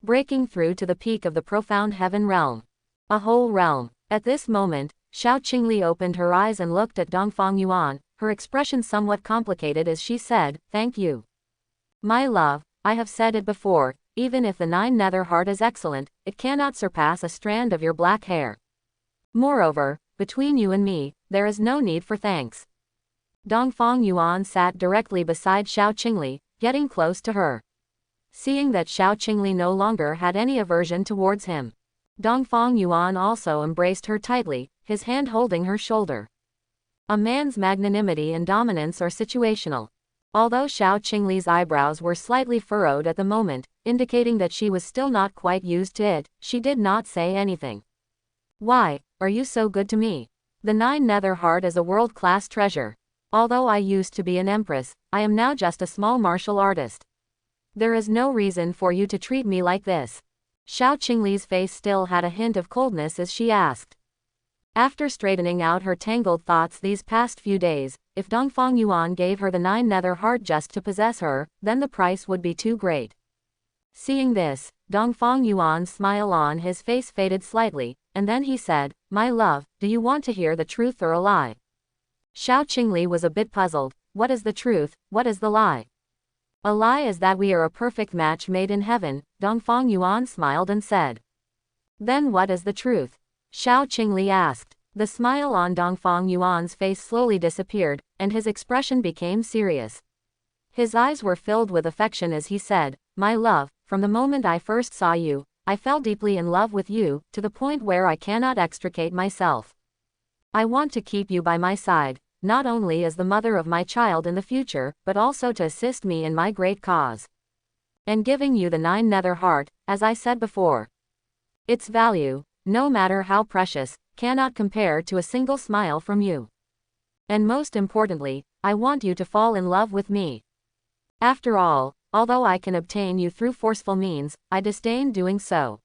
Breaking through to the peak of the profound heaven realm. A whole realm. At this moment, Xiao Qingli opened her eyes and looked at Dongfang Yuan, her expression somewhat complicated as she said, "Thank you. My love, I have said it before, even if the 9 nether heart is excellent, it cannot surpass a strand of your black hair. Moreover, between you and me, there is no need for thanks." Dongfang Yuan sat directly beside Xiao Qingli, getting close to her. Seeing that Xiao Qingli no longer had any aversion towards him, Dongfang Yuan also embraced her tightly, his hand holding her shoulder. A man's magnanimity and dominance are situational. Although Xiao Qingli's eyebrows were slightly furrowed at the moment, indicating that she was still not quite used to it, she did not say anything. Why are you so good to me? The 9 nether heart is a world-class treasure. Although I used to be an empress, I am now just a small martial artist. There is no reason for you to treat me like this. Xiao Qingli's face still had a hint of coldness as she asked. After straightening out her tangled thoughts these past few days, if Dongfang Yuan gave her the 9 nether heart just to possess her, then the price would be too great. Seeing this, Dongfang Yuan's smile on his face faded slightly, and then he said, "My love, do you want to hear the truth or a lie?" Xiao Qingli was a bit puzzled. What is the truth, what is the lie? A lie is that we are a perfect match made in heaven, Dongfang Yuan smiled and said. Then what is the truth? Xiao Qingli asked. The smile on Dongfang Yuan's face slowly disappeared, and his expression became serious. His eyes were filled with affection as he said, "My love, from the moment I first saw you, I fell deeply in love with you, to the point where I cannot extricate myself. I want to keep you by my side, not only as the mother of my child in the future, but also to assist me in my great cause. And giving you the 9 nether heart, as I said before. Its value, no matter how precious, cannot compare to a single smile from you. And most importantly, I want you to fall in love with me. After all, although I can obtain you through forceful means, I disdain doing so.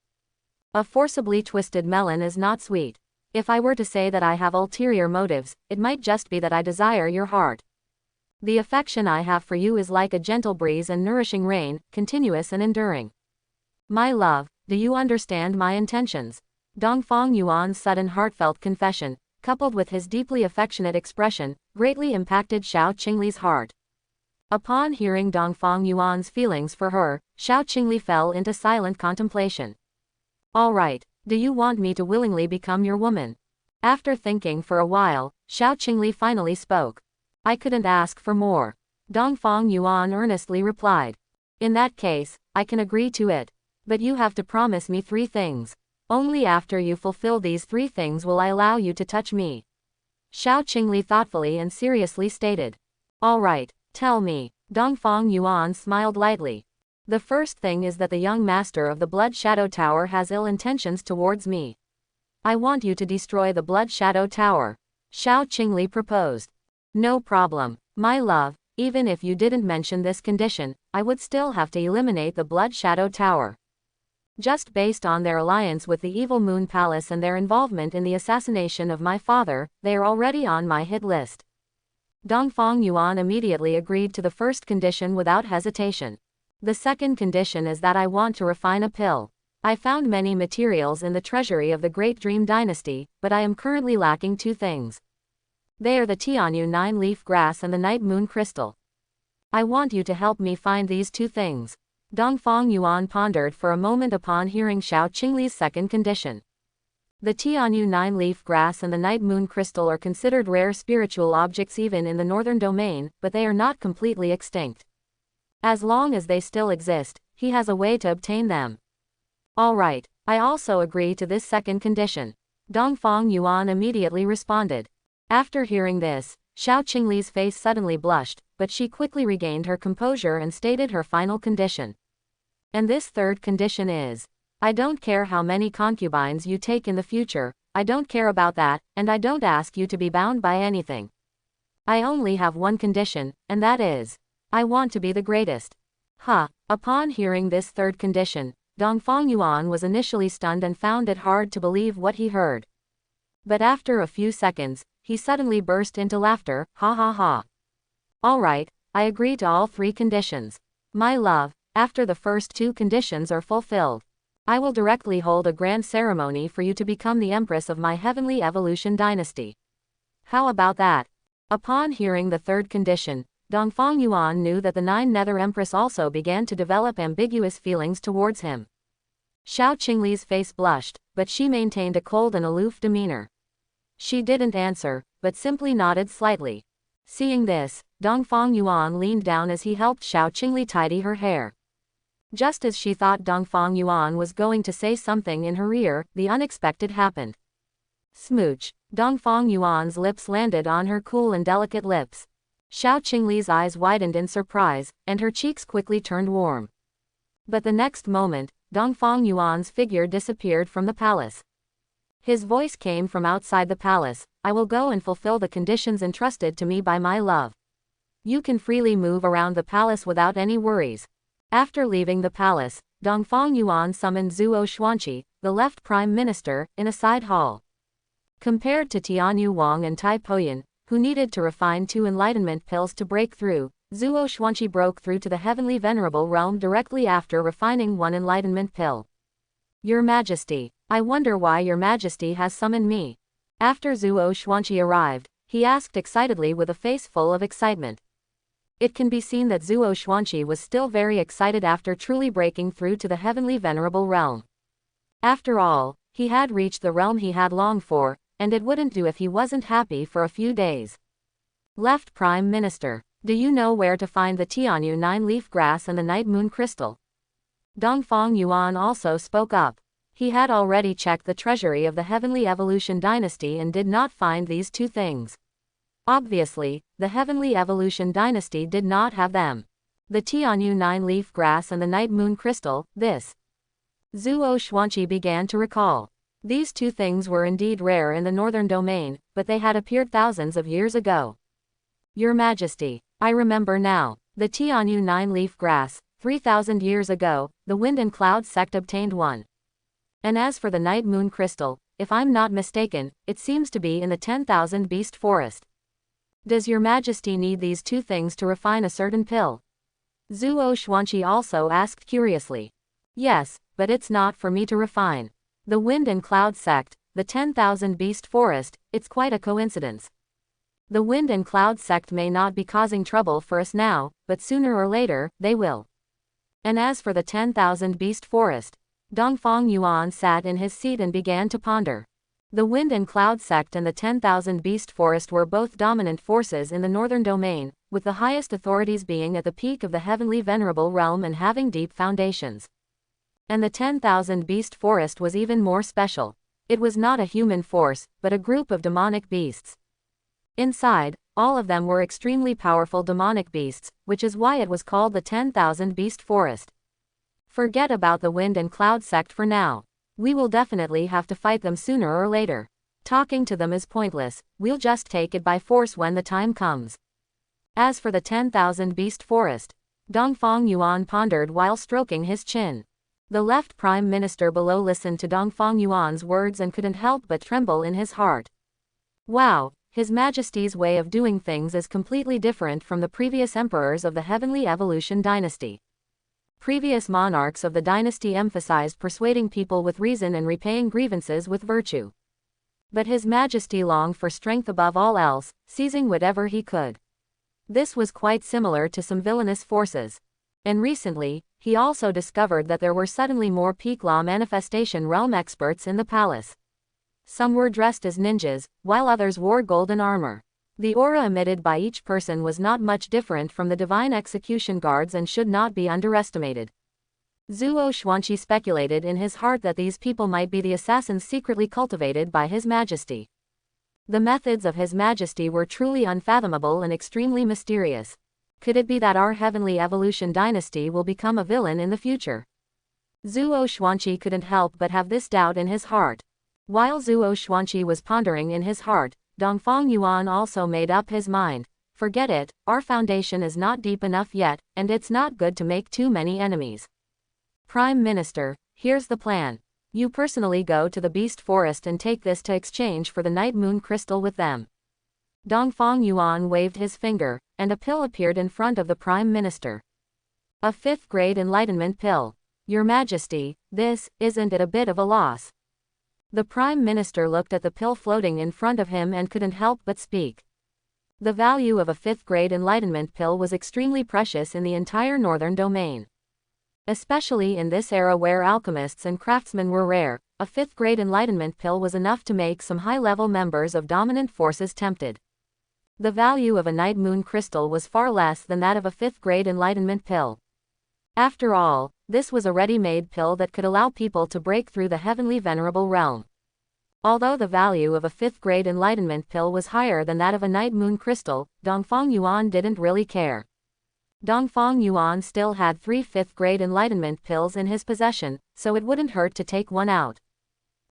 A forcibly twisted melon is not sweet. If I were to say that I have ulterior motives, it might just be that I desire your heart. The affection I have for you is like a gentle breeze and nourishing rain, continuous and enduring. My love, do you understand my intentions? Dongfang Yuan's sudden heartfelt confession, coupled with his deeply affectionate expression, greatly impacted Xiao Qingli's heart. Upon hearing Dongfang Yuan's feelings for her, Xiao Qingli fell into silent contemplation. All right, do you want me to willingly become your woman? After thinking for a while, Xiao Qingli finally spoke. I couldn't ask for more. Dongfang Yuan earnestly replied. In that case, I can agree to it. But you have to promise me 3 things. Only after you fulfill these 3 things will I allow you to touch me. Xiao Qingli thoughtfully and seriously stated. All right, tell me. Dongfang Yuan smiled lightly. The first thing is that the young master of the Blood Shadow Tower has ill intentions towards me. I want you to destroy the Blood Shadow Tower. Xiao Qingli proposed. No problem, my love, even if you didn't mention this condition, I would still have to eliminate the Blood Shadow Tower. Just based on their alliance with the Evil Moon Palace and their involvement in the assassination of my father, they are already on my hit list. Dongfang Yuan immediately agreed to the first condition without hesitation. The second condition is that I want to refine a pill. I found many materials in the treasury of the Great Dream Dynasty, but I am currently lacking 2 things. They are the Tianyu 9-leaf grass and the Night Moon Crystal. I want you to help me find these 2 things. Dongfang Yuan pondered for a moment upon hearing Xiao Qingli's second condition. The Tianyu 9-leaf grass and the Night Moon Crystal are considered rare spiritual objects even in the northern domain, but they are not completely extinct. As long as they still exist, he has a way to obtain them. All right, I also agree to this second condition. Dongfang Yuan immediately responded. After hearing this, Xiao Qingli's face suddenly blushed, but she quickly regained her composure and stated her final condition. And this third condition is, I don't care how many concubines you take in the future, I don't care about that, and I don't ask you to be bound by anything. I only have one condition, and that is, I want to be the greatest. Upon hearing this third condition, Dongfang Yuan was initially stunned and found it hard to believe what he heard. But after a few seconds, he suddenly burst into laughter, ha ha ha. All right, I agree to all 3 conditions. My love, after the first 2 conditions are fulfilled, I will directly hold a grand ceremony for you to become the Empress of my Heavenly Evolution Dynasty. How about that? Upon hearing the third condition, Dongfang Yuan knew that the 9 Nether Empress also began to develop ambiguous feelings towards him. Xiao Qingli's face blushed, but she maintained a cold and aloof demeanor. She didn't answer, but simply nodded slightly. Seeing this, Dongfang Yuan leaned down as he helped Xiao Qingli tidy her hair. Just as she thought Dongfang Yuan was going to say something in her ear, the unexpected happened. Smooch. Dongfang Yuan's lips landed on her cool and delicate lips. Xiao Qingli's eyes widened in surprise, and her cheeks quickly turned warm. But the next moment, Dongfang Yuan's figure disappeared from the palace. His voice came from outside the palace. I will go and fulfill the conditions entrusted to me by my love. You can freely move around the palace without any worries. After leaving the palace, Dongfang Yuan summoned Zhuo Xuanqi, the left prime minister, in a side hall. Compared to Tianyu Wang and Tai Poyan, who needed to refine 2 enlightenment pills to break through, Zhuo Xuanqi broke through to the heavenly venerable realm directly after refining 1 enlightenment pill. Your Majesty, I wonder why Your Majesty has summoned me. After Zhuo Xuanqi arrived, he asked excitedly with a face full of excitement. It can be seen that Zhuo Xuanqi was still very excited after truly breaking through to the heavenly venerable realm. After all, he had reached the realm he had longed for, and it wouldn't do if he wasn't happy for a few days. Left Prime Minister, do you know where to find the Tianyu 9-leaf grass and the Night Moon Crystal? Dongfang Yuan also spoke up. He had already checked the treasury of the Heavenly Evolution Dynasty and did not find these two things. Obviously, the Heavenly Evolution Dynasty did not have them. The Tianyu 9-leaf grass and the Night Moon Crystal, this. Zuo Xuanqi began to recall. These two things were indeed rare in the northern domain, but they had appeared thousands of years ago. Your Majesty, I remember now. The Tianyu 9-leaf grass, 3,000 years ago, the Wind and Cloud sect obtained one. And as for the Night Moon Crystal, if I'm not mistaken, it seems to be in the 10,000 Beast Forest. Does Your Majesty need these two things to refine a certain pill? Zuo Xuanqi also asked curiously. Yes, but it's not for me to refine. The Wind and Cloud sect, the 10,000 Beast Forest, it's quite a coincidence. The Wind and Cloud sect may not be causing trouble for us now, but sooner or later, they will. And as for the 10,000 Beast Forest, Dongfang Yuan sat in his seat and began to ponder. The Wind and Cloud sect and the 10,000 Beast Forest were both dominant forces in the northern domain, with the highest authorities being at the peak of the heavenly venerable realm and having deep foundations. And the 10,000 Beast Forest was even more special. It was not a human force, but a group of demonic beasts. Inside, all of them were extremely powerful demonic beasts, which is why it was called the 10,000 Beast Forest. Forget about the Wind and Cloud sect for now. We will definitely have to fight them sooner or later. Talking to them is pointless, we'll just take it by force when the time comes. As for the 10,000 Beast Forest, Dongfang Yuan pondered while stroking his chin. The left prime minister below listened to Dongfang Yuan's words and couldn't help but tremble in his heart. Wow, His Majesty's way of doing things is completely different from the previous emperors of the Heavenly Evolution Dynasty. Previous monarchs of the dynasty emphasized persuading people with reason and repaying grievances with virtue. But His Majesty longed for strength above all else, seizing whatever he could. This was quite similar to some villainous forces. And recently, he also discovered that there were suddenly more peak law manifestation realm experts in the palace. Some were dressed as ninjas, while others wore golden armor. The aura emitted by each person was not much different from the divine execution guards and should not be underestimated. Zuo Xuanqi speculated in his heart that these people might be the assassins secretly cultivated by His Majesty. The methods of His Majesty were truly unfathomable and extremely mysterious. Could it be that our Heavenly Evolution Dynasty will become a villain in the future? Zuo Xuanqi couldn't help but have this doubt in his heart. While Zuo Xuanqi was pondering in his heart, Dongfang Yuan also made up his mind. Forget it, our foundation is not deep enough yet, and it's not good to make too many enemies. Prime Minister, here's the plan. You personally go to the Beast Forest and take this to exchange for the Night Moon Crystal with them. Dongfang Yuan waved his finger, and a pill appeared in front of the Prime Minister. A 5th grade enlightenment pill. Your Majesty, isn't it a bit of a loss? The Prime Minister looked at the pill floating in front of him and couldn't help but speak. The value of a 5th grade enlightenment pill was extremely precious in the entire northern domain. Especially in this era where alchemists and craftsmen were rare, a 5th grade enlightenment pill was enough to make some high-level members of dominant forces tempted. The value of a Night Moon Crystal was far less than that of a 5th grade enlightenment pill. After all, this was a ready-made pill that could allow people to break through the heavenly venerable realm. Although the value of a 5th grade enlightenment pill was higher than that of a Night Moon Crystal, Dongfang Yuan didn't really care. Dongfang Yuan still had 3 5th grade enlightenment pills in his possession, so it wouldn't hurt to take one out.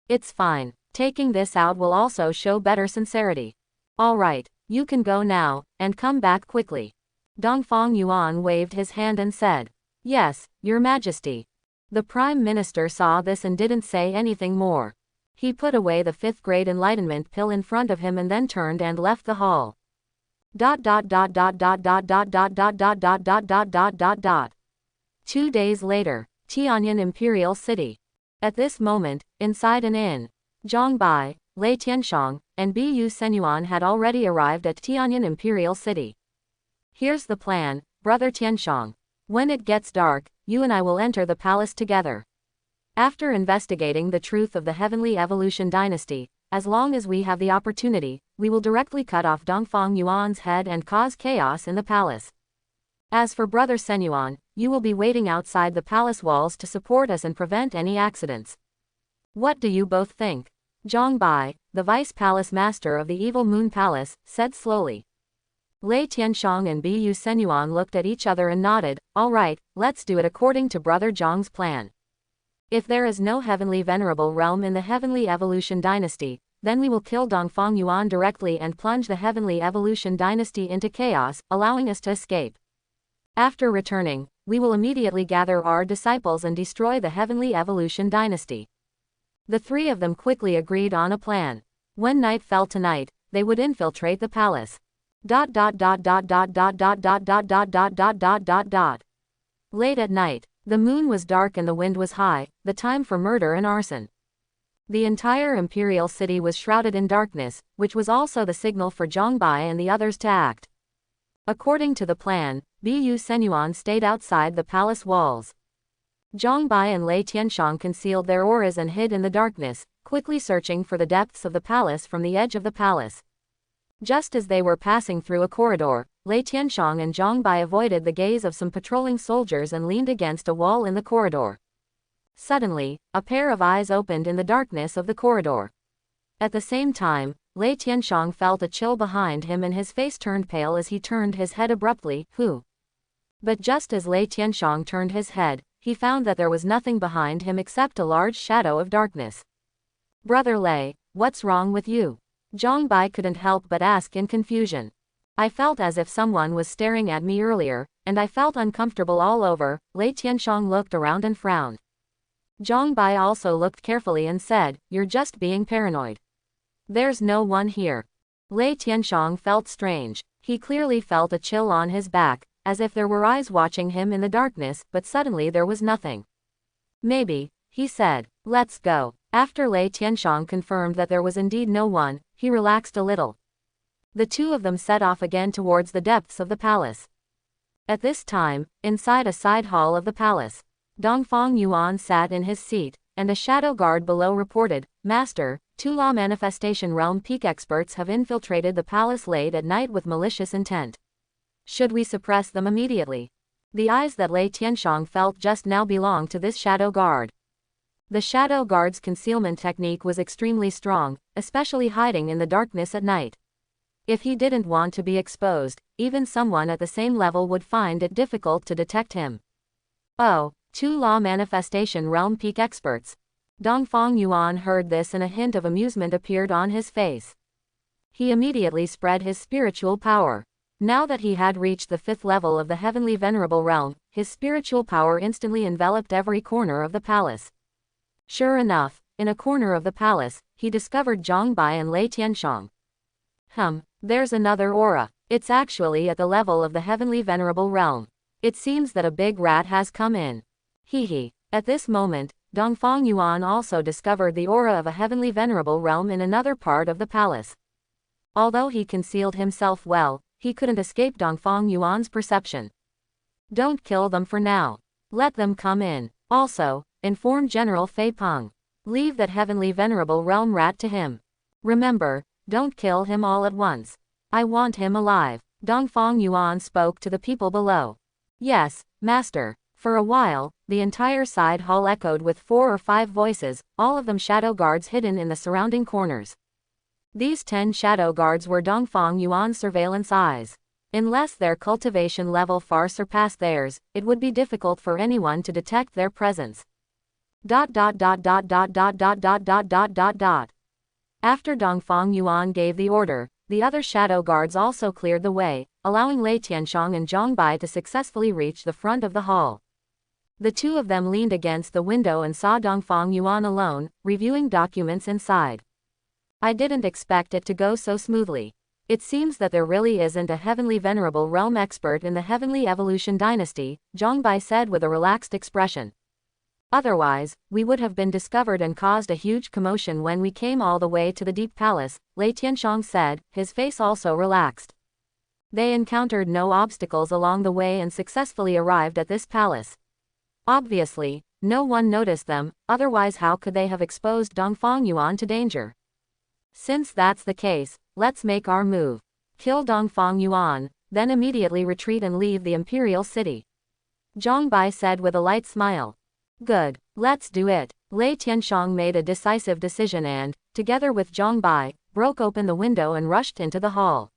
It's fine. Taking this out will also show better sincerity. Alright, you can go now, and come back quickly. Dongfang Yuan waved his hand and said, Yes, Your Majesty. The Prime Minister saw this and didn't say anything more. He put away the 5th grade enlightenment pill in front of him and then turned and left the hall. 2 days later, Tianyin Imperial City. At this moment, inside an inn, Zhang Bai, Lei Tianshang, and Bu Senyuan had already arrived at Tianyin Imperial City. Here's the plan, Brother Tianshang. When it gets dark, you and I will enter the palace together. After investigating the truth of the Heavenly Evolution Dynasty, as long as we have the opportunity, we will directly cut off Dongfang Yuan's head and cause chaos in the palace. As for Brother Senyuan, you will be waiting outside the palace walls to support us and prevent any accidents. What do you both think? Zhang Bai, the vice palace master of the evil moon palace, said slowly. Lei Tianshang and Bu Senyuan looked at each other and nodded. All right, let's do it according to Brother Zhang's plan. If there is no heavenly venerable realm in the heavenly evolution dynasty, then we will kill Dongfang Yuan directly and plunge the heavenly evolution dynasty into chaos, allowing us to escape. After returning, we will immediately gather our disciples and destroy the heavenly evolution dynasty. The three of them quickly agreed on a plan. When night fell tonight, they would infiltrate the palace. Late at night, the moon was dark and the wind was high, the time for murder and arson. The entire imperial city was shrouded in darkness, which was also the signal for Zhang Bai and the others to act. According to the plan, Bu Senyuan stayed outside the palace walls. Zhang Bai and Lei Tianshang concealed their auras and hid in the darkness, quickly searching for the depths of the palace from the edge of the palace. Just as they were passing through a corridor, Lei Tianshang and Zhang Bai avoided the gaze of some patrolling soldiers and leaned against a wall in the corridor. Suddenly, a pair of eyes opened in the darkness of the corridor. At the same time, Lei Tianshang felt a chill behind him and his face turned pale as he turned his head abruptly. Who? But just as Lei Tianshang turned his head, he found that there was nothing behind him except a large shadow of darkness. Brother Lei, what's wrong with you? Zhang Bai couldn't help but ask in confusion. I felt as if someone was staring at me earlier, and I felt uncomfortable all over. Lei Tianshang looked around and frowned. Zhang Bai also looked carefully and said, You're just being paranoid. There's no one here. Lei Tianshang felt strange. He clearly felt a chill on his back, as if there were eyes watching him in the darkness, but suddenly there was nothing. Maybe, he said. Let's go. After Lei Tianshang confirmed that there was indeed no one, he relaxed a little. The two of them set off again towards the depths of the palace. At this time, inside a side hall of the palace, Dongfang Yuan sat in his seat, and a shadow guard below reported, Master, 2 law manifestation realm peak experts have infiltrated the palace late at night with malicious intent. Should we suppress them immediately? The eyes that Lei Tianshang felt just now belonged to this shadow guard. The shadow guard's concealment technique was extremely strong, especially hiding in the darkness at night. If he didn't want to be exposed, even someone at the same level would find it difficult to detect him. Oh, 2 law manifestation realm peak experts. Dongfang Yuan heard this and a hint of amusement appeared on his face. He immediately spread his spiritual power. Now that he had reached the 5th level of the heavenly venerable realm, his spiritual power instantly enveloped every corner of the palace. Sure enough, in a corner of the palace, he discovered Zhang Bai and Lei Tianshang. There's another aura. It's actually at the level of the heavenly venerable realm. It seems that a big rat has come in. Hee. At this moment, Dongfang Yuan also discovered the aura of a heavenly venerable realm in another part of the palace. Although he concealed himself well, he couldn't escape Dongfang Yuan's perception. Don't kill them for now. Let them come in. Also, inform General Fei Peng. Leave that heavenly venerable realm rat to him. Remember, don't kill him all at once. I want him alive. Dongfang Yuan spoke to the people below. Yes, Master. For a while, the entire side hall echoed with 4 or 5 voices, all of them shadow guards hidden in the surrounding corners. These 10 shadow guards were Dongfang Yuan's surveillance eyes. Unless their cultivation level far surpassed theirs, it would be difficult for anyone to detect their presence. After Dongfang Yuan gave the order, the other shadow guards also cleared the way, allowing Lei Tianshang and Zhang Bai to successfully reach the front of the hall. The two of them leaned against the window and saw Dongfang Yuan alone, reviewing documents inside. I didn't expect it to go so smoothly. It seems that there really isn't a heavenly venerable realm expert in the heavenly evolution dynasty, Zhang Bai said with a relaxed expression. Otherwise, we would have been discovered and caused a huge commotion when we came all the way to the deep palace, Lei Tianshang said, his face also relaxed. They encountered no obstacles along the way and successfully arrived at this palace. Obviously, no one noticed them, otherwise how could they have exposed Dongfang Yuan to danger? Since that's the case, let's make our move. Kill Dongfang Yuan, then immediately retreat and leave the imperial city. Zhang Bai said with a light smile. Good. Let's do it. Lei Tianxiang made a decisive decision and, together with Zhang Bai, broke open the window and rushed into the hall.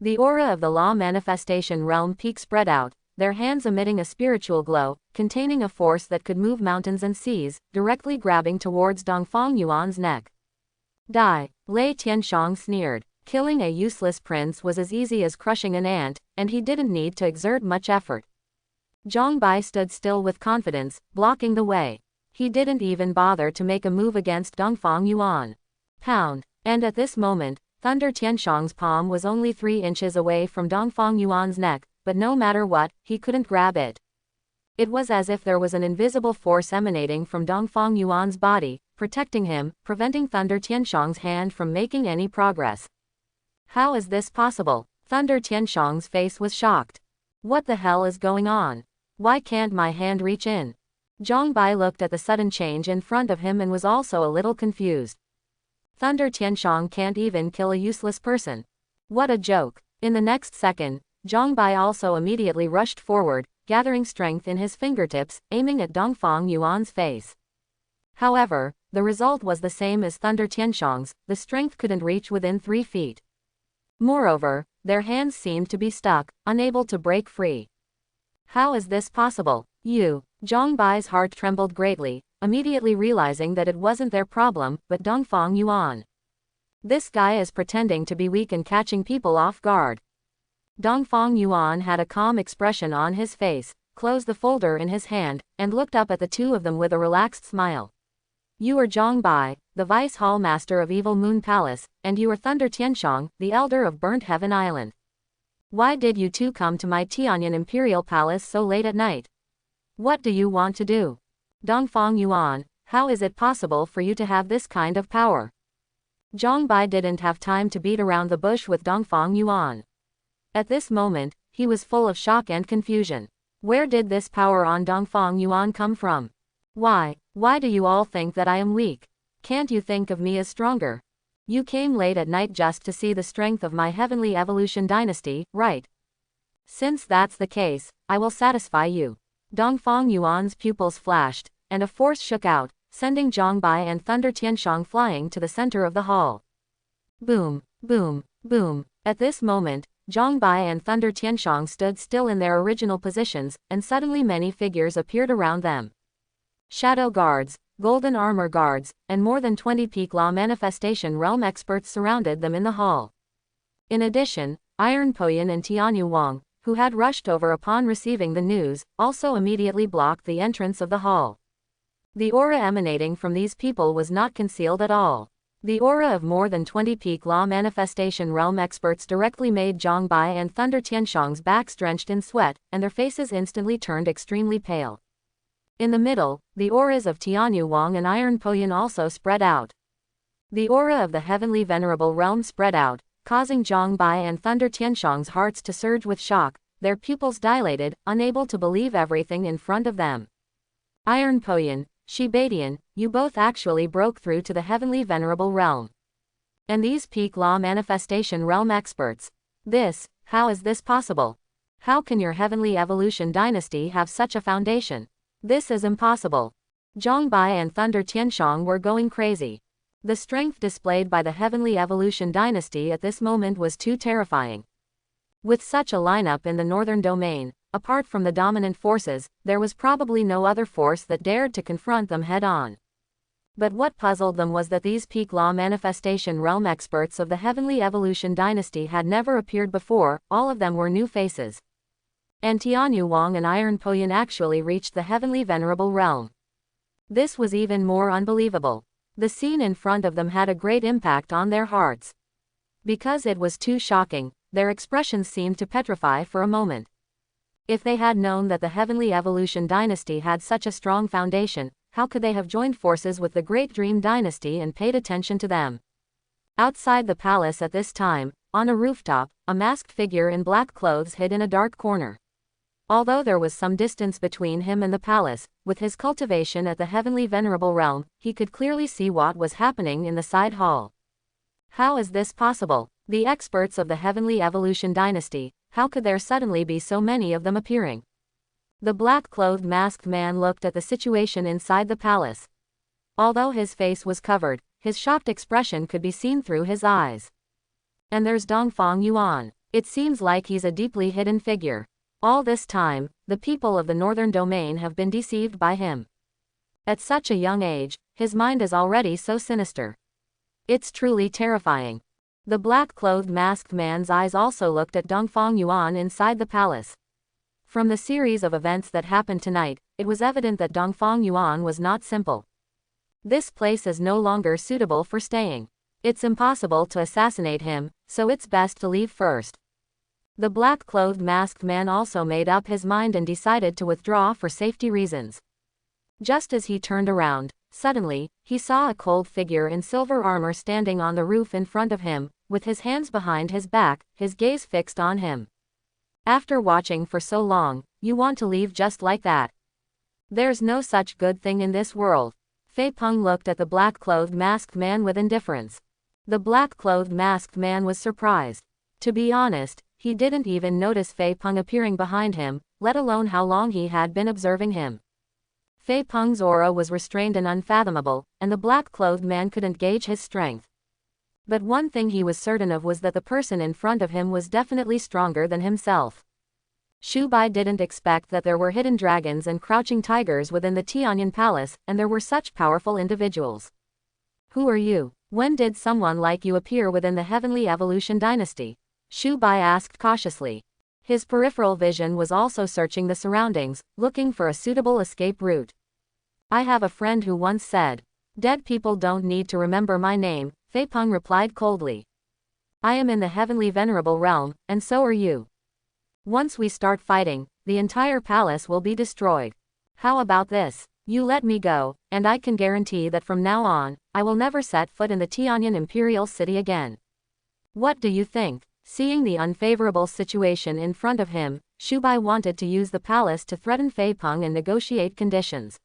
The aura of the law manifestation realm peak spread out, their hands emitting a spiritual glow, containing a force that could move mountains and seas, directly grabbing towards Dongfang Yuan's neck. Die, Lei Tianxiang sneered. Killing a useless prince was as easy as crushing an ant, and he didn't need to exert much effort. Zhang Bai stood still with confidence, blocking the way. He didn't even bother to make a move against Dongfang Yuan. Pound. And at this moment, Thunder Tianxiang's palm was only 3 inches away from Dongfang Yuan's neck, but no matter what, he couldn't grab it. It was as if there was an invisible force emanating from Dongfang Yuan's body, protecting him, preventing Thunder Tianxiang's hand from making any progress. How is this possible? Thunder Tianxiang's face was shocked. What the hell is going on? Why can't my hand reach in? Zhang Bai looked at the sudden change in front of him and was also a little confused. Thunder Tianxiang can't even kill a useless person. What a joke. In the next second, Zhang Bai also immediately rushed forward, gathering strength in his fingertips, aiming at Dongfang Yuan's face. However, the result was the same as Thunder Tianxiang's, the strength couldn't reach within 3 feet. Moreover, their hands seemed to be stuck, unable to break free. How is this possible? Zhang Bai's heart trembled greatly, immediately realizing that it wasn't their problem, but Dongfang Yuan. This guy is pretending to be weak and catching people off guard. Dongfang Yuan had a calm expression on his face, closed the folder in his hand, and looked up at the two of them with a relaxed smile. You are Zhang Bai, the Vice Hall Master of Evil Moon Palace, and you are Thunder Tianxiang, the Elder of Burnt Heaven Island. Why did you two come to my Tianyan Imperial Palace so late at night? What do you want to do? Dongfang Yuan, how is it possible for you to have this kind of power? Zhang Bai didn't have time to beat around the bush with Dongfang Yuan. At this moment, he was full of shock and confusion. Where did this power on Dongfang Yuan come from? Why do you all think that I am weak? Can't you think of me as stronger? You came late at night just to see the strength of my Heavenly Evolution Dynasty, right? Since that's the case, I will satisfy you. Dongfang Yuan's pupils flashed, and a force shook out, sending Zhang Bai and Thunder Tianxiang flying to the center of the hall. Boom, boom, boom. At this moment, Zhang Bai and Thunder Tianxiang stood still in their original positions, and suddenly many figures appeared around them. Shadow guards, golden armor guards, and more than 20 peak law manifestation realm experts surrounded them in the hall. In addition, Iron Poyan and Tianyu Wang, who had rushed over upon receiving the news, also immediately blocked the entrance of the hall. The aura emanating from these people was not concealed at all. The aura of more than 20 peak law manifestation realm experts directly made Zhang Bai and Thunder Tianxiang's backs drenched in sweat, and their faces instantly turned extremely pale. In the middle, the auras of Tianyu Wang and Iron Poyan also spread out. The aura of the Heavenly Venerable Realm spread out, causing Zhang Bai and Thunder Tianxiang's hearts to surge with shock, their pupils dilated, unable to believe everything in front of them. Iron Poyan, Shibadian, you both actually broke through to the Heavenly Venerable Realm. And these peak law manifestation realm experts. How is this possible? How can your Heavenly Evolution Dynasty have such a foundation? This is impossible. Zhang Bai and Thunder Tianxiang were going crazy. The strength displayed by the Heavenly Evolution Dynasty at this moment was too terrifying. With such a lineup in the northern domain, apart from the dominant forces, there was probably no other force that dared to confront them head-on. But what puzzled them was that these peak law manifestation realm experts of the Heavenly Evolution Dynasty had never appeared before, all of them were new faces. And Tianyu Wang and Iron Poyan actually reached the Heavenly Venerable Realm. This was even more unbelievable. The scene in front of them had a great impact on their hearts. Because it was too shocking, their expressions seemed to petrify for a moment. If they had known that the Heavenly Evolution Dynasty had such a strong foundation, how could they have joined forces with the Great Dream Dynasty and paid attention to them? Outside the palace at this time, on a rooftop, a masked figure in black clothes hid in a dark corner. Although there was some distance between him and the palace, with his cultivation at the Heavenly Venerable Realm, he could clearly see what was happening in the side hall. How is this possible? The experts of the Heavenly Evolution Dynasty, how could there suddenly be so many of them appearing? The black-clothed masked man looked at the situation inside the palace. Although his face was covered, his shocked expression could be seen through his eyes. And there's Dongfang Yuan. It seems like he's a deeply hidden figure. All this time, the people of the northern domain have been deceived by him. At such a young age, his mind is already so sinister. It's truly terrifying. The black-clothed masked man's eyes also looked at Dongfang Yuan inside the palace. From the series of events that happened tonight, it was evident that Dongfang Yuan was not simple. This place is no longer suitable for staying. It's impossible to assassinate him, so it's best to leave first. The black-clothed masked man also made up his mind and decided to withdraw for safety reasons. Just as he turned around, suddenly, he saw a cold figure in silver armor standing on the roof in front of him, with his hands behind his back, his gaze fixed on him. After watching for so long, you want to leave just like that? There's no such good thing in this world. Fei Peng looked at the black-clothed masked man with indifference. The black-clothed masked man was surprised. To be honest, he didn't even notice Fei Peng appearing behind him, let alone how long he had been observing him. Fei Peng's aura was restrained and unfathomable, and the black-clothed man couldn't gauge his strength. But one thing he was certain of was that the person in front of him was definitely stronger than himself. Shu Bai didn't expect that there were hidden dragons and crouching tigers within the Tianyan Palace, and there were such powerful individuals. Who are you? When did someone like you appear within the Heavenly Evolution Dynasty? Shu Bai asked cautiously. His peripheral vision was also searching the surroundings, looking for a suitable escape route. I have a friend who once said, "Dead people don't need to remember my name," Fei Peng replied coldly. I am in the Heavenly Venerable Realm, and so are you. Once we start fighting, the entire palace will be destroyed. How about this? You let me go, and I can guarantee that from now on, I will never set foot in the Tianyan Imperial City again. What do you think? Seeing the unfavorable situation in front of him, Shu Bai wanted to use the palace to threaten Fei Peng and negotiate conditions.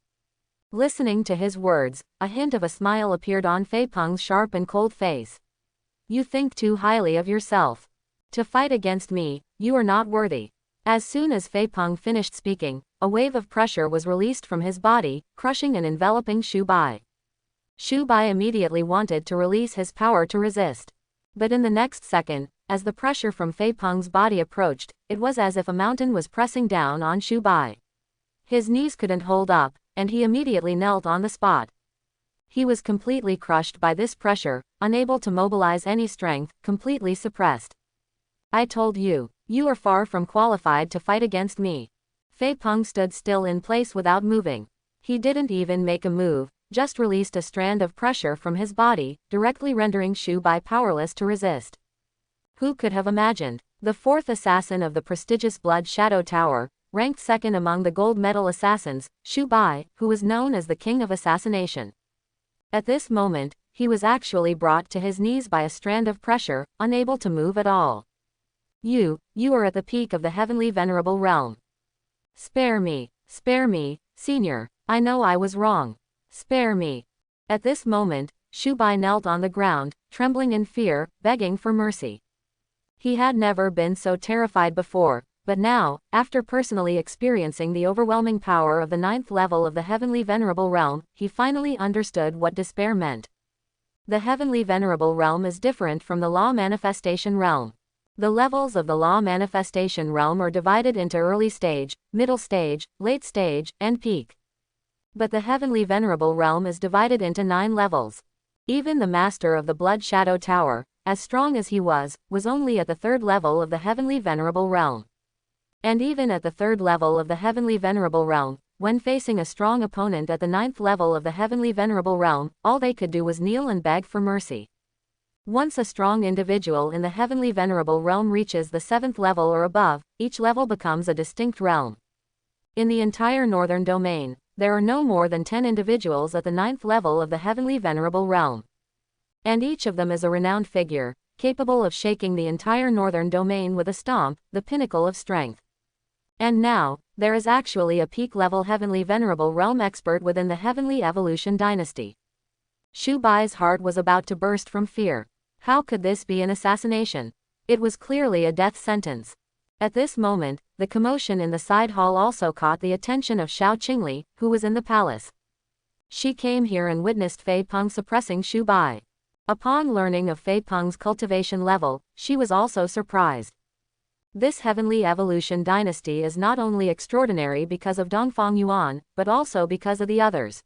Listening to his words, a hint of a smile appeared on Fei Peng's sharp and cold face. You think too highly of yourself. To fight against me, you are not worthy. As soon as Fei Peng finished speaking, a wave of pressure was released from his body, crushing and enveloping Shu Bai. Shu Bai immediately wanted to release his power to resist. But in the next second, as the pressure from Fei Peng's body approached, it was as if a mountain was pressing down on Shu Bai. His knees couldn't hold up, and he immediately knelt on the spot. He was completely crushed by this pressure, unable to mobilize any strength, completely suppressed. I told you, you are far from qualified to fight against me. Fei Peng stood still in place without moving. He didn't even make a move, just released a strand of pressure from his body, directly rendering Shu Bai powerless to resist. Who could have imagined? The fourth assassin of the prestigious Blood Shadow Tower, ranked second among the gold medal assassins, Shu Bai, who was known as the King of Assassination. At this moment, he was actually brought to his knees by a strand of pressure, unable to move at all. You are at the peak of the Heavenly Venerable Realm. Spare me, Senior. I know I was wrong. Spare me. At this moment, Shu Bai knelt on the ground, trembling in fear, begging for mercy. He had never been so terrified before, but now, after personally experiencing the overwhelming power of the 9th level of the Heavenly Venerable Realm, he finally understood what despair meant. The Heavenly Venerable Realm is different from the Law Manifestation Realm. The levels of the Law Manifestation Realm are divided into early stage, middle stage, late stage, and peak. But the Heavenly Venerable Realm is divided into 9 levels. Even the Master of the Blood Shadow Tower, as strong as he was only at the 3rd level of the Heavenly Venerable Realm. And even at the 3rd level of the Heavenly Venerable Realm, when facing a strong opponent at the 9th level of the Heavenly Venerable Realm, all they could do was kneel and beg for mercy. Once a strong individual in the Heavenly Venerable Realm reaches the 7th level or above, each level becomes a distinct realm. In the entire Northern Domain, there are no more than 10 individuals at the 9th level of the Heavenly Venerable Realm. And each of them is a renowned figure, capable of shaking the entire Northern Domain with a stomp, the pinnacle of strength. And now, there is actually a peak-level Heavenly Venerable Realm expert within the Heavenly Evolution Dynasty. Shu Bai's heart was about to burst from fear. How could this be an assassination? It was clearly a death sentence. At this moment, the commotion in the side hall also caught the attention of Xiao Qingli, who was in the palace. She came here and witnessed Fei Peng suppressing Xu Bai. Upon learning of Fei Peng's cultivation level, she was also surprised. This heavenly evolution dynasty is not only extraordinary because of Dongfang Yuan, but also because of the others.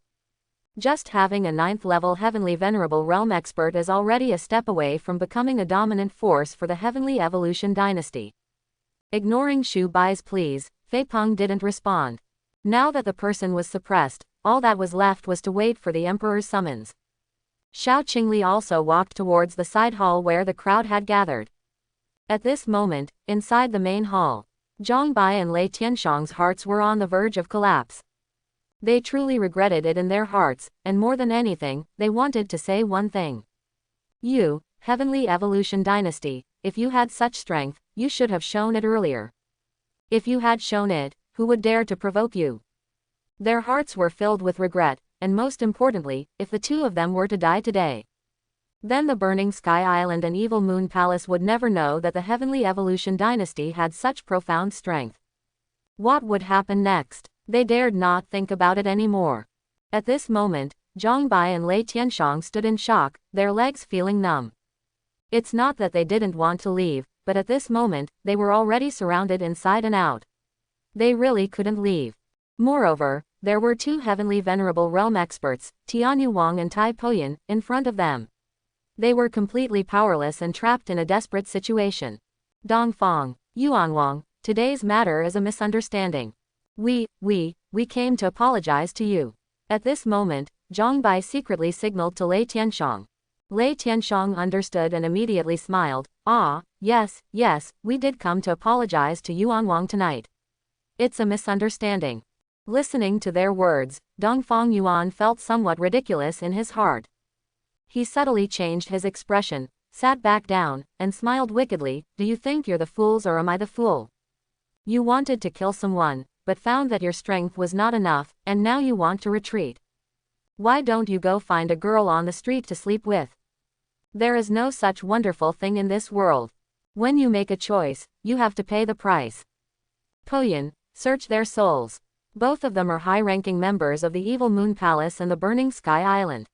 Just having a 9th level heavenly venerable realm expert is already a step away from becoming a dominant force for the heavenly evolution dynasty. Ignoring Xu Bai's pleas, Fei Peng didn't respond. Now that the person was suppressed, all that was left was to wait for the emperor's summons. Xiao Qingli also walked towards the side hall where the crowd had gathered. At this moment, inside the main hall, Zhang Bai and Lei Tianshang's hearts were on the verge of collapse. They truly regretted it in their hearts, and more than anything, they wanted to say one thing. You, Heavenly Evolution Dynasty, if you had such strength, you should have shown it earlier. If you had shown it, who would dare to provoke you? Their hearts were filled with regret, and most importantly, if the two of them were to die today, then the Burning Sky Island and Evil Moon Palace would never know that the Heavenly Evolution Dynasty had such profound strength. What would happen next? They dared not think about it anymore. At this moment, Zhang Bai and Lei Tianshang stood in shock, their legs feeling numb. It's not that they didn't want to leave, but at this moment, they were already surrounded inside and out. They really couldn't leave. Moreover, there were two heavenly venerable realm experts, Tianyu Wang and Tai Poyan, in front of them. They were completely powerless and trapped in a desperate situation. Dongfang, Yuanwang, today's matter is a misunderstanding. We came to apologize to you. At this moment, Zhang Bai secretly signaled to Lei Tianshang. Lei Tianshang understood and immediately smiled. Ah, yes, we did come to apologize to Yuanwang tonight. It's a misunderstanding. Listening to their words, Dongfang Yuan felt somewhat ridiculous in his heart. He subtly changed his expression, sat back down, and smiled wickedly. Do you think you're the fools or am I the fool? You wanted to kill someone, but found that your strength was not enough, and now you want to retreat. Why don't you go find a girl on the street to sleep with? There is no such wonderful thing in this world. When you make a choice, you have to pay the price. Poyan, search their souls. Both of them are high-ranking members of the Evil Moon Palace and the Burning Sky Island.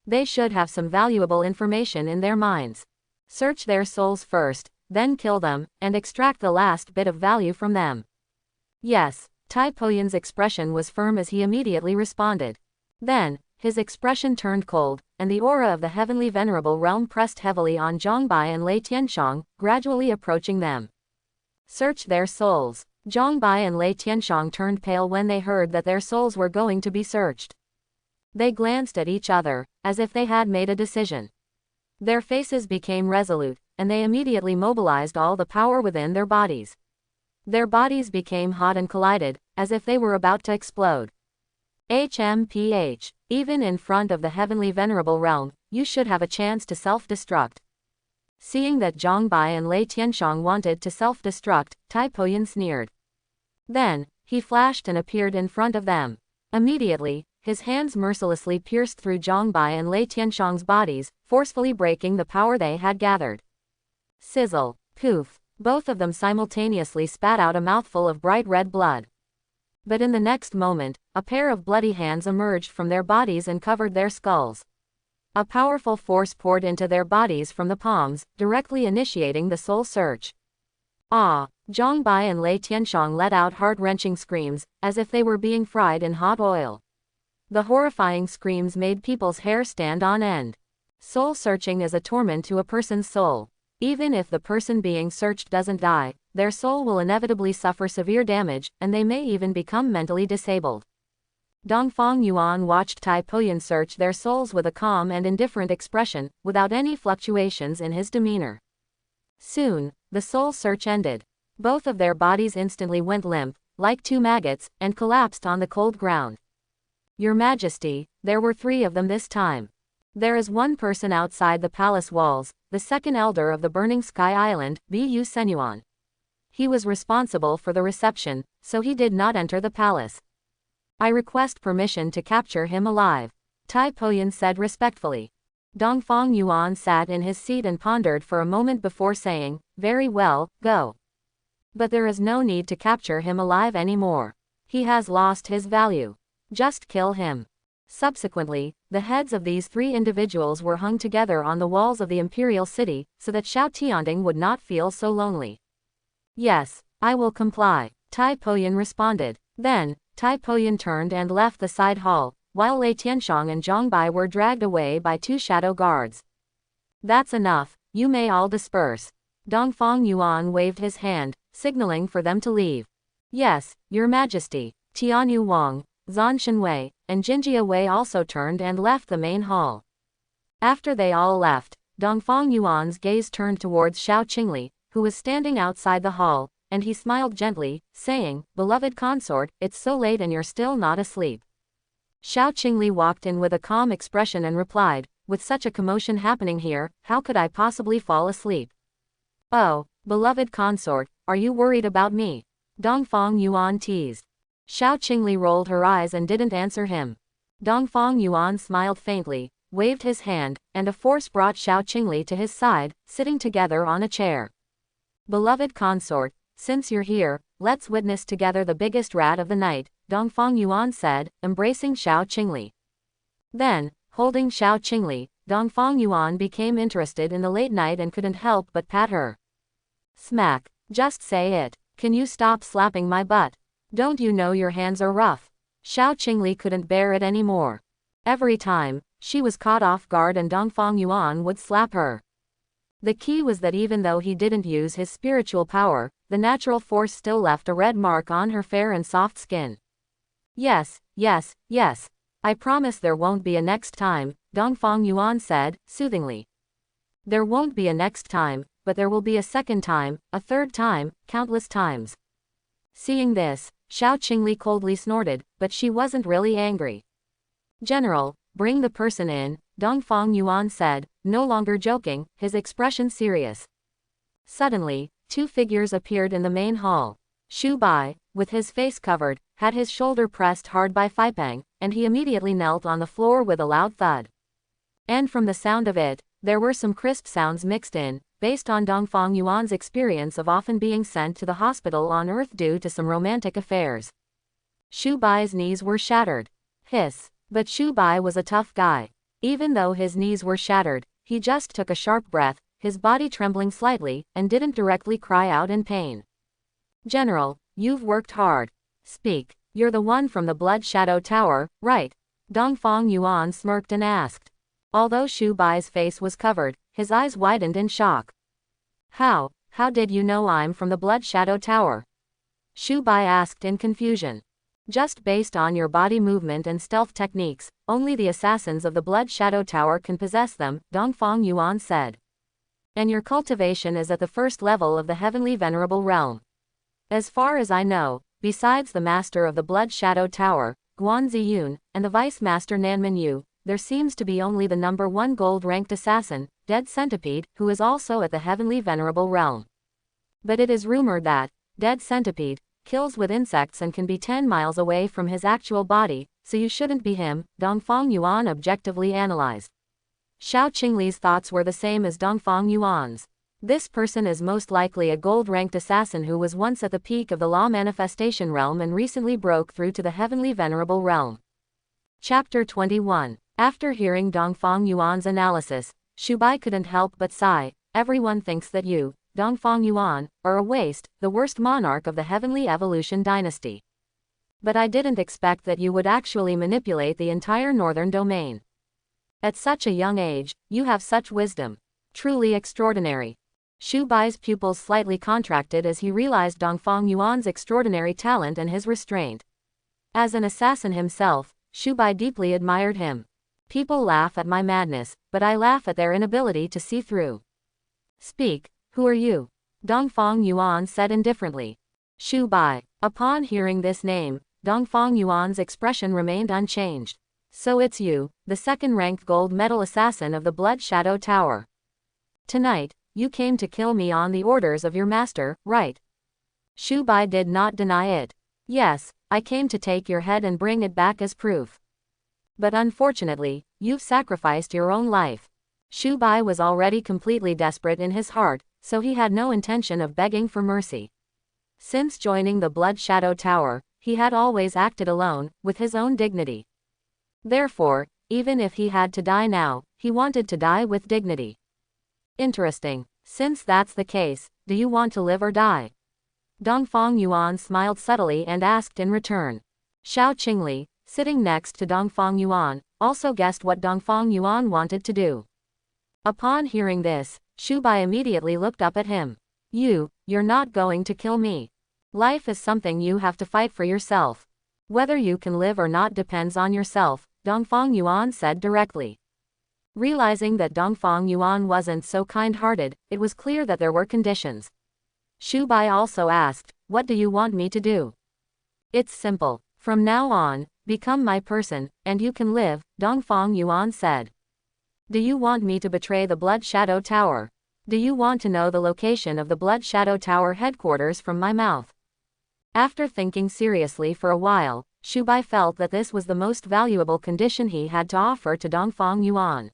They should have some valuable information in their minds. Search their souls first, then kill them, and extract the last bit of value from them. Yes, Tai Poyan's expression was firm as he immediately responded. Then, his expression turned cold, and the aura of the heavenly venerable realm pressed heavily on Zhang Bai and Lei Tianshang, gradually approaching them. Search their souls. Zhang Bai and Lei Tianshang turned pale when they heard that their souls were going to be searched. They glanced at each other, as if they had made a decision. Their faces became resolute, and they immediately mobilized all the power within their bodies. Their bodies became hot and collided, as if they were about to explode. HMPH, even in front of the heavenly venerable realm, you should have a chance to self-destruct. Seeing that Zhang Bai and Lei Tianshang wanted to self-destruct, Tai Poyan sneered. Then, he flashed and appeared in front of them. Immediately, his hands mercilessly pierced through Zhang Bai and Lei Tianshang's bodies, forcefully breaking the power they had gathered. Sizzle, poof, both of them simultaneously spat out a mouthful of bright red blood. But in the next moment, a pair of bloody hands emerged from their bodies and covered their skulls. A powerful force poured into their bodies from the palms, directly initiating the soul search. Ah! Zhang Bai and Lei Tianshang let out heart-wrenching screams, as if they were being fried in hot oil. The horrifying screams made people's hair stand on end. Soul searching is a torment to a person's soul. Even if the person being searched doesn't die, their soul will inevitably suffer severe damage, and they may even become mentally disabled. Dongfang Yuan watched Tai Poyan search their souls with a calm and indifferent expression, without any fluctuations in his demeanor. Soon, the soul search ended. Both of their bodies instantly went limp, like two maggots, and collapsed on the cold ground. Your Majesty, there were 3 of them this time. There is one person outside the palace walls, the second elder of the Burning Sky Island, Bu Senyuan. He was responsible for the reception, so he did not enter the palace. I request permission to capture him alive, Tai Poyan said respectfully. Dongfang Yuan sat in his seat and pondered for a moment before saying, very well, go. But there is no need to capture him alive anymore. He has lost his value. Just kill him. Subsequently, the heads of these 3 individuals were hung together on the walls of the imperial city, so that Xiao Tianding would not feel so lonely. Yes, I will comply, Tai Poyan responded. Then, Tai Poyan turned and left the side hall, while Lei Tianshang and Zhang Bai were dragged away by 2 shadow guards. That's enough, you may all disperse. Dongfang Yuan waved his hand, signaling for them to leave. Yes, Your Majesty. Tianyu Wang, Zan Shenwei, and Jinjia Wei also turned and left the main hall. After they all left, Dongfang Yuan's gaze turned towards Xiao Qingli, who was standing outside the hall, and he smiled gently, saying, "Beloved consort, it's so late and you're still not asleep." Xiao Qingli walked in with a calm expression and replied, "With such a commotion happening here, how could I possibly fall asleep?" "Oh, beloved consort, are you worried about me?" Dongfang Yuan teased. Xiao Qingli rolled her eyes and didn't answer him. Dongfang Yuan smiled faintly, waved his hand, and a force brought Xiao Qingli to his side, sitting together on a chair. "Beloved consort, since you're here, let's witness together the biggest rat of the night," Dongfang Yuan said, embracing Xiao Qingli. Then, holding Xiao Qingli, Dongfang Yuan became interested in the late night and couldn't help but pat her. Smack. Just say it. Can you stop slapping my butt? Don't you know your hands are rough? Xiao Qingli couldn't bear it anymore. Every time, she was caught off guard and Dongfang Yuan would slap her. The key was that even though he didn't use his spiritual power, the natural force still left a red mark on her fair and soft skin. Yes, yes, yes. I promise there won't be a next time, Dongfang Yuan said, soothingly. There won't be a next time, but there will be a second time, a third time, countless times. Seeing this, Xiao Qingli coldly snorted, but she wasn't really angry. General, bring the person in, Dongfang Yuan said, no longer joking, his expression serious. Suddenly, 2 figures appeared in the main hall. Shu Bai, with his face covered, had his shoulder pressed hard by Feipeng, and he immediately knelt on the floor with a loud thud. And from the sound of it, there were some crisp sounds mixed in, based on Dongfang Yuan's experience of often being sent to the hospital on Earth due to some romantic affairs. Shu Bai's knees were shattered. Hiss. But Shu Bai was a tough guy. Even though his knees were shattered, he just took a sharp breath, his body trembling slightly, and didn't directly cry out in pain. General, you've worked hard. Speak, you're the one from the Blood Shadow Tower, right? Dongfang Yuan smirked and asked. Although Shu Bai's face was covered, his eyes widened in shock. How did you know I'm from the Blood Shadow Tower? Shu Bai asked in confusion. Just based on your body movement and stealth techniques, only the assassins of the Blood Shadow Tower can possess them, Dongfang Yuan said. And your cultivation is at the first level of the Heavenly Venerable Realm. As far as I know, besides the Master of the Blood Shadow Tower, Guan Ziyun, and the Vice Master Nanman Yu, there seems to be only the number 1 gold-ranked assassin, Dead Centipede, who is also at the Heavenly Venerable Realm. But it is rumored that Dead Centipede kills with insects and can be 10 miles away from his actual body, so you shouldn't be him, Dongfang Yuan objectively analyzed. Xiao Qingli's thoughts were the same as Dongfang Yuan's. This person is most likely a gold-ranked assassin who was once at the peak of the Law Manifestation Realm and recently broke through to the Heavenly Venerable Realm. Chapter 21. After hearing Dongfang Yuan's analysis, Shu Bai couldn't help but sigh. Everyone thinks that you, Dongfang Yuan, are a waste, the worst monarch of the Heavenly Evolution Dynasty. But I didn't expect that you would actually manipulate the entire northern domain. At such a young age, you have such wisdom. Truly extraordinary. Shu Bai's pupils slightly contracted as he realized Dongfang Yuan's extraordinary talent and his restraint. As an assassin himself, Shu Bai deeply admired him. People laugh at my madness, but I laugh at their inability to see through. Speak. Who are you? Dongfang Yuan said indifferently. Shu Bai. Upon hearing this name, Dongfang Yuan's expression remained unchanged. So it's you, the second-ranked gold medal assassin of the Blood Shadow Tower. Tonight, you came to kill me on the orders of your master, right? Shu Bai did not deny it. Yes, I came to take your head and bring it back as proof. But unfortunately, you've sacrificed your own life. Shu Bai was already completely desperate in his heart, so he had no intention of begging for mercy. Since joining the Blood Shadow Tower, he had always acted alone, with his own dignity. Therefore, even if he had to die now, he wanted to die with dignity. Interesting. Since that's the case, do you want to live or die? Dongfang Yuan smiled subtly and asked in return. Xiao Qingli, sitting next to Dongfang Yuan, also guessed what Dongfang Yuan wanted to do. Upon hearing this, Shu Bai immediately looked up at him. You're not going to kill me. Life is something you have to fight for yourself. Whether you can live or not depends on yourself, Dongfang Yuan said directly. Realizing that Dongfang Yuan wasn't so kind-hearted, it was clear that there were conditions. Shu Bai also asked, what do you want me to do? It's simple. From now on, become my person, and you can live, Dongfang Yuan said. Do you want me to betray the Blood Shadow Tower? Do you want to know the location of the Blood Shadow Tower headquarters from my mouth? After thinking seriously for a while, Shu Bai felt that this was the most valuable condition he had to offer to Dongfang Yuan.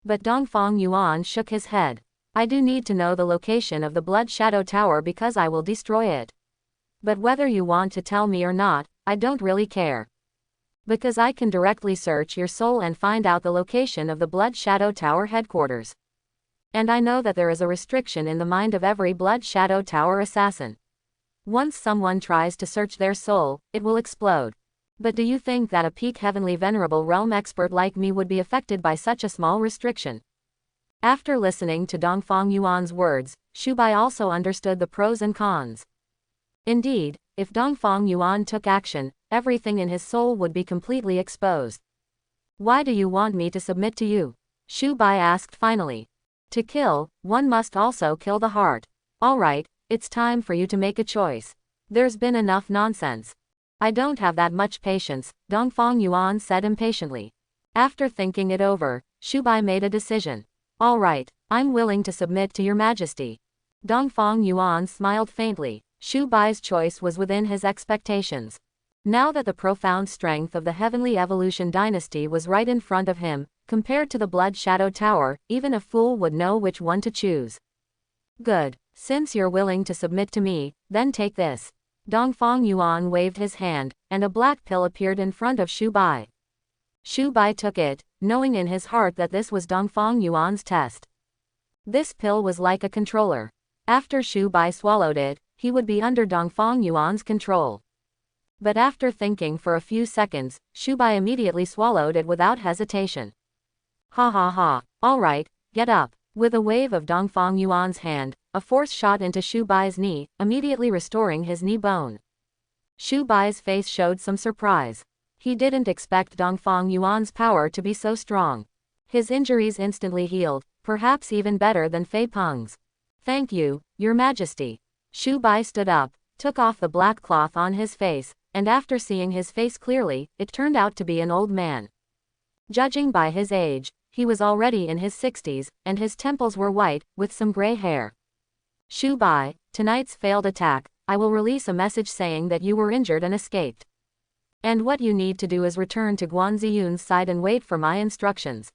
But Dongfang Yuan shook his head. I do need to know the location of the Blood Shadow Tower because I will destroy it. But whether you want to tell me or not, I don't really care. Because I can directly search your soul and find out the location of the Blood Shadow Tower headquarters. And I know that there is a restriction in the mind of every Blood Shadow Tower assassin. Once someone tries to search their soul, it will explode. But do you think that a peak heavenly venerable realm expert like me would be affected by such a small restriction? After listening to Dongfang Yuan's words, Shu Bai also understood the pros and cons. Indeed, if Dongfang Yuan took action, everything in his soul would be completely exposed. Why do you want me to submit to you? Shu Bai asked finally. To kill, one must also kill the heart. Alright, it's time for you to make a choice. There's been enough nonsense. I don't have that much patience, Dongfang Yuan said impatiently. After thinking it over, Shu Bai made a decision. Alright, I'm willing to submit to your majesty. Dongfang Yuan smiled faintly. Shu Bai's choice was within his expectations. Now that the profound strength of the Heavenly Evolution dynasty was right in front of him, compared to the Blood Shadow Tower, even a fool would know which one to choose. Good. Since you're willing to submit to me, then take this. Dongfang Yuan waved his hand, and a black pill appeared in front of Shu Bai. Shu Bai took it, knowing in his heart that this was Dongfang Yuan's test. This pill was like a controller. After Shu Bai swallowed it, he would be under Dongfang Yuan's control. But after thinking for a few seconds, Shu Bai immediately swallowed it without hesitation. Ha ha ha, alright, get up. With a wave of Dongfang Yuan's hand, a force shot into Shu Bai's knee, immediately restoring his knee bone. Shu Bai's face showed some surprise. He didn't expect Dongfang Yuan's power to be so strong. His injuries instantly healed, perhaps even better than Fei Peng's. Thank you, Your Majesty. Shu Bai stood up, took off the black cloth on his face, and after seeing his face clearly, it turned out to be an old man. Judging by his age, he was already in his 60s, and his temples were white, with some gray hair. Shu Bai, tonight's failed attack, I will release a message saying that you were injured and escaped. And what you need to do is return to Guanziyun's side and wait for my instructions.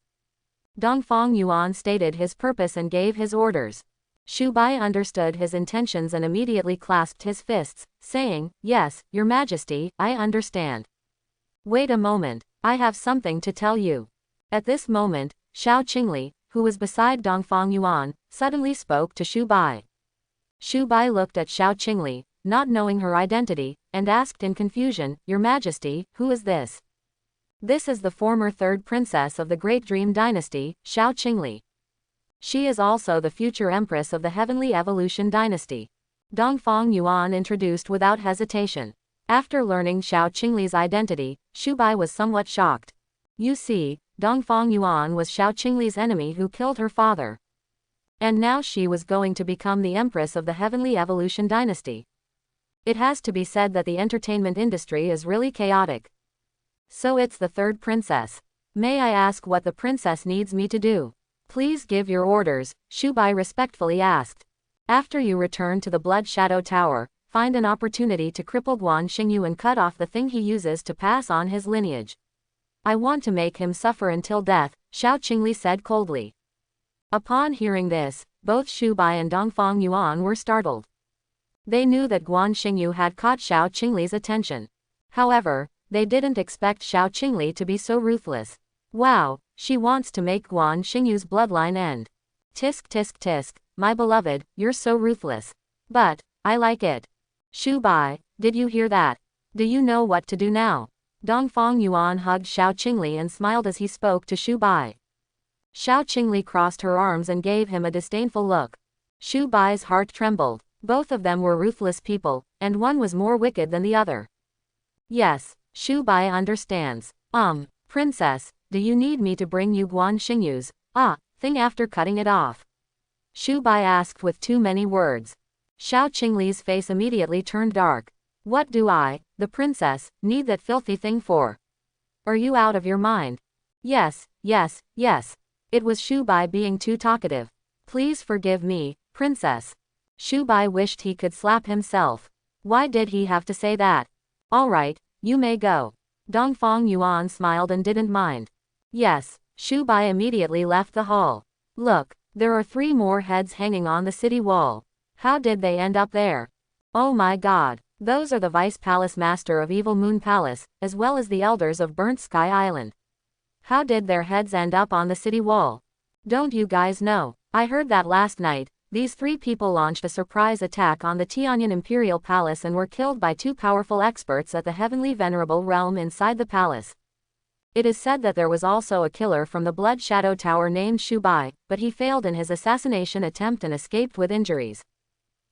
Dongfang Yuan stated his purpose and gave his orders. Shu Bai understood his intentions and immediately clasped his fists, saying, Yes, Your Majesty, I understand. Wait a moment, I have something to tell you. At this moment, Xiao Qingli, who was beside Dongfang Yuan, suddenly spoke to Shu Bai. Shu Bai looked at Xiao Qingli, not knowing her identity, and asked in confusion, Your Majesty, who is this? This is the former third princess of the Great Dream Dynasty, Xiao Qingli. She is also the future empress of the Heavenly Evolution Dynasty. Dongfang Yuan introduced without hesitation. After learning Xiao Qingli's identity, Shu Bai was somewhat shocked. You see, Dongfang Yuan was Xiao Qingli's enemy who killed her father. And now she was going to become the empress of the Heavenly Evolution Dynasty. It has to be said that the entertainment industry is really chaotic. So it's the third princess. May I ask what the princess needs me to do? Please give your orders, Shu Bai respectfully asked. After you return to the Blood Shadow Tower, find an opportunity to cripple Guan Xingyu and cut off the thing he uses to pass on his lineage. I want to make him suffer until death, Xiao Qingli said coldly. Upon hearing this, both Shu Bai and Dongfang Yuan were startled. They knew that Guan Xingyu had caught Xiao Qingli's attention. However, they didn't expect Xiao Qingli to be so ruthless. Wow, she wants to make Guan Xingyu's bloodline end. Tisk tisk tisk, my beloved, you're so ruthless. But, I like it. Shu Bai, did you hear that? Do you know what to do now? Dongfang Yuan hugged Xiao Qingli and smiled as he spoke to Shu Bai. Xiao Qingli crossed her arms and gave him a disdainful look. Shu Bai's heart trembled. Both of them were ruthless people, and one was more wicked than the other. Yes, Shu Bai understands. Princess, do you need me to bring you Guan Xingyu's thing after cutting it off? Shu Bai asked with too many words. Xiao Qingli's face immediately turned dark. What do I, the princess, need that filthy thing for? Are you out of your mind? Yes, yes, yes. It was Shu Bai being too talkative. Please forgive me, princess. Shu Bai wished he could slap himself. Why did he have to say that? All right, you may go. Dongfang Yuan smiled and didn't mind. Yes, Shu Bai immediately left the hall. Look, there are 3 more heads hanging on the city wall. How did they end up there? Oh my god, those are the Vice Palace Master of Evil Moon Palace, as well as the elders of Burnt Sky Island. How did their heads end up on the city wall? Don't you guys know? I heard that last night. These 3 people launched a surprise attack on the Tianyan Imperial Palace and were killed by 2 powerful experts at the Heavenly Venerable Realm inside the palace. It is said that there was also a killer from the Blood Shadow Tower named Shu Bai, but he failed in his assassination attempt and escaped with injuries.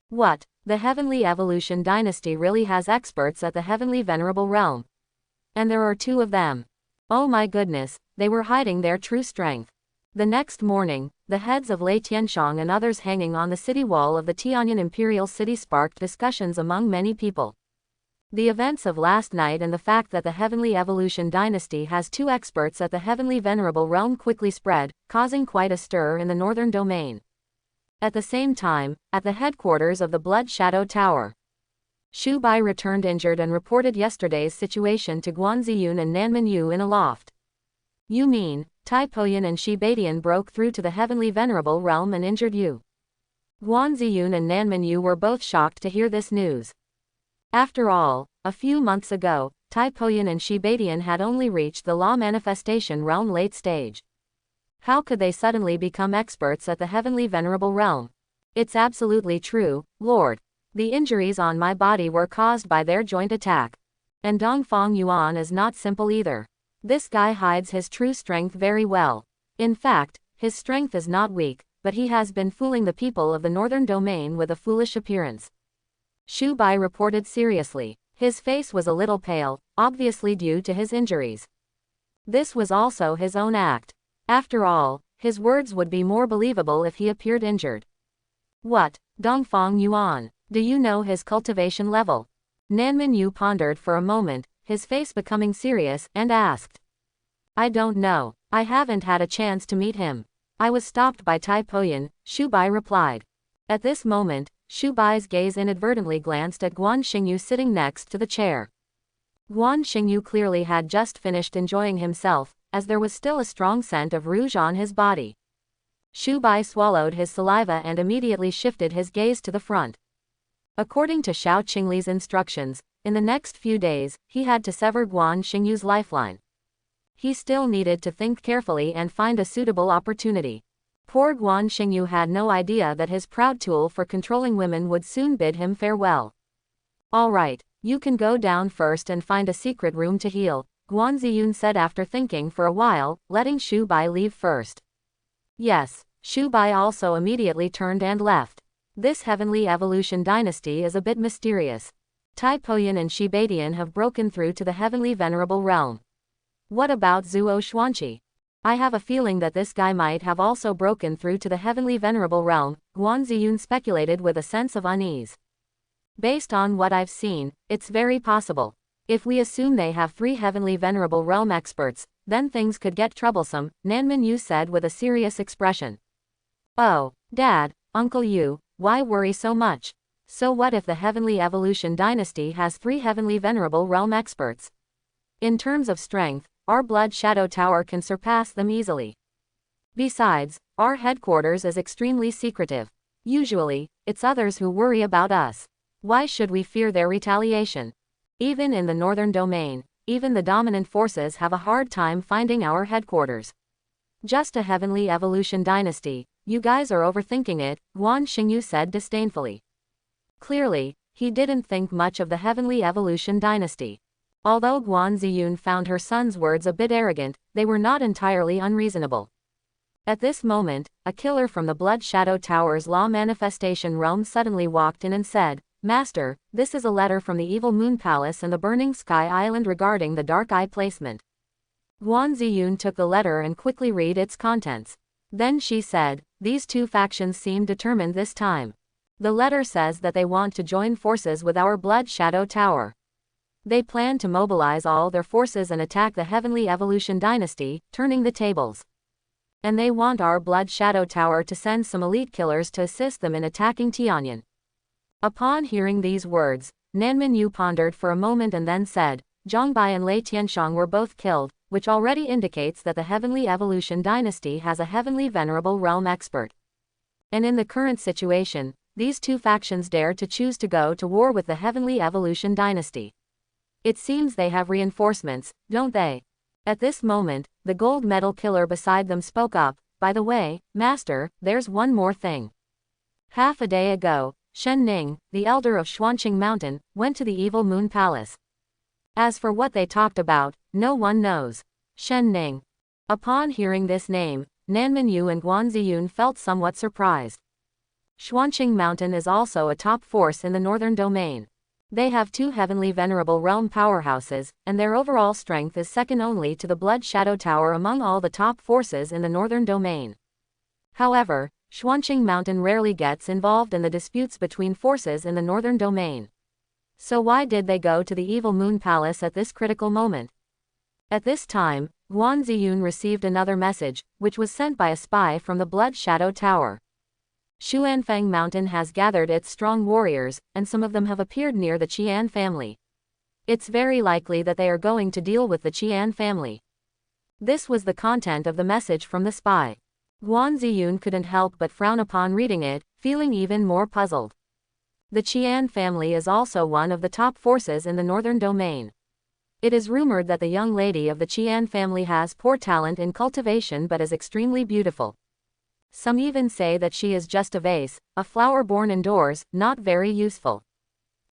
What? The Heavenly Evolution Dynasty really has experts at the Heavenly Venerable Realm. And there are 2 of them. Oh my goodness, they were hiding their true strength. The next morning, the heads of Lei Tianshang and others hanging on the city wall of the Tianyan Imperial City sparked discussions among many people. The events of last night and the fact that the Heavenly Evolution Dynasty has 2 experts at the Heavenly Venerable Realm quickly spread, causing quite a stir in the northern domain. At the same time, at the headquarters of the Blood Shadow Tower, Shu Bai returned injured and reported yesterday's situation to Guan Ziyun and Nanman Yu in a loft. You mean, Tai Poyan and Shi Badian broke through to the Heavenly Venerable Realm and injured you? Guan Ziyun and Nanman Yu were both shocked to hear this news. After all, a few months ago, Tai Poyan and Shi Badian had only reached the Law Manifestation Realm late stage. How could they suddenly become experts at the Heavenly Venerable Realm? It's absolutely true, Lord. The injuries on my body were caused by their joint attack. And Dongfang Yuan is not simple either. This guy hides his true strength very well. In fact, his strength is not weak, but he has been fooling the people of the northern domain with a foolish appearance. Shu Bai reported seriously. His face was a little pale, obviously due to his injuries. This was also his own act. After all, his words would be more believable if he appeared injured. What, Dongfang Yuan, do you know his cultivation level? Nanman Yu pondered for a moment, his face becoming serious, and asked. I don't know, I haven't had a chance to meet him. I was stopped by Tai Poyan, Shu Bai replied. At this moment, Shu Bai's gaze inadvertently glanced at Guan Xingyu sitting next to the chair. Guan Xingyu clearly had just finished enjoying himself, as there was still a strong scent of rouge on his body. Shu Bai swallowed his saliva and immediately shifted his gaze to the front. According to Xiao Qingli's instructions, in the next few days, he had to sever Guan Xingyu's lifeline. He still needed to think carefully and find a suitable opportunity. Poor Guan Xingyu had no idea that his proud tool for controlling women would soon bid him farewell. All right, you can go down first and find a secret room to heal, Guan Ziyun said after thinking for a while, letting Shu Bai leave first. Yes, Shu Bai also immediately turned and left. This Heavenly Evolution Dynasty is a bit mysterious. Tai Poyan and Shi Badian have broken through to the Heavenly Venerable Realm. What about Zuo Xuanqi? I have a feeling that this guy might have also broken through to the Heavenly Venerable Realm, Guan Ziyun speculated with a sense of unease. Based on what I've seen, it's very possible. If we assume they have 3 Heavenly Venerable Realm experts, then things could get troublesome, Nanman Yu said with a serious expression. Oh, Dad, Uncle Yu, why worry so much? So what if the Heavenly Evolution Dynasty has 3 Heavenly Venerable Realm experts? In terms of strength, our Blood Shadow Tower can surpass them easily. Besides, our headquarters is extremely secretive. Usually, it's others who worry about us. Why should we fear their retaliation? Even in the northern domain, even the dominant forces have a hard time finding our headquarters. Just a heavenly evolution dynasty, you guys are overthinking it, Guan Xingyu said disdainfully. Clearly, he didn't think much of the heavenly evolution dynasty. Although Guan Ziyun found her son's words a bit arrogant, they were not entirely unreasonable. At this moment, a killer from the Blood Shadow Tower's Law Manifestation realm suddenly walked in and said, "Master, this is a letter from the Evil Moon Palace and the Burning Sky Island regarding the Dark Eye placement." Guan Ziyun took the letter and quickly read its contents. Then she said, "These two factions seem determined this time. The letter says that they want to join forces with our Blood Shadow Tower. They plan to mobilize all their forces and attack the Heavenly Evolution Dynasty, turning the tables. And they want our Blood Shadow Tower to send some elite killers to assist them in attacking Tianyan." Upon hearing these words, Nanman Yu pondered for a moment and then said, "Zhang Bai and Lei Tianshang were both killed, which already indicates that the Heavenly Evolution Dynasty has a Heavenly Venerable Realm expert. And in the current situation, these two factions dare to choose to go to war with the Heavenly Evolution Dynasty. It seems they have reinforcements, don't they?" At this moment, the gold medal killer beside them spoke up, "By the way, Master, there's one more thing. Half a day ago, Shen Ning, the elder of Xuanqing Mountain, went to the Evil Moon Palace. As for what they talked about, no one knows." Shen Ning. Upon hearing this name, Nanman Yu and Guan Ziyun felt somewhat surprised. Xuanqing Mountain is also a top force in the northern domain. They have two Heavenly Venerable Realm powerhouses, and their overall strength is second only to the Blood Shadow Tower among all the top forces in the northern domain. However, Xuanqing Mountain rarely gets involved in the disputes between forces in the northern domain. So why did they go to the Evil Moon Palace at this critical moment? At this time, Guan Ziyun received another message, which was sent by a spy from the Blood Shadow Tower. Xuanfeng Mountain has gathered its strong warriors, and some of them have appeared near the Qian family. It's very likely that they are going to deal with the Qian family. This was the content of the message from the spy. Guan Ziyun couldn't help but frown upon reading it, feeling even more puzzled. The Qian family is also one of the top forces in the northern domain. It is rumored that the young lady of the Qian family has poor talent in cultivation but is extremely beautiful. Some even say that she is just a vase, a flower born indoors, not very useful.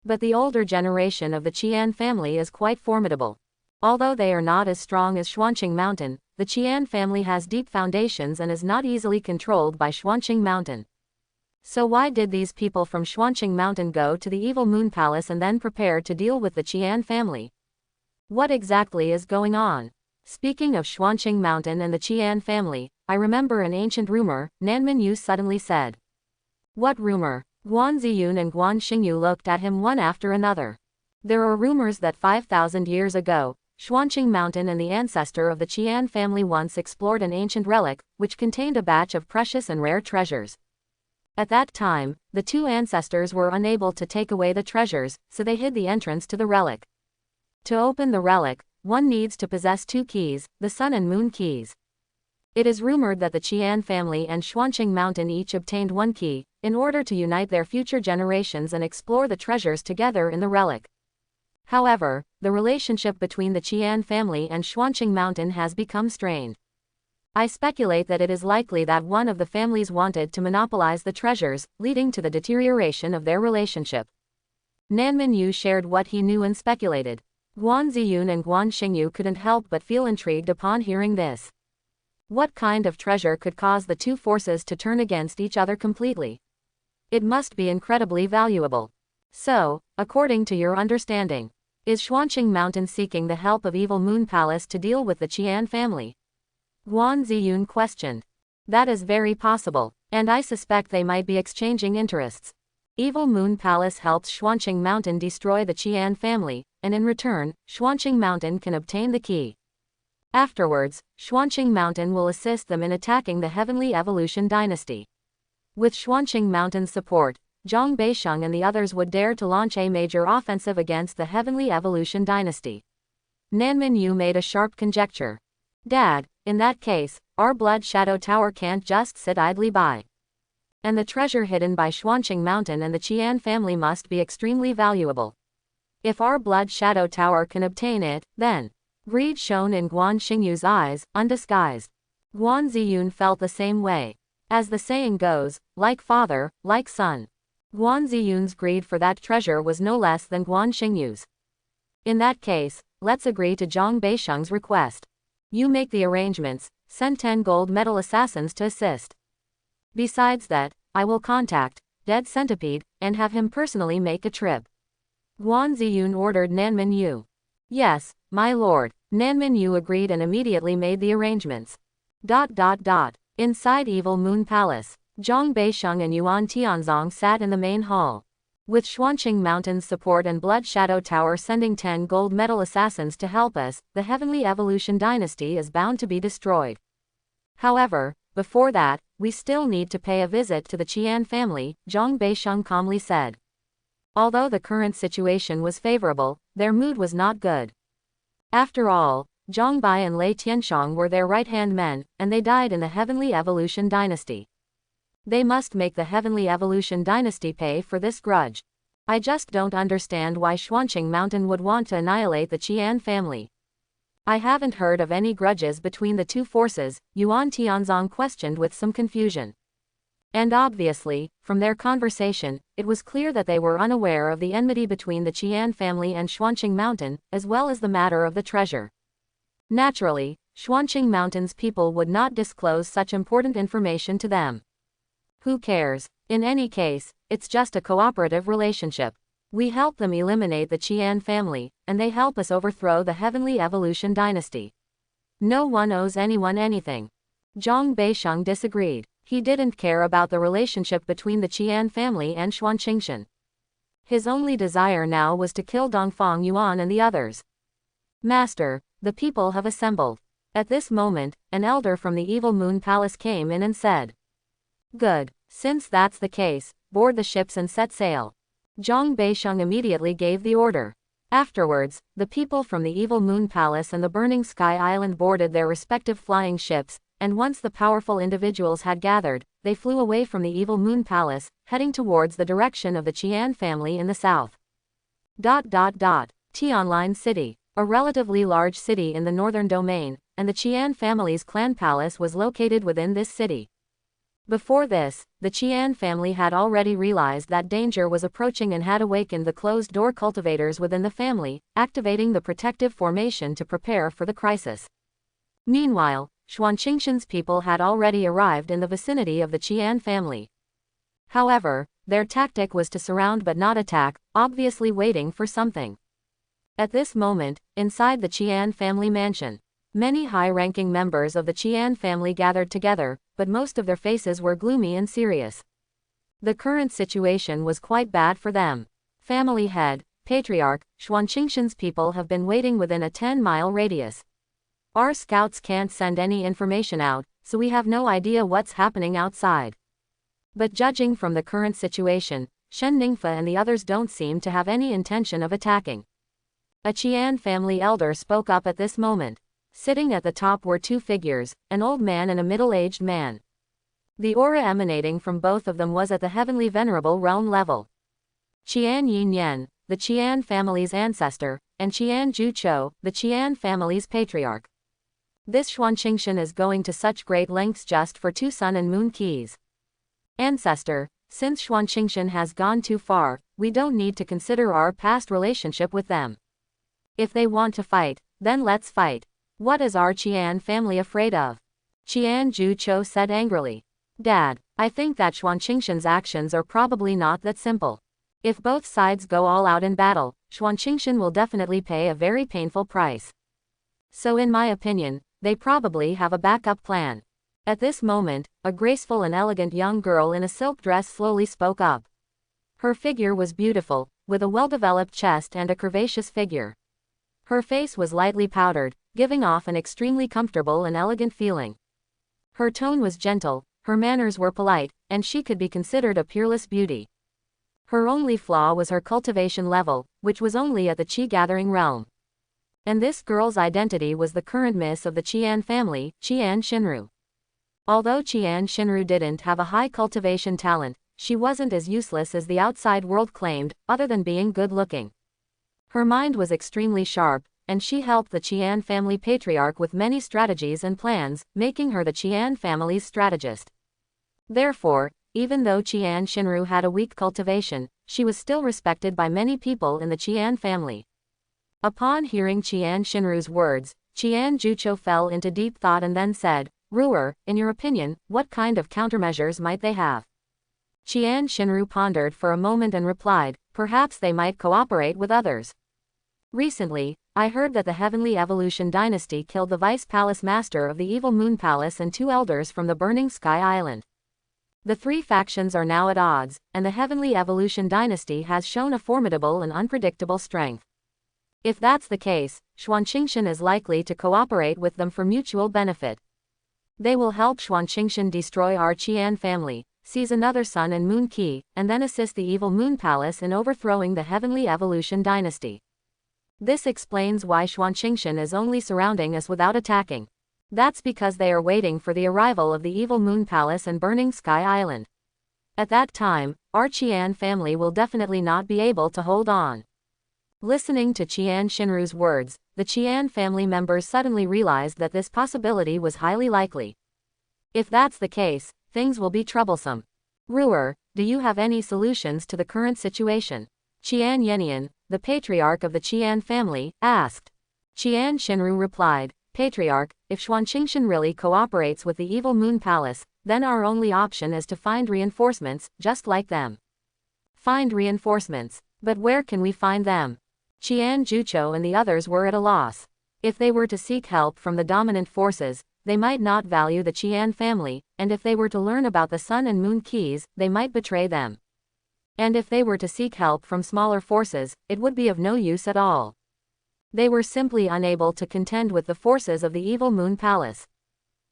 But the older generation of the Qian family is quite formidable. Although they are not as strong as Xuanqing Mountain, the Qian family has deep foundations and is not easily controlled by Xuanqing Mountain. So why did these people from Xuanqing Mountain go to the Evil Moon Palace and then prepare to deal with the Qian family? What exactly is going on? Speaking of Xuanqing Mountain and the Qian family, I remember an ancient rumor, Nanman Yu suddenly said. What rumor? Guan Ziyun and Guan Xingyu looked at him one after another. There are rumors that 5,000 years ago, Xuanqing Mountain and the ancestor of the Qian family once explored an ancient relic, which contained a batch of precious and rare treasures. At that time, the two ancestors were unable to take away the treasures, so they hid the entrance to the relic. To open the relic, one needs to possess two keys, the Sun and Moon keys. It is rumored that the Qian family and Xuanqing Mountain each obtained one key, in order to unite their future generations and explore the treasures together in the relic. However, the relationship between the Qian family and Xuanqing Mountain has become strained. I speculate that it is likely that one of the families wanted to monopolize the treasures, leading to the deterioration of their relationship. Nanman Yu shared what he knew and speculated. Guan Ziyun and Guan Xingyu couldn't help but feel intrigued upon hearing this. What kind of treasure could cause the two forces to turn against each other completely? It must be incredibly valuable. So, according to your understanding, is Xuanqing Mountain seeking the help of Evil Moon Palace to deal with the Qian family? Guan Ziyun questioned. That is very possible, and I suspect they might be exchanging interests. Evil Moon Palace helps Xuanqing Mountain destroy the Qian family, and in return, Xuanqing Mountain can obtain the key. Afterwards, Xuanqing Mountain will assist them in attacking the Heavenly Evolution Dynasty. With Xuanqing Mountain's support, Zhang Beisheng and the others would dare to launch a major offensive against the Heavenly Evolution Dynasty. Nanman Yu made a sharp conjecture. Dad, in that case, our Blood Shadow Tower can't just sit idly by. And the treasure hidden by Xuanqing Mountain and the Qian family must be extremely valuable. If our Blood Shadow Tower can obtain it, then. Greed shone in Guan Xingyu's eyes, undisguised. Guan Ziyun felt the same way. As the saying goes, like father, like son. Guan Ziyun's greed for that treasure was no less than Guan Xingyu's. In that case, let's agree to Zhang Beisheng's request. You make the arrangements, send 10 gold medal assassins to assist. Besides that, I will contact Dead Centipede and have him personally make a trip. Guan Ziyun ordered Nanmin Yu. Yes, my lord. Nanmin Yu agreed and immediately made the arrangements. Inside Evil Moon Palace, Zhang Beisheng and Yuan Tianzong sat in the main hall. With Xuanqing Mountain's support and Blood Shadow Tower sending 10 gold medal assassins to help us, the Heavenly Evolution dynasty is bound to be destroyed. However, before that, we still need to pay a visit to the Qian family, Zhang Beisheng calmly said. Although the current situation was favorable, their mood was not good. After all, Zhang Bai and Lei Tianshang were their right-hand men, and they died in the Heavenly Evolution dynasty. They must make the Heavenly Evolution dynasty pay for this grudge. I just don't understand why Xuanqing Mountain would want to annihilate the Qian family. I haven't heard of any grudges between the two forces, Yuan Tianzong questioned with some confusion. And obviously, from their conversation, it was clear that they were unaware of the enmity between the Qian family and Xuanqing Mountain, as well as the matter of the treasure. Naturally, Xuanqing Mountain's people would not disclose such important information to them. Who cares? In any case, it's just a cooperative relationship. We help them eliminate the Qian family, and they help us overthrow the Heavenly Evolution dynasty. No one owes anyone anything. Zhang Beisheng disagreed. He didn't care about the relationship between the Qian family and Xuanqingshan. His only desire now was to kill Dongfang Yuan and the others. Master, the people have assembled. At this moment, an elder from the Evil Moon Palace came in and said. Good. Since that's the case, board the ships and set sail. Zhang Beisheng immediately gave the order. Afterwards, the people from the Evil Moon Palace and the Burning Sky Island boarded their respective flying ships, and once the powerful individuals had gathered, they flew away from the Evil Moon Palace, heading towards the direction of the Qian family in the south. Tianlin City, a relatively large city in the northern domain, and the Qian family's clan palace was located within this city. Before this, the Qian family had already realized that danger was approaching and had awakened the closed-door cultivators within the family, activating the protective formation to prepare for the crisis. Meanwhile, Xuanqingshan's people had already arrived in the vicinity of the Qian family. However, their tactic was to surround but not attack, obviously waiting for something. At this moment, inside the Qian family mansion, many high-ranking members of the Qian family gathered together, but most of their faces were gloomy and serious. The current situation was quite bad for them. Family head, patriarch, Xuanqingshan's people have been waiting within a 10-mile radius. Our scouts can't send any information out, so we have no idea what's happening outside. But judging from the current situation, Shen Ningfa and the others don't seem to have any intention of attacking. A Qian family elder spoke up at this moment. Sitting at the top were two figures, an old man and a middle-aged man. The aura emanating from both of them was at the heavenly venerable realm level. Qian Yinyan, the Qian family's ancestor, and Qian Juqiu, the Qian family's patriarch. This Xuanqingshan is going to such great lengths just for 2 sun and moon keys. Ancestor, since Xuanqingshan has gone too far, we don't need to consider our past relationship with them. If they want to fight, then let's fight. What is our Qian family afraid of? Qian Juqiu said angrily. Dad, I think that Xuanqingshan's actions are probably not that simple. If both sides go all out in battle, Xuanqingshan will definitely pay a very painful price. So in my opinion, they probably have a backup plan. At this moment, a graceful and elegant young girl in a silk dress slowly spoke up. Her figure was beautiful, with a well-developed chest and a curvaceous figure. Her face was lightly powdered, giving off an extremely comfortable and elegant feeling. Her tone was gentle, her manners were polite, and she could be considered a peerless beauty. Her only flaw was her cultivation level, which was only at the Qi-gathering realm. And this girl's identity was the current miss of the Qian family, Qian Shinru. Although Qian Shinru didn't have a high cultivation talent, she wasn't as useless as the outside world claimed, other than being good-looking. Her mind was extremely sharp, and she helped the Qian family patriarch with many strategies and plans, making her the Qian family's strategist. Therefore, even though Qian Shinru had a weak cultivation, she was still respected by many people in the Qian family. Upon hearing Qian Shinru's words, Qian Jucho fell into deep thought and then said, "Ruler, in your opinion, what kind of countermeasures might they have?" Qian Shinru pondered for a moment and replied, "Perhaps they might cooperate with others. Recently, I heard that the Heavenly Evolution Dynasty killed the Vice Palace Master of the Evil Moon Palace and 2 elders from the Burning Sky Island. The 3 factions are now at odds, and the Heavenly Evolution Dynasty has shown a formidable and unpredictable strength. If that's the case, Xuanqingshan is likely to cooperate with them for mutual benefit. They will help Xuanqingshan destroy our Qian family, seize another Sun and Moon Key, and then assist the Evil Moon Palace in overthrowing the Heavenly Evolution Dynasty. This explains why Xuanqingshan is only surrounding us without attacking. That's because they are waiting for the arrival of the Evil Moon Palace and Burning Sky Island. At that time, our Qian family will definitely not be able to hold on." Listening to Qian Shinru's words, the Qian family members suddenly realized that this possibility was highly likely. If that's the case, things will be troublesome. "Ruler, do you have any solutions to the current situation?" Qian Yenian, the patriarch of the Qian family, asked. Qian Shinru replied, "Patriarch, if Xuanqingshan really cooperates with the Evil Moon Palace, then our only option is to find reinforcements, just like them." "Find reinforcements? But where can we find them?" Qian Jucho and the others were at a loss. If they were to seek help from the dominant forces, they might not value the Qian family, and if they were to learn about the Sun and Moon Keys, they might betray them. And if they were to seek help from smaller forces, it would be of no use at all. They were simply unable to contend with the forces of the Evil Moon Palace.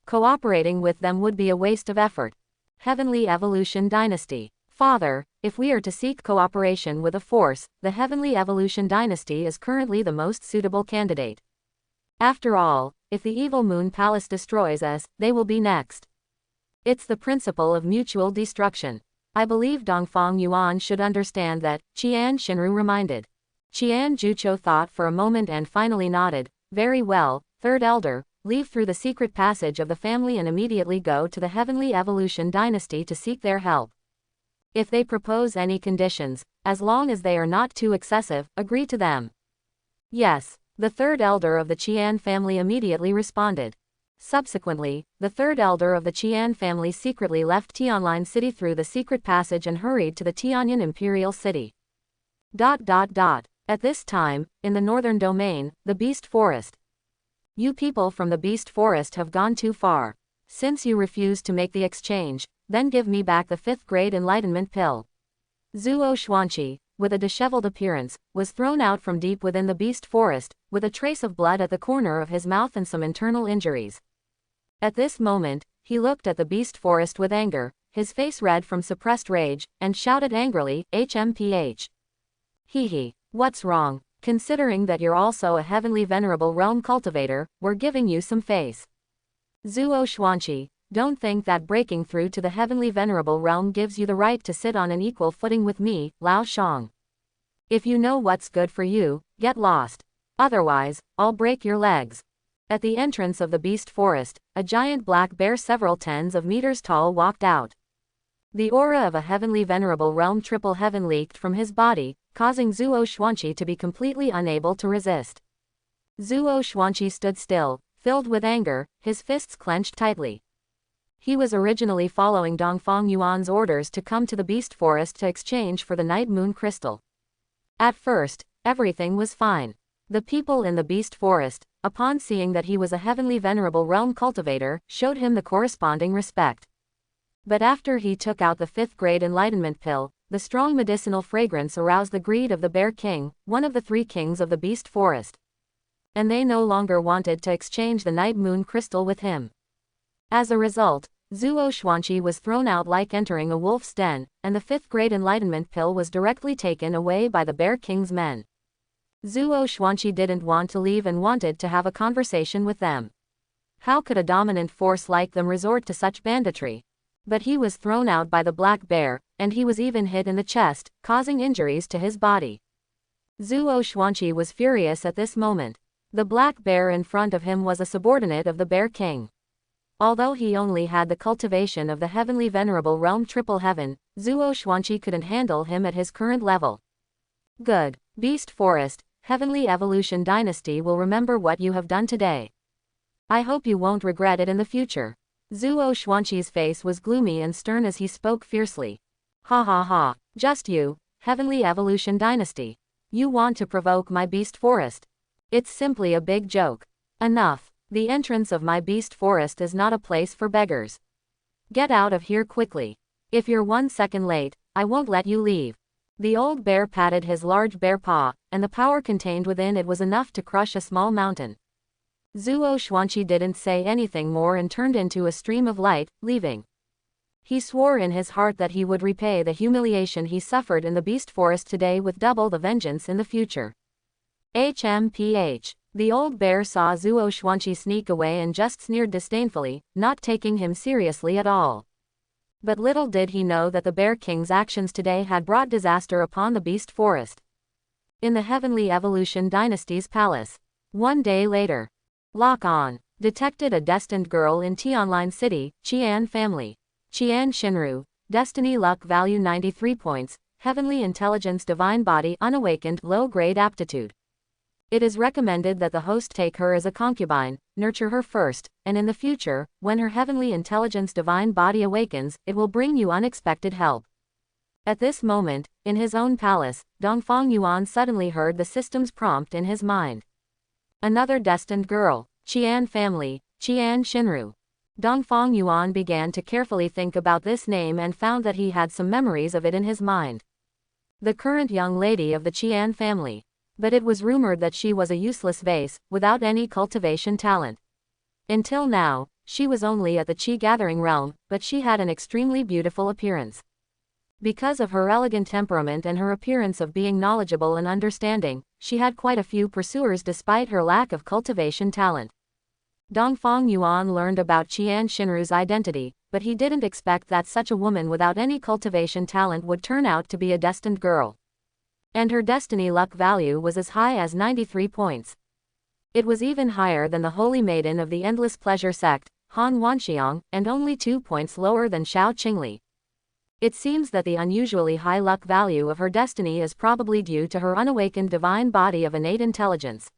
Cooperating with them would be a waste of effort. Heavenly Evolution Dynasty. "Father, if we are to seek cooperation with a force, the Heavenly Evolution Dynasty is currently the most suitable candidate. After all, if the Evil Moon Palace destroys us, they will be next. It's the principle of mutual destruction. I believe Dongfang Yuan should understand that," Qian Shinru reminded. Qian Jucho thought for a moment and finally nodded. "Very well, Third Elder, leave through the secret passage of the family and immediately go to the Heavenly Evolution Dynasty to seek their help. If they propose any conditions, as long as they are not too excessive, agree to them." "Yes," the 3rd elder of the Qian family immediately responded. Subsequently, the 3rd elder of the Qian family secretly left Tianlin City through the secret passage and hurried to the Tianyan Imperial City. At this time, in the northern domain, the Beast Forest. "You people from the Beast Forest have gone too far. Since you refused to make the exchange, then give me back the 5th grade enlightenment pill." Zuo Xuanqi, with a disheveled appearance, was thrown out from deep within the Beast Forest, with a trace of blood at the corner of his mouth and some internal injuries. At this moment, he looked at the Beast Forest with anger, his face red from suppressed rage, and shouted angrily, "HMPH. Hee. What's wrong? Considering that you're also a heavenly venerable realm cultivator, we're giving you some face." Zuo Xuanqi, don't think that breaking through to the heavenly venerable realm gives you the right to sit on an equal footing with me, Lao Shang. If you know what's good for you, get lost. Otherwise, I'll break your legs. At the entrance of the Beast Forest, a giant black bear several tens of meters tall walked out. The aura of a heavenly venerable realm triple heaven leaked from his body, causing Zuo Xuanqi to be completely unable to resist. Zuo Xuanqi stood still, filled with anger, his fists clenched tightly. He was originally following Dongfang Yuan's orders to come to the Beast Forest to exchange for the Night Moon Crystal. At first, everything was fine. The people in the Beast Forest, upon seeing that he was a heavenly venerable realm cultivator, showed him the corresponding respect. But after he took out the 5th grade enlightenment pill, the strong medicinal fragrance aroused the greed of the Bear King, one of the 3 kings of the Beast Forest. And they no longer wanted to exchange the Night Moon Crystal with him. As a result, Zuo Xuanqi was thrown out like entering a wolf's den, and the 5th grade enlightenment pill was directly taken away by the Bear King's men. Zuo Xuanqi didn't want to leave and wanted to have a conversation with them. How could a dominant force like them resort to such banditry? But he was thrown out by the black bear, and he was even hit in the chest, causing injuries to his body. Zuo Xuanqi was furious at this moment. The black bear in front of him was a subordinate of the Bear King. Although he only had the cultivation of the heavenly venerable realm triple heaven, Zuo Xuanqi couldn't handle him at his current level. Good. Beast Forest, Heavenly Evolution Dynasty will remember what you have done today. I hope you won't regret it in the future. Zuo Xuanqi's face was gloomy and stern as he spoke fiercely. Ha ha ha, just you, Heavenly Evolution Dynasty. You want to provoke my Beast Forest? It's simply a big joke. Enough. The entrance of my Beast Forest is not a place for beggars. Get out of here quickly. If you're 1 second late, I won't let you leave. The old bear patted his large bear paw, and the power contained within it was enough to crush a small mountain. Zuo Xuanqi didn't say anything more and turned into a stream of light, leaving. He swore in his heart that he would repay the humiliation he suffered in the Beast Forest today with double the vengeance in the future. HMPH. The old bear saw Zuo Xuanqi sneak away and just sneered disdainfully, not taking him seriously at all. But little did he know that the Bear King's actions today had brought disaster upon the Beast Forest. In the Heavenly Evolution Dynasty's palace. 1 day later. Lock on. Detected a destined girl in Tianlin City, Qian family. Qian Shinru. Destiny luck value 93 points, Heavenly Intelligence Divine Body unawakened low-grade aptitude. It is recommended that the host take her as a concubine, nurture her first, and in the future, when her Heavenly Intelligence Divine Body awakens, it will bring you unexpected help. At this moment, in his own palace, Dongfang Yuan suddenly heard the system's prompt in his mind. Another destined girl, Qian family, Qian Shinru. Dongfang Yuan began to carefully think about this name and found that he had some memories of it in his mind. The current young lady of the Qian family. But it was rumored that she was a useless vase, without any cultivation talent. Until now, she was only at the Qi gathering realm, but she had an extremely beautiful appearance. Because of her elegant temperament and her appearance of being knowledgeable and understanding, she had quite a few pursuers despite her lack of cultivation talent. Dongfang Yuan learned about Qian Shinru's identity, but he didn't expect that such a woman without any cultivation talent would turn out to be a destined girl. And her destiny luck value was as high as 93 points. It was even higher than the Holy Maiden of the Endless Pleasure sect, Han Wanxiang, and only 2 points lower than Xiao Qingli. It seems that the unusually high luck value of her destiny is probably due to her unawakened divine body of innate intelligence.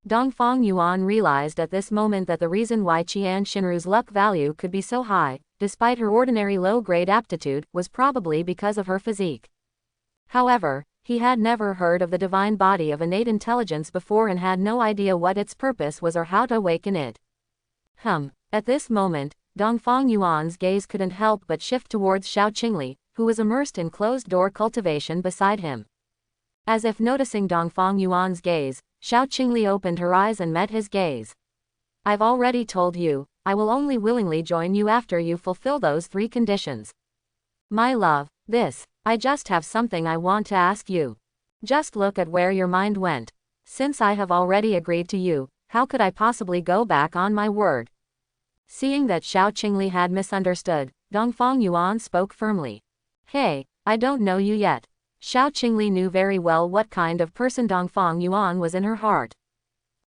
Dongfang Yuan realized at this moment that the reason why Qian Shinru's luck value could be so high, despite her ordinary low-grade aptitude, was probably because of her physique. However, he had never heard of the divine body of innate intelligence before and had no idea what its purpose was or how to awaken it. At this moment, Dongfang Yuan's gaze couldn't help but shift towards Xiao Qingli, who was immersed in closed-door cultivation beside him. As if noticing Dongfang Yuan's gaze, Xiao Qingli opened her eyes and met his gaze. I've already told you, I will only willingly join you after you fulfill those 3 conditions. My love, I just have something I want to ask you. Just look at where your mind went. Since I have already agreed to you, how could I possibly go back on my word? Seeing that Xiao Qingli had misunderstood, Dongfang Yuan spoke firmly. Hey, I don't know you yet. Xiao Qingli knew very well what kind of person Dongfang Yuan was in her heart.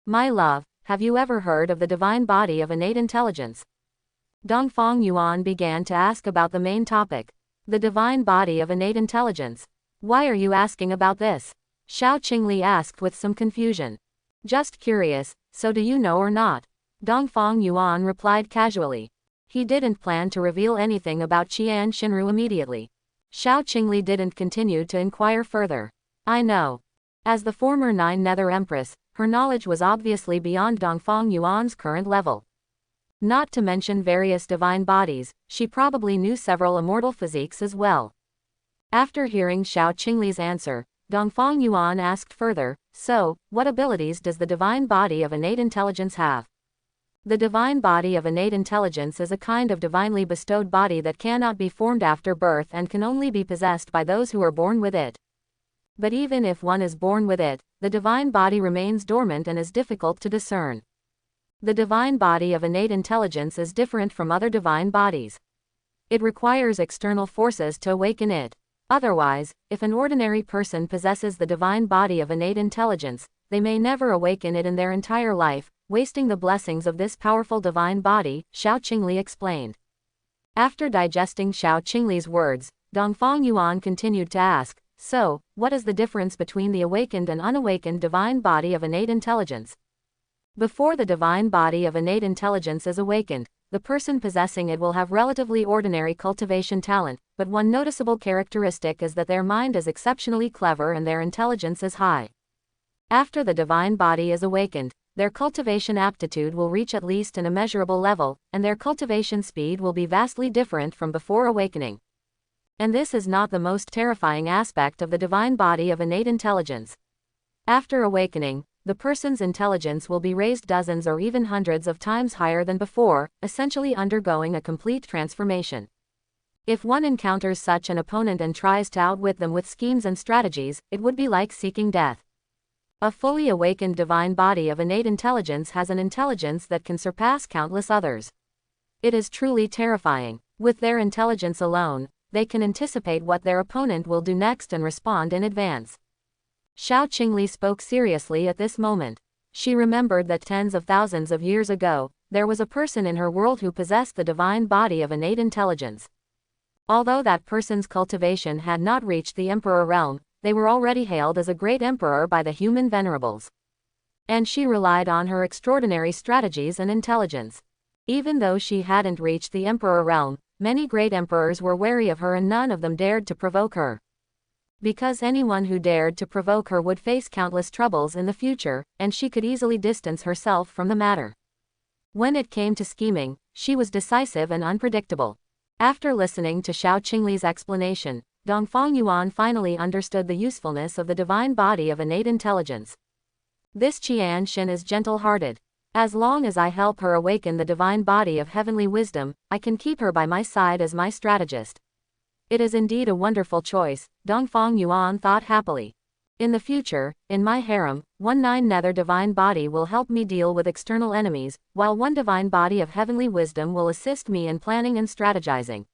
My love, have you ever heard of the divine body of innate intelligence? Dongfang Yuan began to ask about the main topic. The divine body of innate intelligence. Why are you asking about this? Xiao Qingli asked with some confusion. Just curious, so do you know or not? Dongfang Yuan replied casually. He didn't plan to reveal anything about Qian Shinru immediately. Xiao Qingli didn't continue to inquire further. I know. As the former 9 Nether Empress, her knowledge was obviously beyond Dongfang Yuan's current level. Not to mention various divine bodies, she probably knew several immortal physiques as well. After hearing Xiao Qingli's answer, Dongfang Yuan asked further, so, what abilities does the divine body of innate intelligence have? The divine body of innate intelligence is a kind of divinely bestowed body that cannot be formed after birth and can only be possessed by those who are born with it. But even if one is born with it, the divine body remains dormant and is difficult to discern. The divine body of innate intelligence is different from other divine bodies. It requires external forces to awaken it. Otherwise, if an ordinary person possesses the divine body of innate intelligence, they may never awaken it in their entire life, wasting the blessings of this powerful divine body, Xiao Qingli explained. After digesting Xiao Qingli's words, Dongfang Yuan continued to ask, so, what is the difference between the awakened and unawakened divine body of innate intelligence? Before the divine body of innate intelligence is awakened, the person possessing it will have relatively ordinary cultivation talent, but one noticeable characteristic is that their mind is exceptionally clever and their intelligence is high. After the divine body is awakened, their cultivation aptitude will reach at least an immeasurable level, and their cultivation speed will be vastly different from before awakening. And this is not the most terrifying aspect of the divine body of innate intelligence. After awakening, the person's intelligence will be raised dozens or even hundreds of times higher than before, essentially undergoing a complete transformation. If one encounters such an opponent and tries to outwit them with schemes and strategies, it would be like seeking death. A fully awakened divine body of innate intelligence has an intelligence that can surpass countless others. It is truly terrifying. With their intelligence alone, they can anticipate what their opponent will do next and respond in advance. Xiao Qingli spoke seriously at this moment. She remembered that tens of thousands of years ago, there was a person in her world who possessed the divine body of innate intelligence. Although that person's cultivation had not reached the emperor realm, they were already hailed as a great emperor by the human venerables. And she relied on her extraordinary strategies and intelligence. Even though she hadn't reached the emperor realm, many great emperors were wary of her and none of them dared to provoke her. Because anyone who dared to provoke her would face countless troubles in the future, and she could easily distance herself from the matter. When it came to scheming, she was decisive and unpredictable. After listening to Xiao Qingli's explanation, Dongfang Yuan finally understood the usefulness of the divine body of innate intelligence. This Qian Xin is gentle-hearted. As long as I help her awaken the divine body of heavenly wisdom, I can keep her by my side as my strategist. It is indeed a wonderful choice, Dongfang Yuan thought happily. In the future, in my harem, 1/9 nether divine body will help me deal with external enemies, while one divine body of heavenly wisdom will assist me in planning and strategizing.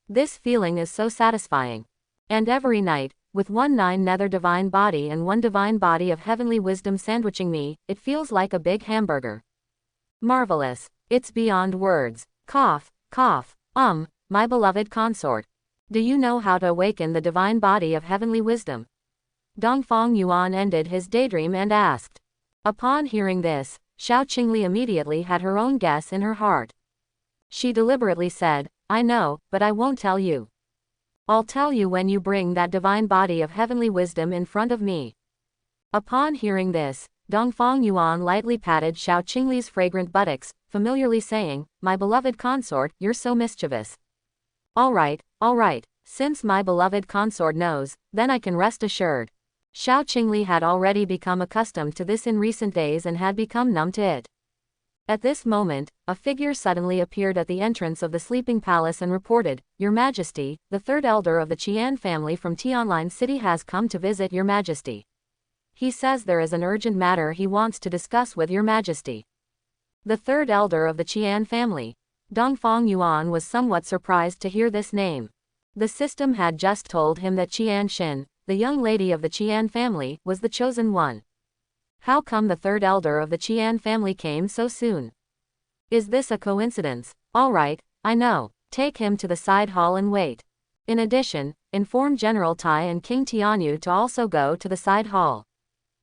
This feeling is so satisfying. And every night, with 1/9 nether divine body and one divine body of heavenly wisdom sandwiching me, it feels like a big hamburger. Marvelous. It's beyond words. Cough, cough, my beloved consort. Do you know how to awaken the divine body of heavenly wisdom? Dongfang Yuan ended his daydream and asked. Upon hearing this, Xiao Qingli immediately had her own guess in her heart. She deliberately said, I know, but I won't tell you. I'll tell you when you bring that divine body of heavenly wisdom in front of me. Upon hearing this, Dongfang Yuan lightly patted Xiao Qingli's fragrant buttocks, familiarly saying, My beloved consort, you're so mischievous. All right, since my beloved consort knows, then I can rest assured. Xiao Qingli had already become accustomed to this in recent days and had become numb to it. At this moment, a figure suddenly appeared at the entrance of the sleeping palace and reported, Your Majesty, the third elder of the Qian family from Tianlin City has come to visit Your Majesty. He says there is an urgent matter he wants to discuss with Your Majesty. The third elder of the Qian family. Dongfang Yuan was somewhat surprised to hear this name. The system had just told him that Qian Xin, the young lady of the Qian family, was the chosen one. How come the third elder of the Qian family came so soon? Is this a coincidence? All right, I know. Take him to the side hall and wait. In addition, inform General Tai and King Tianyu to also go to the side hall.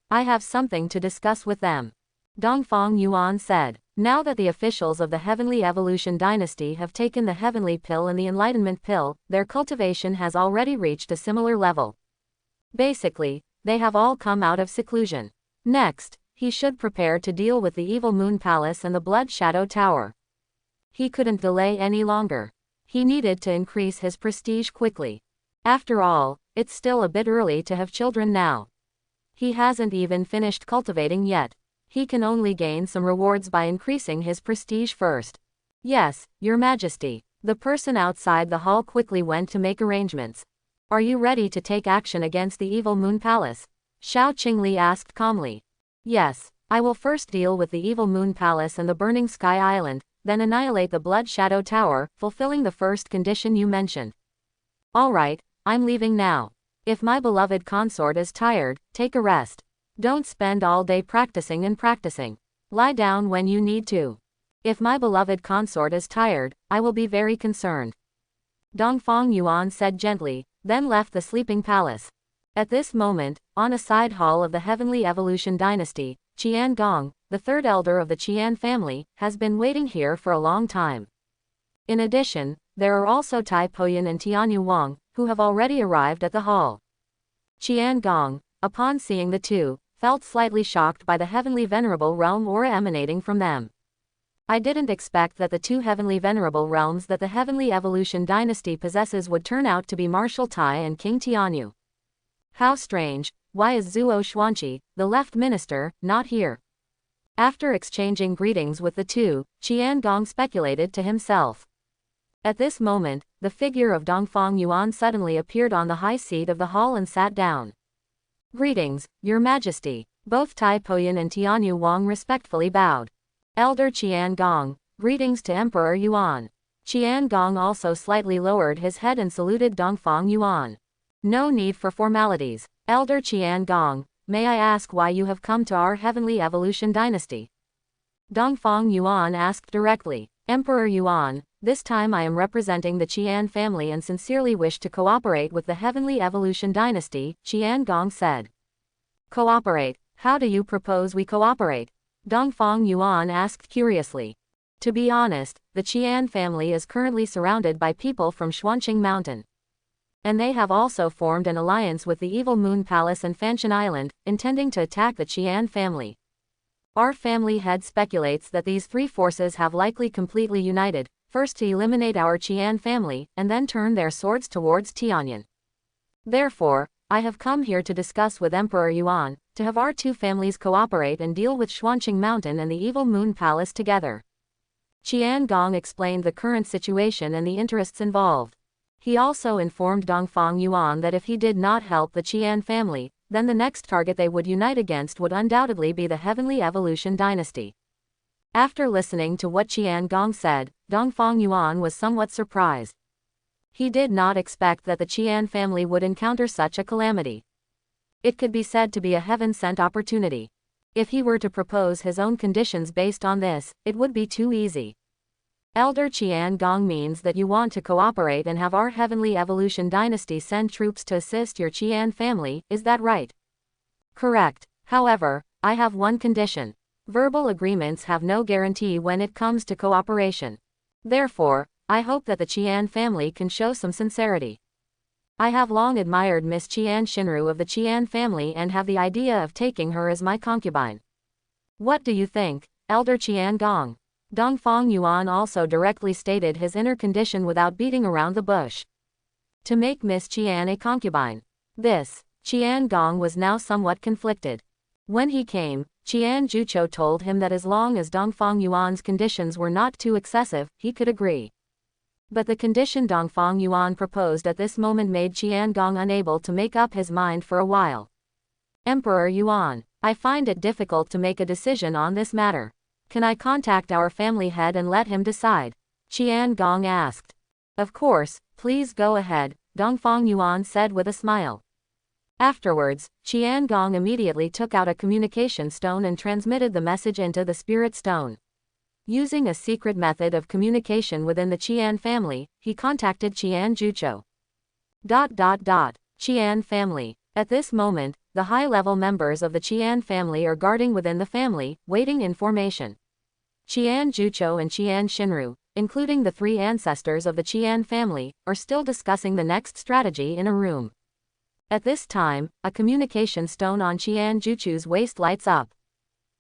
I have something to discuss with them. Dongfang Yuan said. Now that the officials of the Heavenly Evolution Dynasty have taken the Heavenly Pill and the Enlightenment Pill, their cultivation has already reached a similar level. Basically, they have all come out of seclusion. Next, he should prepare to deal with the Evil Moon Palace and the Blood Shadow Tower. He couldn't delay any longer. He needed to increase his prestige quickly. After all, it's still a bit early to have children now. He hasn't even finished cultivating yet. He can only gain some rewards by increasing his prestige first. Yes, Your Majesty. The person outside the hall quickly went to make arrangements. Are you ready to take action against the Evil Moon Palace? Xiao Qingli asked calmly. Yes, I will first deal with the Evil Moon Palace and the Burning Sky Island, then annihilate the Blood Shadow Tower, fulfilling the first condition you mentioned. Alright, I'm leaving now. If my beloved consort is tired, take a rest. Don't spend all day practicing and practicing. Lie down when you need to. If my beloved consort is tired, I will be very concerned. Dongfang Yuan said gently, then left the sleeping palace. At this moment, on a side hall of the Heavenly Evolution Dynasty, Qian Gong, the third elder of the Qian family, has been waiting here for a long time. In addition, there are also Tai Poyan and Tianyu Wang, who have already arrived at the hall. Qian Gong, upon seeing the two, felt slightly shocked by the heavenly venerable realm aura emanating from them. I didn't expect that the two heavenly venerable realms that the Heavenly Evolution Dynasty possesses would turn out to be Marshal Tai and King Tianyu. How strange, why is Zuo Xuanqi, the left minister, not here? After exchanging greetings with the two, Qian Gong speculated to himself. At this moment, the figure of Dongfang Yuan suddenly appeared on the high seat of the hall and sat down. Greetings, Your Majesty. Both Tai Poyan and Tianyu Wang respectfully bowed. Elder Qian Gong, greetings to Emperor Yuan. Qian Gong also slightly lowered his head and saluted Dongfang Yuan. No need for formalities. Elder Qian Gong, may I ask why you have come to our Heavenly Evolution Dynasty? Dongfang Yuan asked directly. Emperor Yuan, this time I am representing the Qian family and sincerely wish to cooperate with the Heavenly Evolution Dynasty, Qian Gong said. Cooperate? How do you propose we cooperate? Dongfang Yuan asked curiously. To be honest, the Qian family is currently surrounded by people from Xuanqing Mountain. And they have also formed an alliance with the Evil Moon Palace and Fanshan Island, intending to attack the Qian family. Our family head speculates that these three forces have likely completely united, first to eliminate our Qian family, and then turn their swords towards Tianyan. Therefore, I have come here to discuss with Emperor Yuan, to have our two families cooperate and deal with Xuanqing Mountain and the Evil Moon Palace together. Qian Gong explained the current situation and the interests involved. He also informed Dongfang Yuan that if he did not help the Qian family, then the next target they would unite against would undoubtedly be the Heavenly Evolution Dynasty. After listening to what Qian Gong said, Dongfang Yuan was somewhat surprised. He did not expect that the Qian family would encounter such a calamity. It could be said to be a heaven-sent opportunity. If he were to propose his own conditions based on this, it would be too easy. Elder Qian Gong means that you want to cooperate and have our Heavenly Evolution Dynasty send troops to assist your Qian family, is that right? Correct. However, I have one condition. Verbal agreements have no guarantee when it comes to cooperation. Therefore, I hope that the Qian family can show some sincerity. I have long admired Miss Qian Shinru of the Qian family and have the idea of taking her as my concubine. What do you think, Elder Qian Gong? Dongfang Yuan also directly stated his inner condition without beating around the bush. To make Miss Qian a concubine. This, Qian Gong was now somewhat conflicted. When he came, Qian Jucho told him that as long as Dongfang Yuan's conditions were not too excessive, he could agree. But the condition Dongfang Yuan proposed at this moment made Qian Gong unable to make up his mind for a while. Emperor Yuan, I find it difficult to make a decision on this matter. Can I contact our family head and let him decide? Qian Gong asked. Of course, please go ahead, Dongfang Yuan said with a smile. Afterwards, Qian Gong immediately took out a communication stone and transmitted the message into the spirit stone. Using a secret method of communication within the Qian family, he contacted Qian Jucho. Qian family. At this moment, the high-level members of the Qian family are guarding within the family, waiting in formation. Qian Jucho and Qian Shinru, including the three ancestors of the Qian family, are still discussing the next strategy in a room. At this time, a communication stone on Qian Juchu's waist lights up.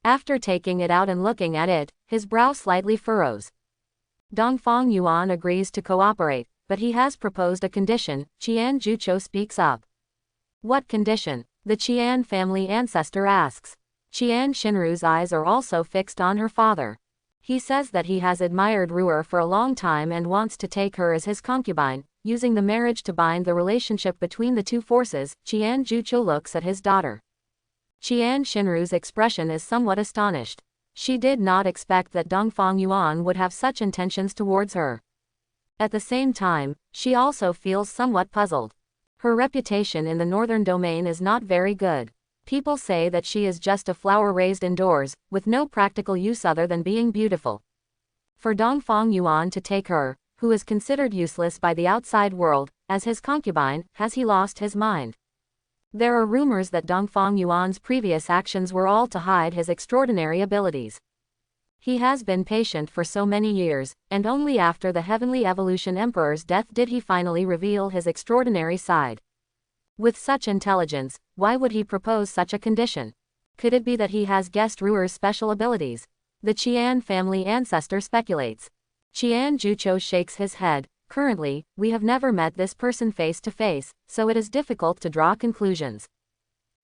After taking it out and looking at it, his brow slightly furrows. Dongfang Yuan agrees to cooperate, but he has proposed a condition. Qian Jucho speaks up. What condition? The Qian family ancestor asks. Qian Shinru's eyes are also fixed on her father. He says that he has admired Ruer for a long time and wants to take her as his concubine, using the marriage to bind the relationship between the two forces. Qian Jucho looks at his daughter. Qian Xinru's expression is somewhat astonished. She did not expect that Dongfang Yuan would have such intentions towards her. At the same time, she also feels somewhat puzzled. Her reputation in the northern domain is not very good. People say that she is just a flower raised indoors, with no practical use other than being beautiful. For Dongfang Yuan to take her, who is considered useless by the outside world, as his concubine, has he lost his mind? There are rumors that Dongfang Yuan's previous actions were all to hide his extraordinary abilities. He has been patient for so many years, and only after the Heavenly Evolution Emperor's death did he finally reveal his extraordinary side. With such intelligence, why would he propose such a condition? Could it be that he has guessed Ruer's special abilities? The Qian family ancestor speculates. Qian Jucho shakes his head. Currently, we have never met this person face to face, so it is difficult to draw conclusions.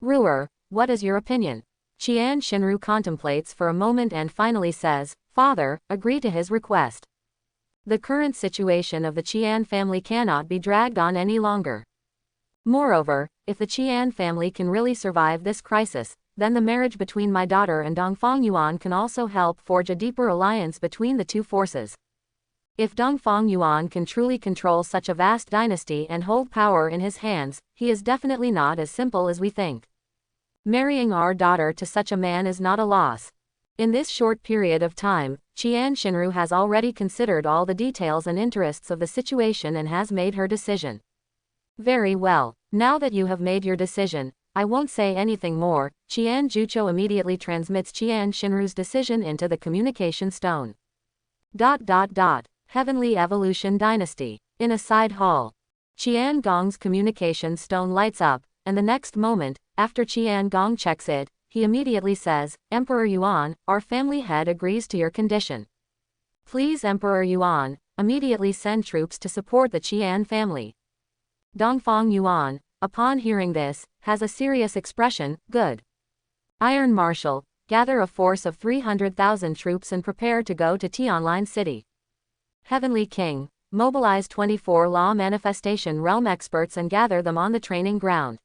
Ruer, what is your opinion? Qian Xinru contemplates for a moment and finally says, Father, agree to his request. The current situation of the Qian family cannot be dragged on any longer. Moreover, if the Qian family can really survive this crisis, then the marriage between my daughter and Dongfang Yuan can also help forge a deeper alliance between the two forces. If Dongfang Yuan can truly control such a vast dynasty and hold power in his hands, he is definitely not as simple as we think. Marrying our daughter to such a man is not a loss. In this short period of time, Qian Xinru has already considered all the details and interests of the situation and has made her decision. Very well, now that you have made your decision, I won't say anything more. Qian Jucho immediately transmits Qian Xinru's decision into the communication stone. Heavenly Evolution Dynasty. In a side hall, Qian Gong's communication stone lights up, and the next moment, after Qian Gong checks it, he immediately says, Emperor Yuan, our family head agrees to your condition. Please Emperor Yuan, immediately send troops to support the Qian family. Dongfang Yuan, upon hearing this, has a serious expression, good. Iron Marshal, gather a force of 300,000 troops and prepare to go to Tianlin City. Heavenly King, mobilize 24 law manifestation realm experts and gather them on the training ground.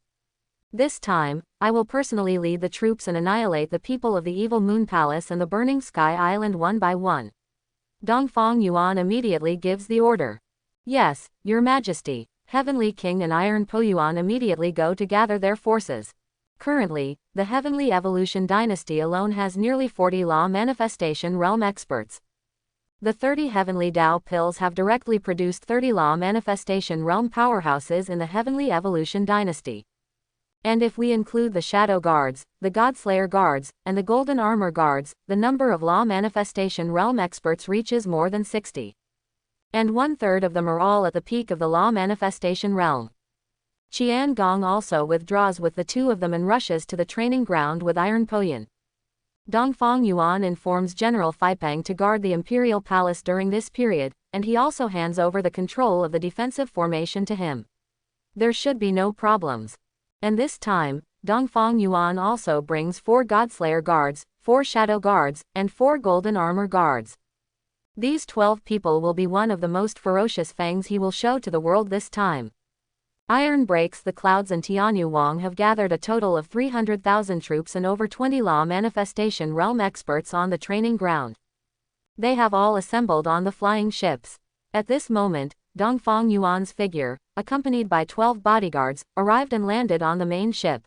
This time, I will personally lead the troops and annihilate the people of the Evil Moon Palace and the Burning Sky Island one by one. Dongfang Yuan immediately gives the order. Yes, Your Majesty. Heavenly King and Iron Po Yuan immediately go to gather their forces. Currently, the Heavenly Evolution Dynasty alone has nearly 40 law manifestation realm experts. The 30 Heavenly Dao pills have directly produced 30 law manifestation realm powerhouses in the Heavenly Evolution Dynasty. And if we include the Shadow Guards, the Godslayer Guards, and the Golden Armor Guards, the number of law manifestation realm experts reaches more than 60. And 1/3 of them are all at the peak of the law manifestation realm. Qian Gong also withdraws with the two of them and rushes to the training ground with Iron Poyan. Dongfang Yuan informs General Feipeng to guard the Imperial Palace during this period, and he also hands over the control of the defensive formation to him. There should be no problems. And this time, Dongfang Yuan also brings 4 Godslayer Guards, 4 Shadow Guards, and 4 Golden Armor Guards. These 12 people will be one of the most ferocious fangs he will show to the world this time. Iron Breaks the Clouds and Tianyu Wang have gathered a total of 300,000 troops and over 20 law manifestation realm experts on the training ground. They have all assembled on the flying ships. At this moment, Dongfang Yuan's figure, accompanied by 12 bodyguards, arrived and landed on the main ship.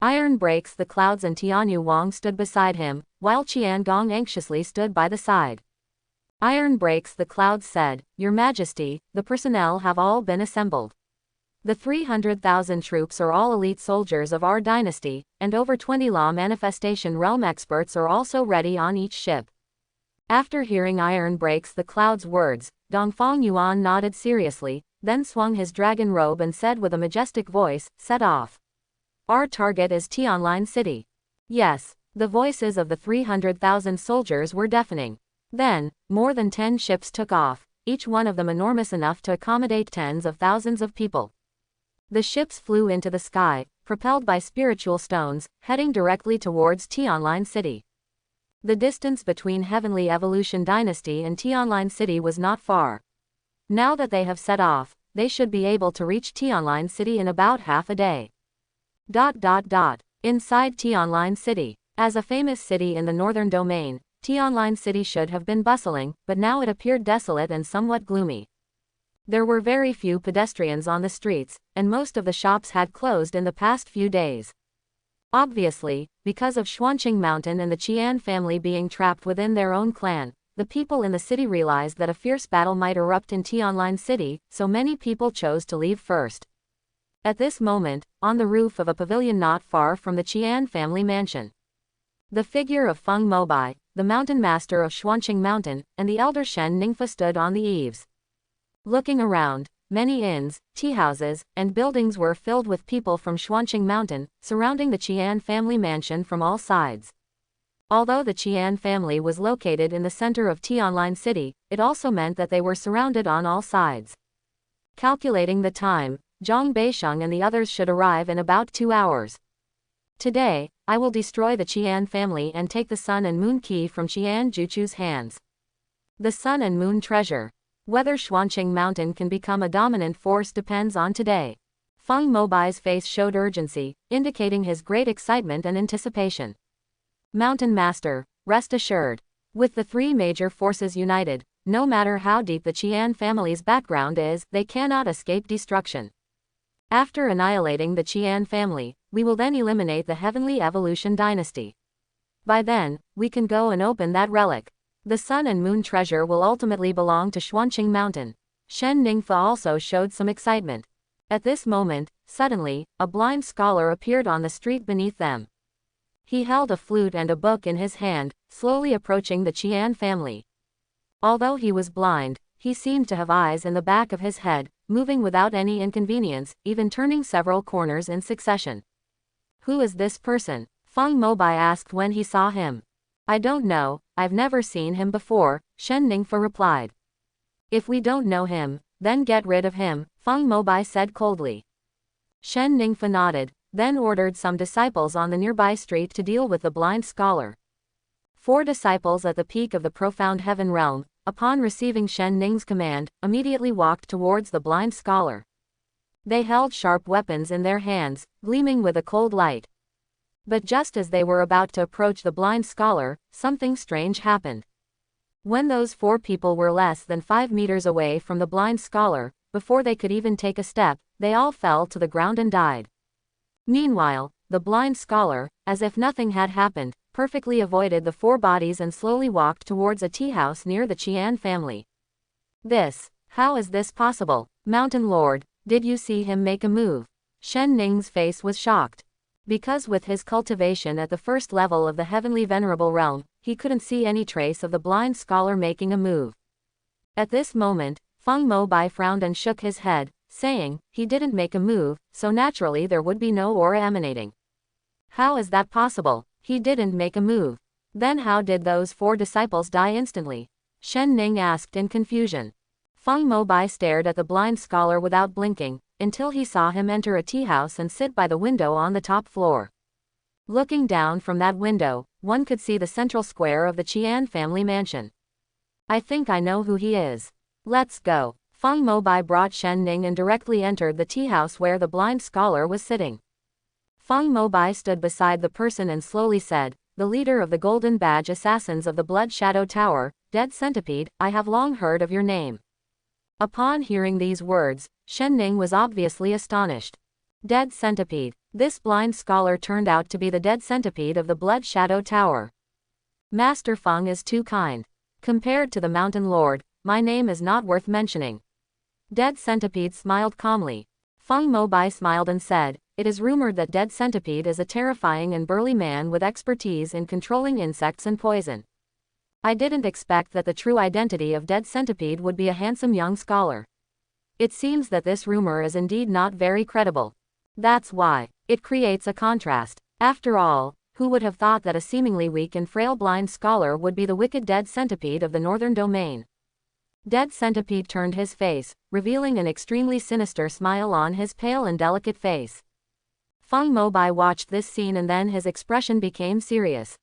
Iron Breaks the Clouds and Tianyu Wang stood beside him, while Qian Gong anxiously stood by the side. Iron Breaks the Clouds said, Your Majesty, the personnel have all been assembled. The 300,000 troops are all elite soldiers of our dynasty, and over 20 law manifestation realm experts are also ready on each ship. After hearing Iron Breaks the Clouds' words, Dongfang Yuan nodded seriously, then swung his dragon robe and said with a majestic voice, set off. Our target is Tianlin City. Yes, the voices of the 300,000 soldiers were deafening. Then, more than 10 ships took off, each one of them enormous enough to accommodate tens of thousands of people. The ships flew into the sky, propelled by spiritual stones, heading directly towards Tianlin City. The distance between Heavenly Evolution Dynasty and Tianlin City was not far. Now that they have set off, they should be able to reach Tianlin City in about half a day. Inside Tionline City. As a famous city in the northern domain, Tionline City should have been bustling, but now it appeared desolate and somewhat gloomy. There were very few pedestrians on the streets, and most of the shops had closed in the past few days. Obviously, because of Xuanqing Mountain and the Qian family being trapped within their own clan, the people in the city realized that a fierce battle might erupt in Tionline City, so many people chose to leave first. At this moment, on the roof of a pavilion not far from the Qian family mansion, the figure of Feng Mobai, the mountain master of Xuanqing Mountain, and the elder Shen Ningfa stood on the eaves. Looking around, many inns, teahouses, and buildings were filled with people from Xuanqing Mountain, surrounding the Qian family mansion from all sides. Although the Qian family was located in the center of Tionline City, it also meant that they were surrounded on all sides. Calculating the time, Zhang Beisheng and the others should arrive in about 2 hours. Today, I will destroy the Qian family and take the Sun and Moon key from Qian Juchu's hands. The Sun and Moon treasure. Whether Xuanqing Mountain can become a dominant force depends on today. Feng Mobai's face showed urgency, indicating his great excitement and anticipation. Mountain Master, rest assured. With the 3 major forces united, no matter how deep the Qian family's background is, they cannot escape destruction. After annihilating the Qian family, we will then eliminate the Heavenly Evolution Dynasty. By then, we can go and open that relic. The Sun and Moon treasure will ultimately belong to Xuanqing Mountain. Shen Ningfa also showed some excitement. At this moment, suddenly, a blind scholar appeared on the street beneath them. He held a flute and a book in his hand, slowly approaching the Qian family. Although he was blind, he seemed to have eyes in the back of his head, moving without any inconvenience, even turning several corners in succession. Who is this person? Feng Mobai asked when he saw him. I don't know, I've never seen him before, Shen Ningfa replied. If we don't know him, then get rid of him, Feng Mobai said coldly. Shen Ningfa nodded, then ordered some disciples on the nearby street to deal with the blind scholar. 4 disciples at the peak of the profound heaven realm, upon receiving Shen Ning's command, immediately walked towards the blind scholar. They held sharp weapons in their hands, gleaming with a cold light. But just as they were about to approach the blind scholar, something strange happened. When those 4 people were less than 5 meters away from the blind scholar, before they could even take a step, they all fell to the ground and died. Meanwhile, the blind scholar, as if nothing had happened, perfectly avoided the 4 bodies and slowly walked towards a tea house near the Qian family. How is this possible? Mountain Lord, did you see him make a move? Shen Ning's face was shocked. Because with his cultivation at the first level of the heavenly venerable realm, he couldn't see any trace of the blind scholar making a move. At this moment, Feng Mobai frowned and shook his head, saying, he didn't make a move, so naturally there would be no aura emanating. How is that possible? He didn't make a move. Then how did those 4 disciples die instantly? Shen Ning asked in confusion. Feng Mobai stared at the blind scholar without blinking, until he saw him enter a tea house and sit by the window on the top floor. Looking down from that window, one could see the central square of the Qian family mansion. I think I know who he is. Let's go. Feng Mobai brought Shen Ning and directly entered the tea house where the blind scholar was sitting. Feng Mobai stood beside the person and slowly said, the leader of the Golden Badge Assassins of the Blood Shadow Tower, Dead Centipede, I have long heard of your name. Upon hearing these words, Shen Ning was obviously astonished. Dead Centipede. This blind scholar turned out to be the Dead Centipede of the Blood Shadow Tower. Master Feng is too kind. Compared to the Mountain Lord, my name is not worth mentioning. Dead Centipede smiled calmly. Feng Mobai smiled and said, it is rumored that Dead Centipede is a terrifying and burly man with expertise in controlling insects and poison. I didn't expect that the true identity of Dead Centipede would be a handsome young scholar. It seems that this rumor is indeed not very credible. That's why. It creates a contrast. After all, who would have thought that a seemingly weak and frail blind scholar would be the wicked Dead Centipede of the Northern Domain? Dead Centipede turned his face, revealing an extremely sinister smile on his pale and delicate face. Feng Mobai watched this scene and then his expression became serious.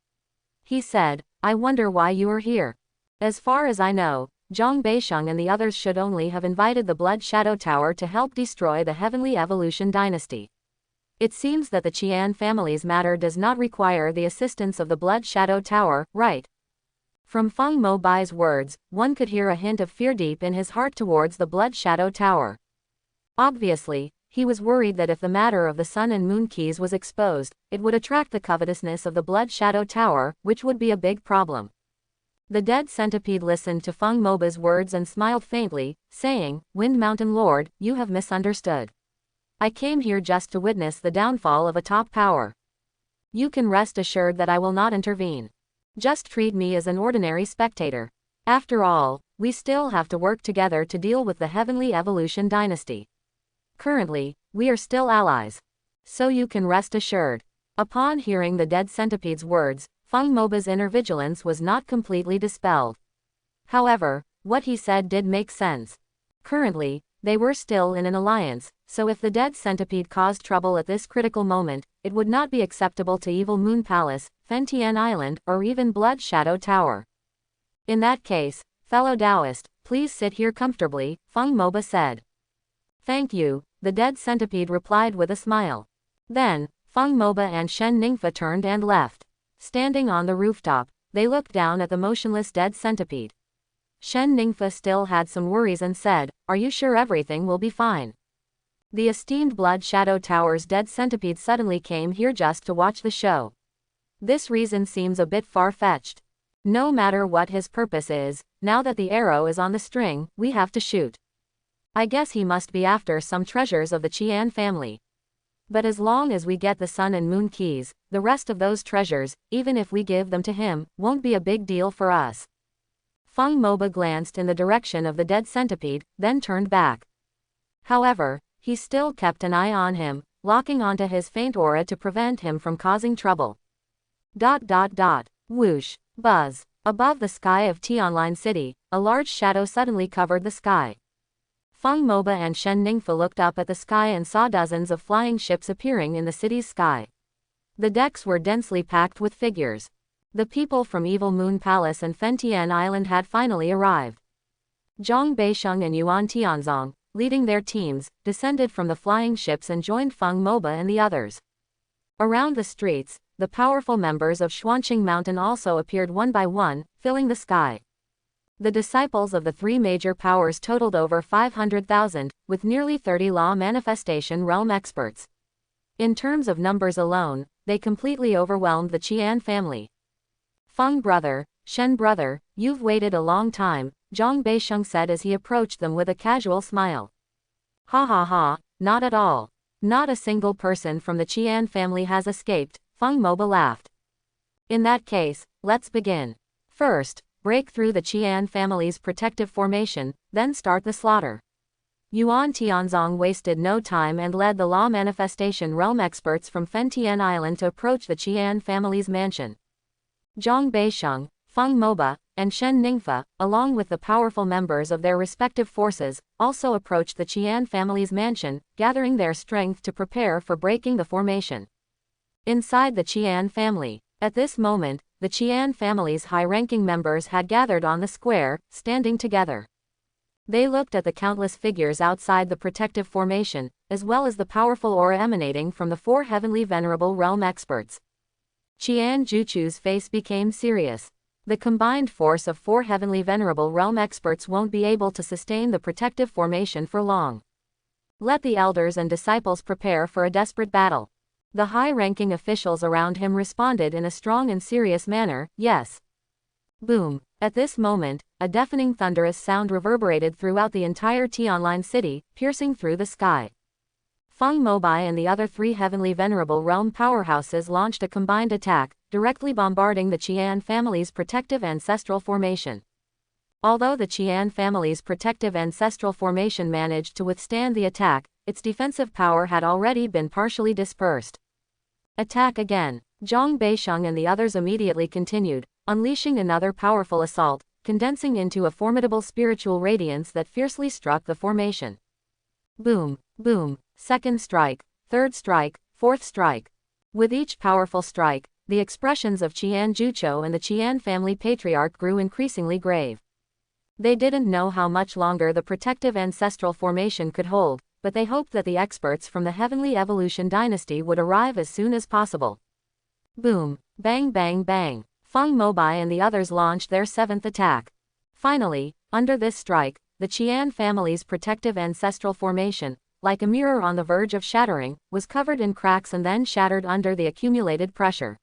He said, I wonder why you are here. As far as I know, Zhang Beisheng and the others should only have invited the Blood Shadow Tower to help destroy the Heavenly Evolution Dynasty. It seems that the Qian family's matter does not require the assistance of the Blood Shadow Tower, right? From Feng Mobai's words, one could hear a hint of fear deep in his heart towards the Blood Shadow Tower. Obviously, he was worried that if the matter of the Sun and Moon keys was exposed, it would attract the covetousness of the Blood Shadow Tower, which would be a big problem. The dead centipede listened to Feng Mobai's words and smiled faintly, saying, "Wind Mountain Lord, you have misunderstood. I came here just to witness the downfall of a top power. You can rest assured that I will not intervene. Just treat me as an ordinary spectator. After all, we still have to work together to deal with the Heavenly Evolution Dynasty. Currently, we are still allies. So you can rest assured." Upon hearing the dead centipede's words, Feng Mobai's inner vigilance was not completely dispelled. However, what he said did make sense. Currently, they were still in an alliance, so if the dead centipede caused trouble at this critical moment, it would not be acceptable to Evil Moon Palace, Fentian Island, or even Blood Shadow Tower. In that case, fellow Taoist, please sit here comfortably, Feng Mobai said. Thank you, the dead centipede replied with a smile. Then, Feng Mobai and Shen Ningfa turned and left. Standing on the rooftop, they looked down at the motionless dead centipede. Shen Ningfa still had some worries and said, "Are you sure everything will be fine?" The esteemed Blood Shadow Tower's dead centipede suddenly came here just to watch the show. This reason seems a bit far-fetched. No matter what his purpose is, now that the arrow is on the string, we have to shoot. I guess he must be after some treasures of the Qian family. But as long as we get the Sun and Moon keys, the rest of those treasures, even if we give them to him, won't be a big deal for us. Feng Mobai glanced in the direction of the dead centipede, then turned back. However, he still kept an eye on him, locking onto his faint aura to prevent him from causing trouble. Whoosh. Buzz. Above the sky of Tionline City, a large shadow suddenly covered the sky. Feng Mobai and Shen Ningfa looked up at the sky and saw dozens of flying ships appearing in the city's sky. The decks were densely packed with figures. The people from Evil Moon Palace and Fentian Island had finally arrived. Zhang Beisheng and Yuan Tianzong, leading their teams, descended from the flying ships and joined Feng Mobai and the others. Around the streets, the powerful members of Xuanqing Mountain also appeared one by one, filling the sky. The disciples of the three major powers totaled over 500,000, with nearly 30 law manifestation realm experts. In terms of numbers alone, they completely overwhelmed the Qian family. Feng brother, Shen brother, you've waited a long time, Zhang Beisheng said as he approached them with a casual smile. Ha ha ha, not at all. Not a single person from the Qian family has escaped, Feng Mobai laughed. In that case, let's begin. First, break through the Qian family's protective formation, then start the slaughter. Yuan Tianzong wasted no time and led the law manifestation realm experts from Fentian Island to approach the Qian family's mansion. Zhang Beisheng, Feng Mobai, and Shen Ningfa, along with the powerful members of their respective forces, also approached the Qian family's mansion, gathering their strength to prepare for breaking the formation. Inside the Qian family, at this moment, the Qian family's high-ranking members had gathered on the square, standing together. They looked at the countless figures outside the protective formation, as well as the powerful aura emanating from the four heavenly venerable realm experts. Qian Juchu's face became serious. The combined force of four heavenly venerable realm experts won't be able to sustain the protective formation for long. Let the elders and disciples prepare for a desperate battle. The high-ranking officials around him responded in a strong and serious manner, yes. Boom. At this moment, a deafening thunderous sound reverberated throughout the entire Tionline city, piercing through the sky. Feng Mobai and the other three heavenly venerable realm powerhouses launched a combined attack, directly bombarding the Qian family's protective ancestral formation. Although the Qian family's protective ancestral formation managed to withstand the attack, its defensive power had already been partially dispersed. Attack again. Zhang Beisheng and the others immediately continued, unleashing another powerful assault, condensing into a formidable spiritual radiance that fiercely struck the formation. Boom, boom, second strike, third strike, fourth strike. With each powerful strike, the expressions of Qian Jucho and the Qian family patriarch grew increasingly grave. They didn't know how much longer the protective ancestral formation could hold, but they hoped that the experts from the Heavenly Evolution Dynasty would arrive as soon as possible. Boom, bang bang bang. Feng Mobai and the others launched their 7th attack. Finally, under this strike, the Qian family's protective ancestral formation, like a mirror on the verge of shattering, was covered in cracks and then shattered under the accumulated pressure.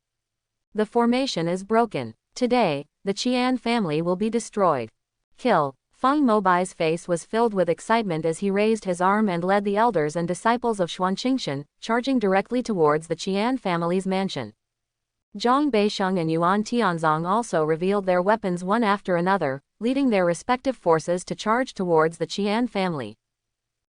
The formation is broken. Today, the Qian family will be destroyed. Kill. Feng Mobai's face was filled with excitement as he raised his arm and led the elders and disciples of Xuanqingxian, charging directly towards the Qian family's mansion. Zhang Beisheng and Yuan Tianzong also revealed their weapons one after another, leading their respective forces to charge towards the Qian family.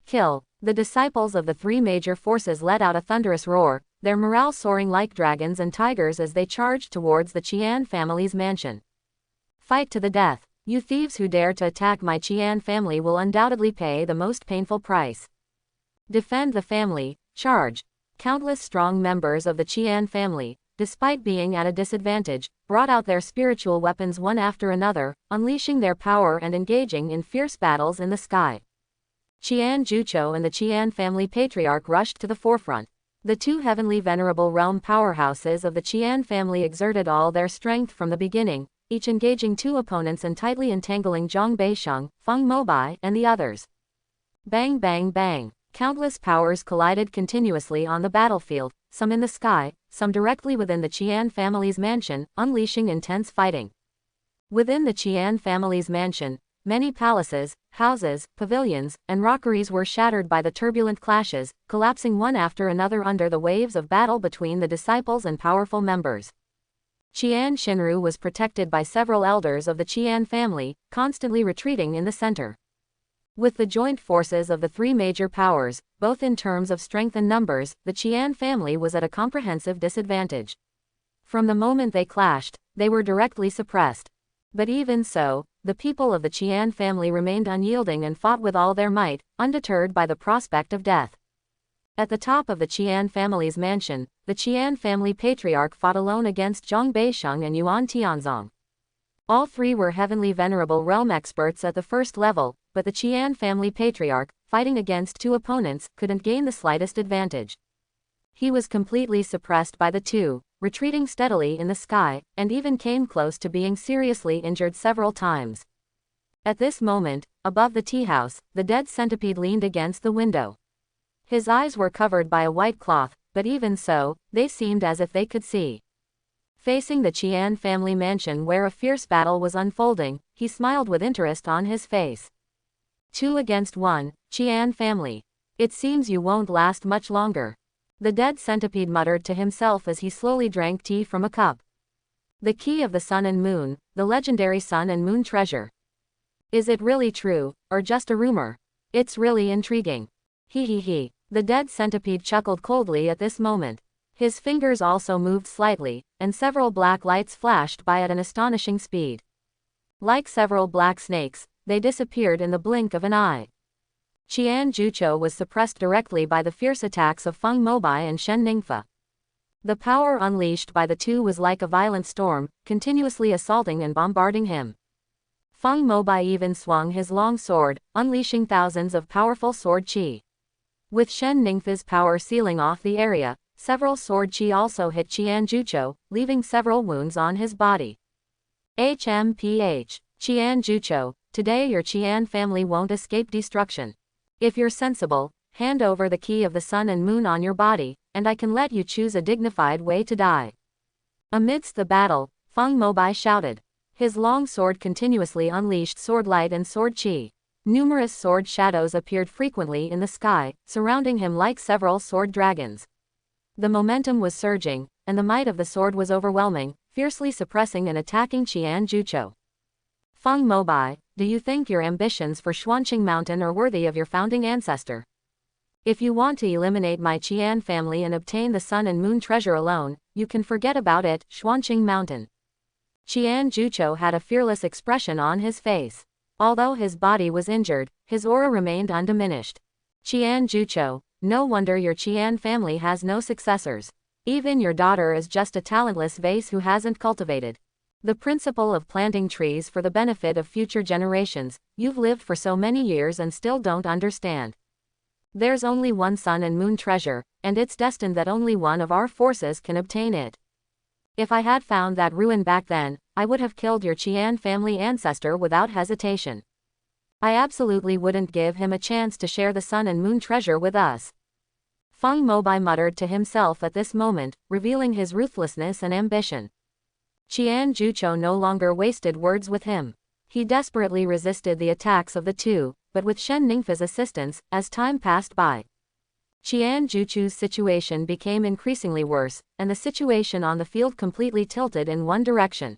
Kill. The disciples of the 3 major forces let out a thunderous roar, their morale soaring like dragons and tigers as they charged towards the Qian family's mansion. Fight to the death. You thieves who dare to attack my Qian family will undoubtedly pay the most painful price. Defend the family. Charge. Countless strong members of the Qian family, despite being at a disadvantage, brought out their spiritual weapons one after another, unleashing their power and engaging in fierce battles in the sky. Qian Juqiu and the Qian family patriarch rushed to the forefront. The 2 heavenly venerable realm powerhouses of the Qian family exerted all their strength from the beginning, each engaging 2 opponents and tightly entangling Zhang Beisheng, Feng Mobai, and the others. Bang bang bang. Countless powers collided continuously on the battlefield, some in the sky, some directly within the Qian family's mansion, unleashing intense fighting. Within the Qian family's mansion, many palaces, houses, pavilions, and rockeries were shattered by the turbulent clashes, collapsing one after another under the waves of battle between the disciples and powerful members. Qian Shinru was protected by several elders of the Qian family, constantly retreating in the center. With the joint forces of the 3 major powers, both in terms of strength and numbers, the Qian family was at a comprehensive disadvantage. From the moment they clashed, they were directly suppressed. But even so, the people of the Qian family remained unyielding and fought with all their might, undeterred by the prospect of death. At the top of the Qian family's mansion, the Qian family patriarch fought alone against Zhang Beisheng and Yuan Tianzong. All 3 were heavenly venerable realm experts at the first level, but the Qian family patriarch, fighting against 2 opponents, couldn't gain the slightest advantage. He was completely suppressed by the 2, retreating steadily in the sky, and even came close to being seriously injured several times. At this moment, above the tea house, the dead centipede leaned against the window. His eyes were covered by a white cloth, but even so, they seemed as if they could see. Facing the Qian family mansion where a fierce battle was unfolding, he smiled with interest on his face. 2 against 1, Qian family. It seems you won't last much longer. The dead centipede muttered to himself as he slowly drank tea from a cup. The key of the sun and moon, the legendary sun and moon treasure. Is it really true, or just a rumor? It's really intriguing. He. The dead centipede chuckled coldly at this moment. His fingers also moved slightly, and several black lights flashed by at an astonishing speed. Like several black snakes, they disappeared in the blink of an eye. Qian Juqiu was suppressed directly by the fierce attacks of Feng Mobai and Shen Ningfa. The power unleashed by the 2 was like a violent storm, continuously assaulting and bombarding him. Feng Mobai even swung his long sword, unleashing thousands of powerful sword qi. With Shen Ningfa's power sealing off the area, several sword qi also hit Qian Juqiu, leaving several wounds on his body. HMPH. Qian Juqiu, today your Qian family won't escape destruction. If you're sensible, hand over the key of the sun and moon on your body, and I can let you choose a dignified way to die. Amidst the battle, Feng Mobai shouted. His long sword continuously unleashed sword light and sword qi. Numerous sword shadows appeared frequently in the sky, surrounding him like several sword dragons. The momentum was surging, and the might of the sword was overwhelming, fiercely suppressing and attacking Qian Juqiu. Feng Mobai, do you think your ambitions for Xuanqing Mountain are worthy of your founding ancestor? If you want to eliminate my Qian family and obtain the sun and moon treasure alone, you can forget about it, Xuanqing Mountain. Qian Juqiu had a fearless expression on his face. Although his body was injured, his aura remained undiminished. Qian Juqiu, no wonder your Qian family has no successors. Even your daughter is just a talentless vase who hasn't cultivated the principle of planting trees for the benefit of future generations. You've lived for so many years and still don't understand. There's only one sun and moon treasure, and it's destined that only one of our forces can obtain it. If I had found that ruin back then, I would have killed your Qian family ancestor without hesitation. I absolutely wouldn't give him a chance to share the sun and moon treasure with us. Feng Mobai muttered to himself at this moment, revealing his ruthlessness and ambition. Qian Juqiu no longer wasted words with him. He desperately resisted the attacks of the two, but with Shen Ningfa's assistance, as time passed by. Qian Juqiu's situation became increasingly worse, and the situation on the field completely tilted in one direction.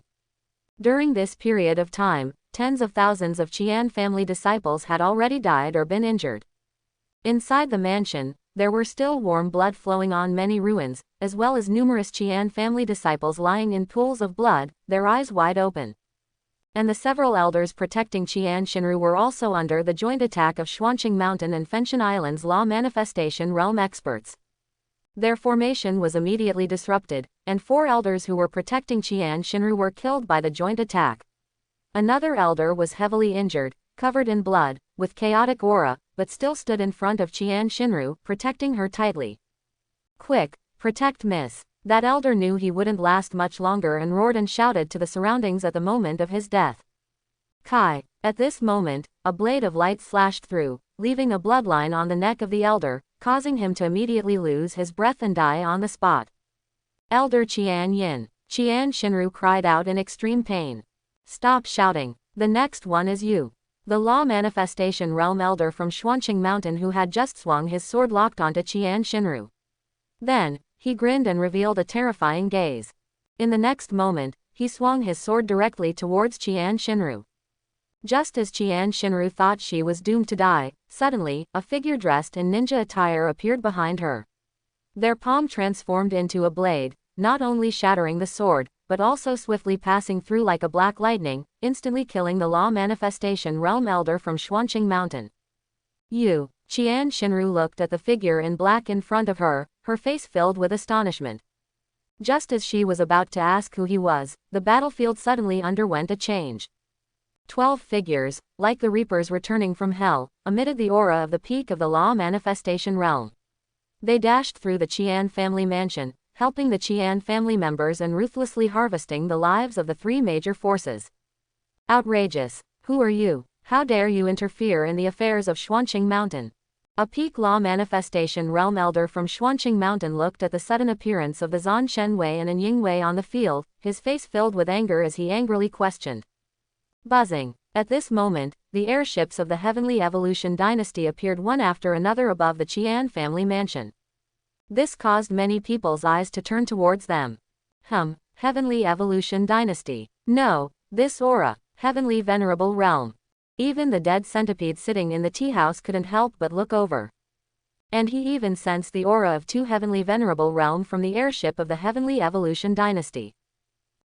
During this period of time, tens of thousands of Qian family disciples had already died or been injured. Inside the mansion, there were still warm blood flowing on many ruins, as well as numerous Qian family disciples lying in pools of blood, their eyes wide open. And the several elders protecting Qian Shinru were also under the joint attack of Xuanqing Mountain and Fenshan Island's law manifestation realm experts. Their formation was immediately disrupted, and 4 elders who were protecting Qian Shinru were killed by the joint attack. Another elder was heavily injured, covered in blood, with chaotic aura, but still stood in front of Qian Shinru, protecting her tightly. Quick, protect miss. That elder knew he wouldn't last much longer and roared and shouted to the surroundings at the moment of his death. Kai. At this moment, a blade of light slashed through, leaving a bloodline on the neck of the elder, causing him to immediately lose his breath and die on the spot. Elder Qian Yin. Qian Shinru cried out in extreme pain. Stop shouting. The next one is you. The law manifestation realm elder from Xuanqing Mountain who had just swung his sword locked onto Qian Shinru. Then, he grinned and revealed a terrifying gaze. In the next moment, he swung his sword directly towards Qian Shinru. Just as Qian Shinru thought she was doomed to die, suddenly, a figure dressed in ninja attire appeared behind her. Their palm transformed into a blade, not only shattering the sword, but also swiftly passing through like a black lightning, instantly killing the law manifestation realm elder from Xuanqing Mountain. You. Qian Shinru looked at the figure in black in front of her, her face filled with astonishment. Just as she was about to ask who he was, the battlefield suddenly underwent a change. 12 figures, like the reapers returning from hell, emitted the aura of the peak of the law manifestation realm. They dashed through the Qian family mansion, helping the Qian family members and ruthlessly harvesting the lives of the 3 major forces. Outrageous. Who are you? How dare you interfere in the affairs of Xuanqing Mountain? A peak law manifestation realm elder from Xuanqing Mountain looked at the sudden appearance of the Zan Shenwei and Yingwei on the field, his face filled with anger as he angrily questioned. Buzzing. At this moment, the airships of the Heavenly Evolution Dynasty appeared one after another above the Qian family mansion. This caused many people's eyes to turn towards them. Heavenly Evolution Dynasty. No, this aura, Heavenly Venerable Realm. Even the dead centipede sitting in the tea house couldn't help but look over. And he even sensed the aura of 2 Heavenly Venerable Realm from the airship of the Heavenly Evolution Dynasty.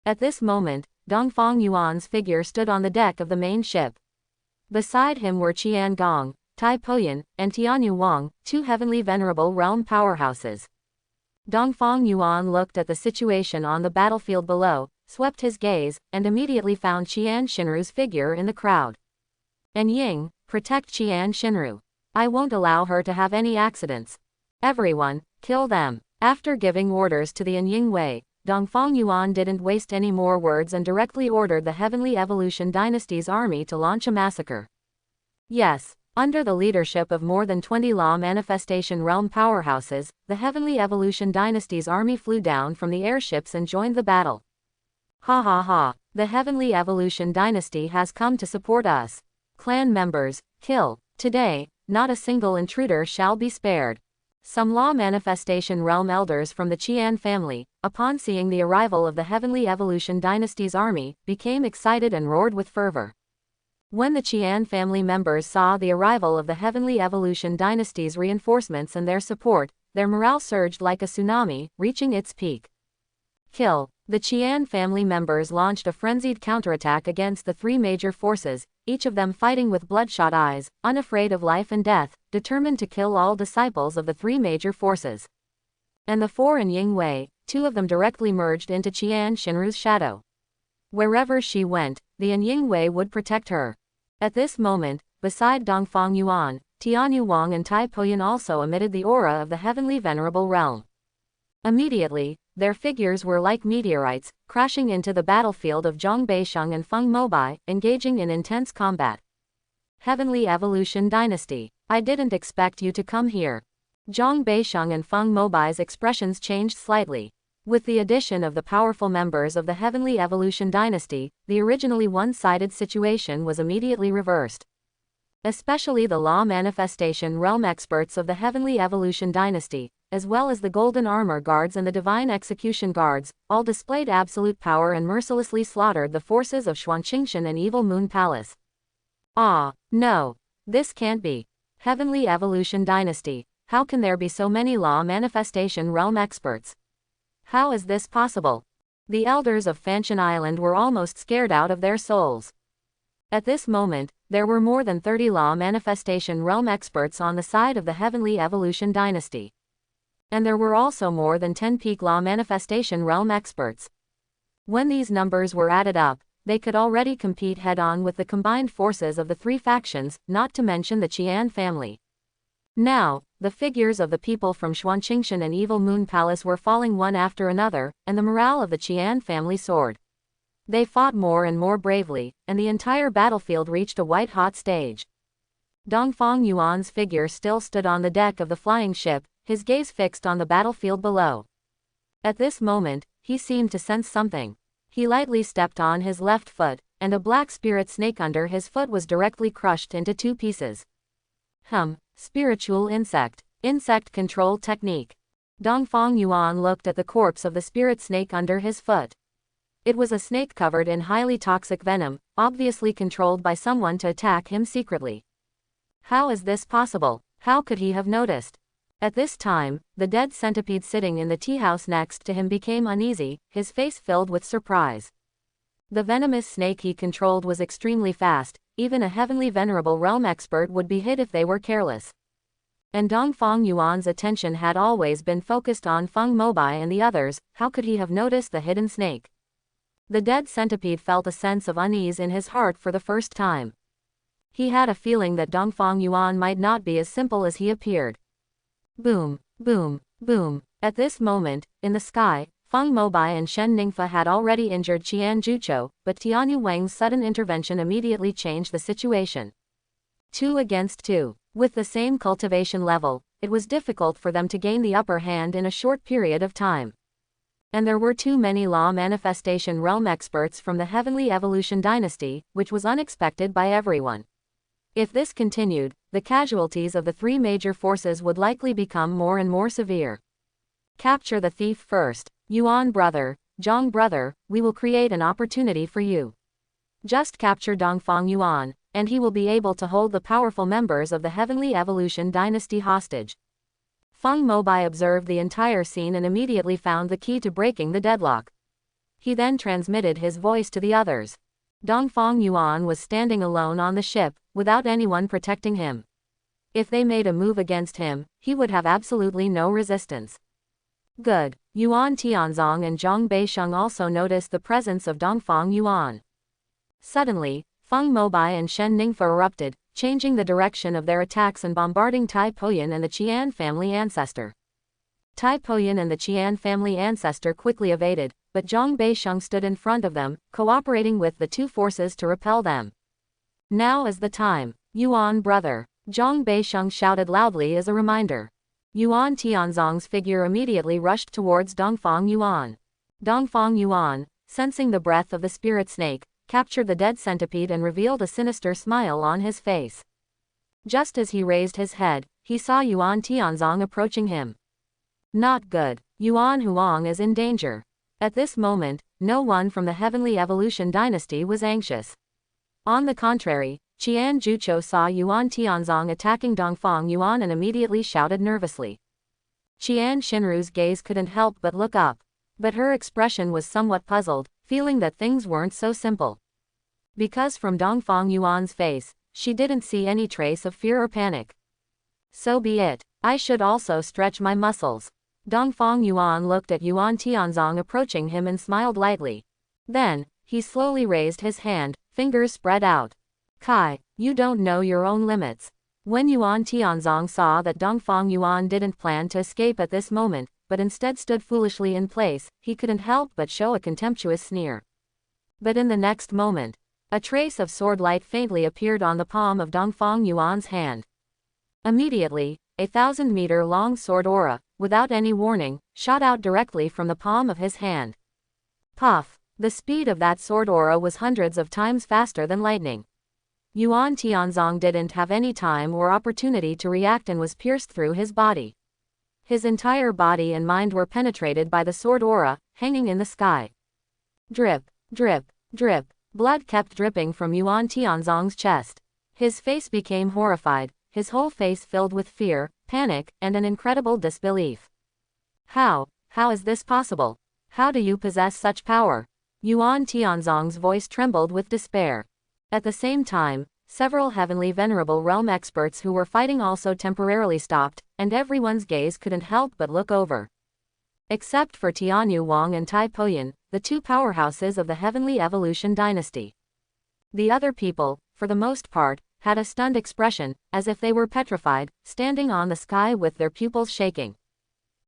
At this moment, Dongfang Yuan's figure stood on the deck of the main ship. Beside him were Qian Gong, Tai Poyan, and Tianyu Wang, 2 Heavenly Venerable Realm powerhouses. Dongfang Yuan looked at the situation on the battlefield below, swept his gaze, and immediately found Qian Shinru's figure in the crowd. And Ying, protect Qian Shinru. I won't allow her to have any accidents. Everyone, kill them. After giving orders to the Ying Wei, Dongfang Yuan didn't waste any more words and directly ordered the Heavenly Evolution Dynasty's army to launch a massacre. Yes, under the leadership of more than 20 law manifestation realm powerhouses, the Heavenly Evolution Dynasty's army flew down from the airships and joined the battle. Ha ha ha, the Heavenly Evolution Dynasty has come to support us. Clan members, kill. Today, not a single intruder shall be spared. Some law manifestation realm elders from the Qian family, upon seeing the arrival of the Heavenly Evolution Dynasty's army, became excited and roared with fervor. When the Qian family members saw the arrival of the Heavenly Evolution Dynasty's reinforcements and their support, their morale surged like a tsunami, reaching its peak. Kill. The Qian family members launched a frenzied counterattack against the 3 major forces, each of them fighting with bloodshot eyes, unafraid of life and death, determined to kill all disciples of the 3 major forces. And the 4 in Ying Wei, 2 of them directly merged into Qian Shinru's shadow. Wherever she went, the Ying Wei would protect her. At this moment, beside Dongfang Yuan, Tianyu Wang and Tai Poyan also emitted the aura of the heavenly venerable realm. Immediately, their figures were like meteorites, crashing into the battlefield of Zhang Beisheng and Feng Mobai, engaging in intense combat. Heavenly Evolution Dynasty. I didn't expect you to come here. Zhang Beisheng and Feng Mobai's expressions changed slightly. With the addition of the powerful members of the Heavenly Evolution Dynasty, the originally one-sided situation was immediately reversed. Especially the Law Manifestation Realm experts of the Heavenly Evolution Dynasty, as well as the Golden Armor Guards and the Divine Execution Guards, all displayed absolute power and mercilessly slaughtered the forces of Xuanqingshan and Evil Moon Palace. Ah, no. This can't be. Heavenly Evolution Dynasty. How can there be so many Law Manifestation Realm experts? How is this possible? The elders of Fanshan Island were almost scared out of their souls. At this moment, there were more than 30 Law Manifestation Realm experts on the side of the Heavenly Evolution Dynasty. And there were also more than 10 peak Law Manifestation Realm experts. When these numbers were added up, they could already compete head-on with the combined forces of the three factions, not to mention the Qian family. Now, the figures of the people from Xuanqingshan and Evil Moon Palace were falling one after another, and the morale of the Qian family soared. They fought more and more bravely, and the entire battlefield reached a white-hot stage. Dongfang Yuan's figure still stood on the deck of the flying ship, his gaze fixed on the battlefield below. At this moment, he seemed to sense something. He lightly stepped on his left foot, and a black spirit snake under his foot was directly crushed into 2 pieces. Spiritual insect. Insect control technique. Dongfang Yuan looked at the corpse of the spirit snake under his foot. It was a snake covered in highly toxic venom, obviously controlled by someone to attack him secretly. How is this possible? How could he have noticed? At this time, the dead centipede sitting in the tea house next to him became uneasy, his face filled with surprise. The venomous snake he controlled was extremely fast, even a heavenly venerable realm expert would be hit if they were careless. And Dongfang Yuan's attention had always been focused on Feng Mobai and the others. How could he have noticed the hidden snake? The dead centipede felt a sense of unease in his heart for the first time. He had a feeling that Dongfang Yuan might not be as simple as he appeared. Boom, boom, boom. At this moment, in the sky, Feng Mobai and Shen Ningfa had already injured Qian Juqiu, but Tianyu Wang's sudden intervention immediately changed the situation. 2 against 2. With the same cultivation level, it was difficult for them to gain the upper hand in a short period of time. And there were too many Law Manifestation Realm experts from the Heavenly Evolution Dynasty, which was unexpected by everyone. If this continued, the casualties of the 3 major forces would likely become more and more severe. Capture the thief first. Yuan brother, Zhang brother, we will create an opportunity for you. Just capture Dongfang Yuan, and he will be able to hold the powerful members of the Heavenly Evolution Dynasty hostage. Feng Mobai observed the entire scene and immediately found the key to breaking the deadlock. He then transmitted his voice to the others. Dongfang Yuan was standing alone on the ship, without anyone protecting him. If they made a move against him, he would have absolutely no resistance. Good. Yuan Tianzong and Zhang Beisheng also noticed the presence of Dongfang Yuan. Suddenly, Feng Mobai and Shen Ningfa erupted, changing the direction of their attacks and bombarding Tai Poyan and the Qian family ancestor. Tai Poyan and the Qian family ancestor quickly evaded, but Zhang Beisheng stood in front of them, cooperating with the 2 forces to repel them. Now is the time. Yuan brother. Zhang Beisheng shouted loudly as a reminder. Yuan Tianzong's figure immediately rushed towards Dongfang Yuan. Dongfang Yuan, sensing the breath of the spirit snake, captured the dead centipede and revealed a sinister smile on his face. Just as he raised his head, he saw Yuan Tianzong approaching him. Not good. Yuan Huang is in danger. At this moment, no one from the Heavenly Evolution Dynasty was anxious. On the contrary, Qian Juqiu saw Yuan Tianzong attacking Dongfang Yuan and immediately shouted nervously. Qian Xinru's gaze couldn't help but look up. But her expression was somewhat puzzled, feeling that things weren't so simple. Because from Dongfang Yuan's face, she didn't see any trace of fear or panic. So be it. I should also stretch my muscles. Dongfang Yuan looked at Yuan Tianzong approaching him and smiled lightly. Then, he slowly raised his hand, fingers spread out. Kai, you don't know your own limits. When Yuan Tianzong saw that Dongfang Yuan didn't plan to escape at this moment, but instead stood foolishly in place, he couldn't help but show a contemptuous sneer. But in the next moment, a trace of sword light faintly appeared on the palm of Dongfang Yuan's hand. Immediately, a 1,000-meter-long sword aura, without any warning, shot out directly from the palm of his hand. Puff! The speed of that sword aura was hundreds of times faster than lightning. Yuan Tianzong didn't have any time or opportunity to react and was pierced through his body. His entire body and mind were penetrated by the sword aura, hanging in the sky. Drip, drip, drip. Blood kept dripping from Yuan Tianzong's chest. His face became horrified, his whole face filled with fear, panic, and an incredible disbelief. How is this possible? How do you possess such power? Yuan Tianzong's voice trembled with despair. At the same time, several heavenly venerable realm experts who were fighting also temporarily stopped, and everyone's gaze couldn't help but look over. Except for Tianyu Wang and Tai Poyan, the two powerhouses of the Heavenly Evolution dynasty. The other people, for the most part, had a stunned expression, as if they were petrified, standing on the sky with their pupils shaking.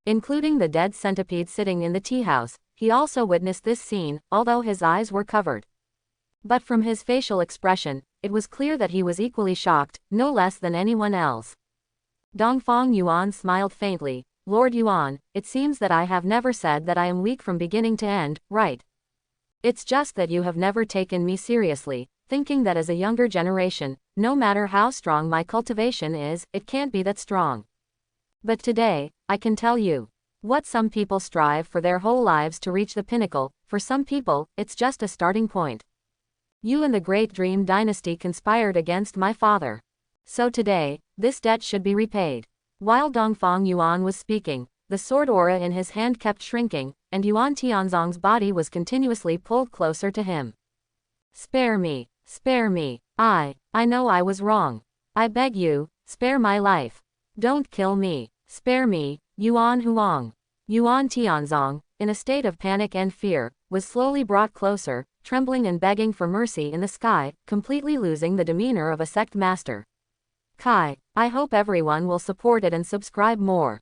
Including the dead centipede sitting in the tea house, he also witnessed this scene, although his eyes were covered. But from his facial expression, it was clear that he was equally shocked, no less than anyone else. Dongfang Yuan smiled faintly. Lord Yuan, it seems that I have never said that I am weak from beginning to end, right? It's just that you have never taken me seriously, thinking that as a younger generation, no matter how strong my cultivation is, it can't be that strong. But today, I can tell you. What some people strive for their whole lives to reach the pinnacle, for some people, it's just a starting point. You and the Great Dream Dynasty conspired against my father. So today, this debt should be repaid. While Dongfang Yuan was speaking, the sword aura in his hand kept shrinking, and Yuan Tianzong's body was continuously pulled closer to him. Spare me, spare me. I know I was wrong. I beg you, spare my life. Don't kill me. Spare me, Yuan Huang. Yuan Tianzong, in a state of panic and fear, was slowly brought closer, trembling and begging for mercy in the sky, completely losing the demeanor of a sect master. Kai, I hope everyone will support it and subscribe more.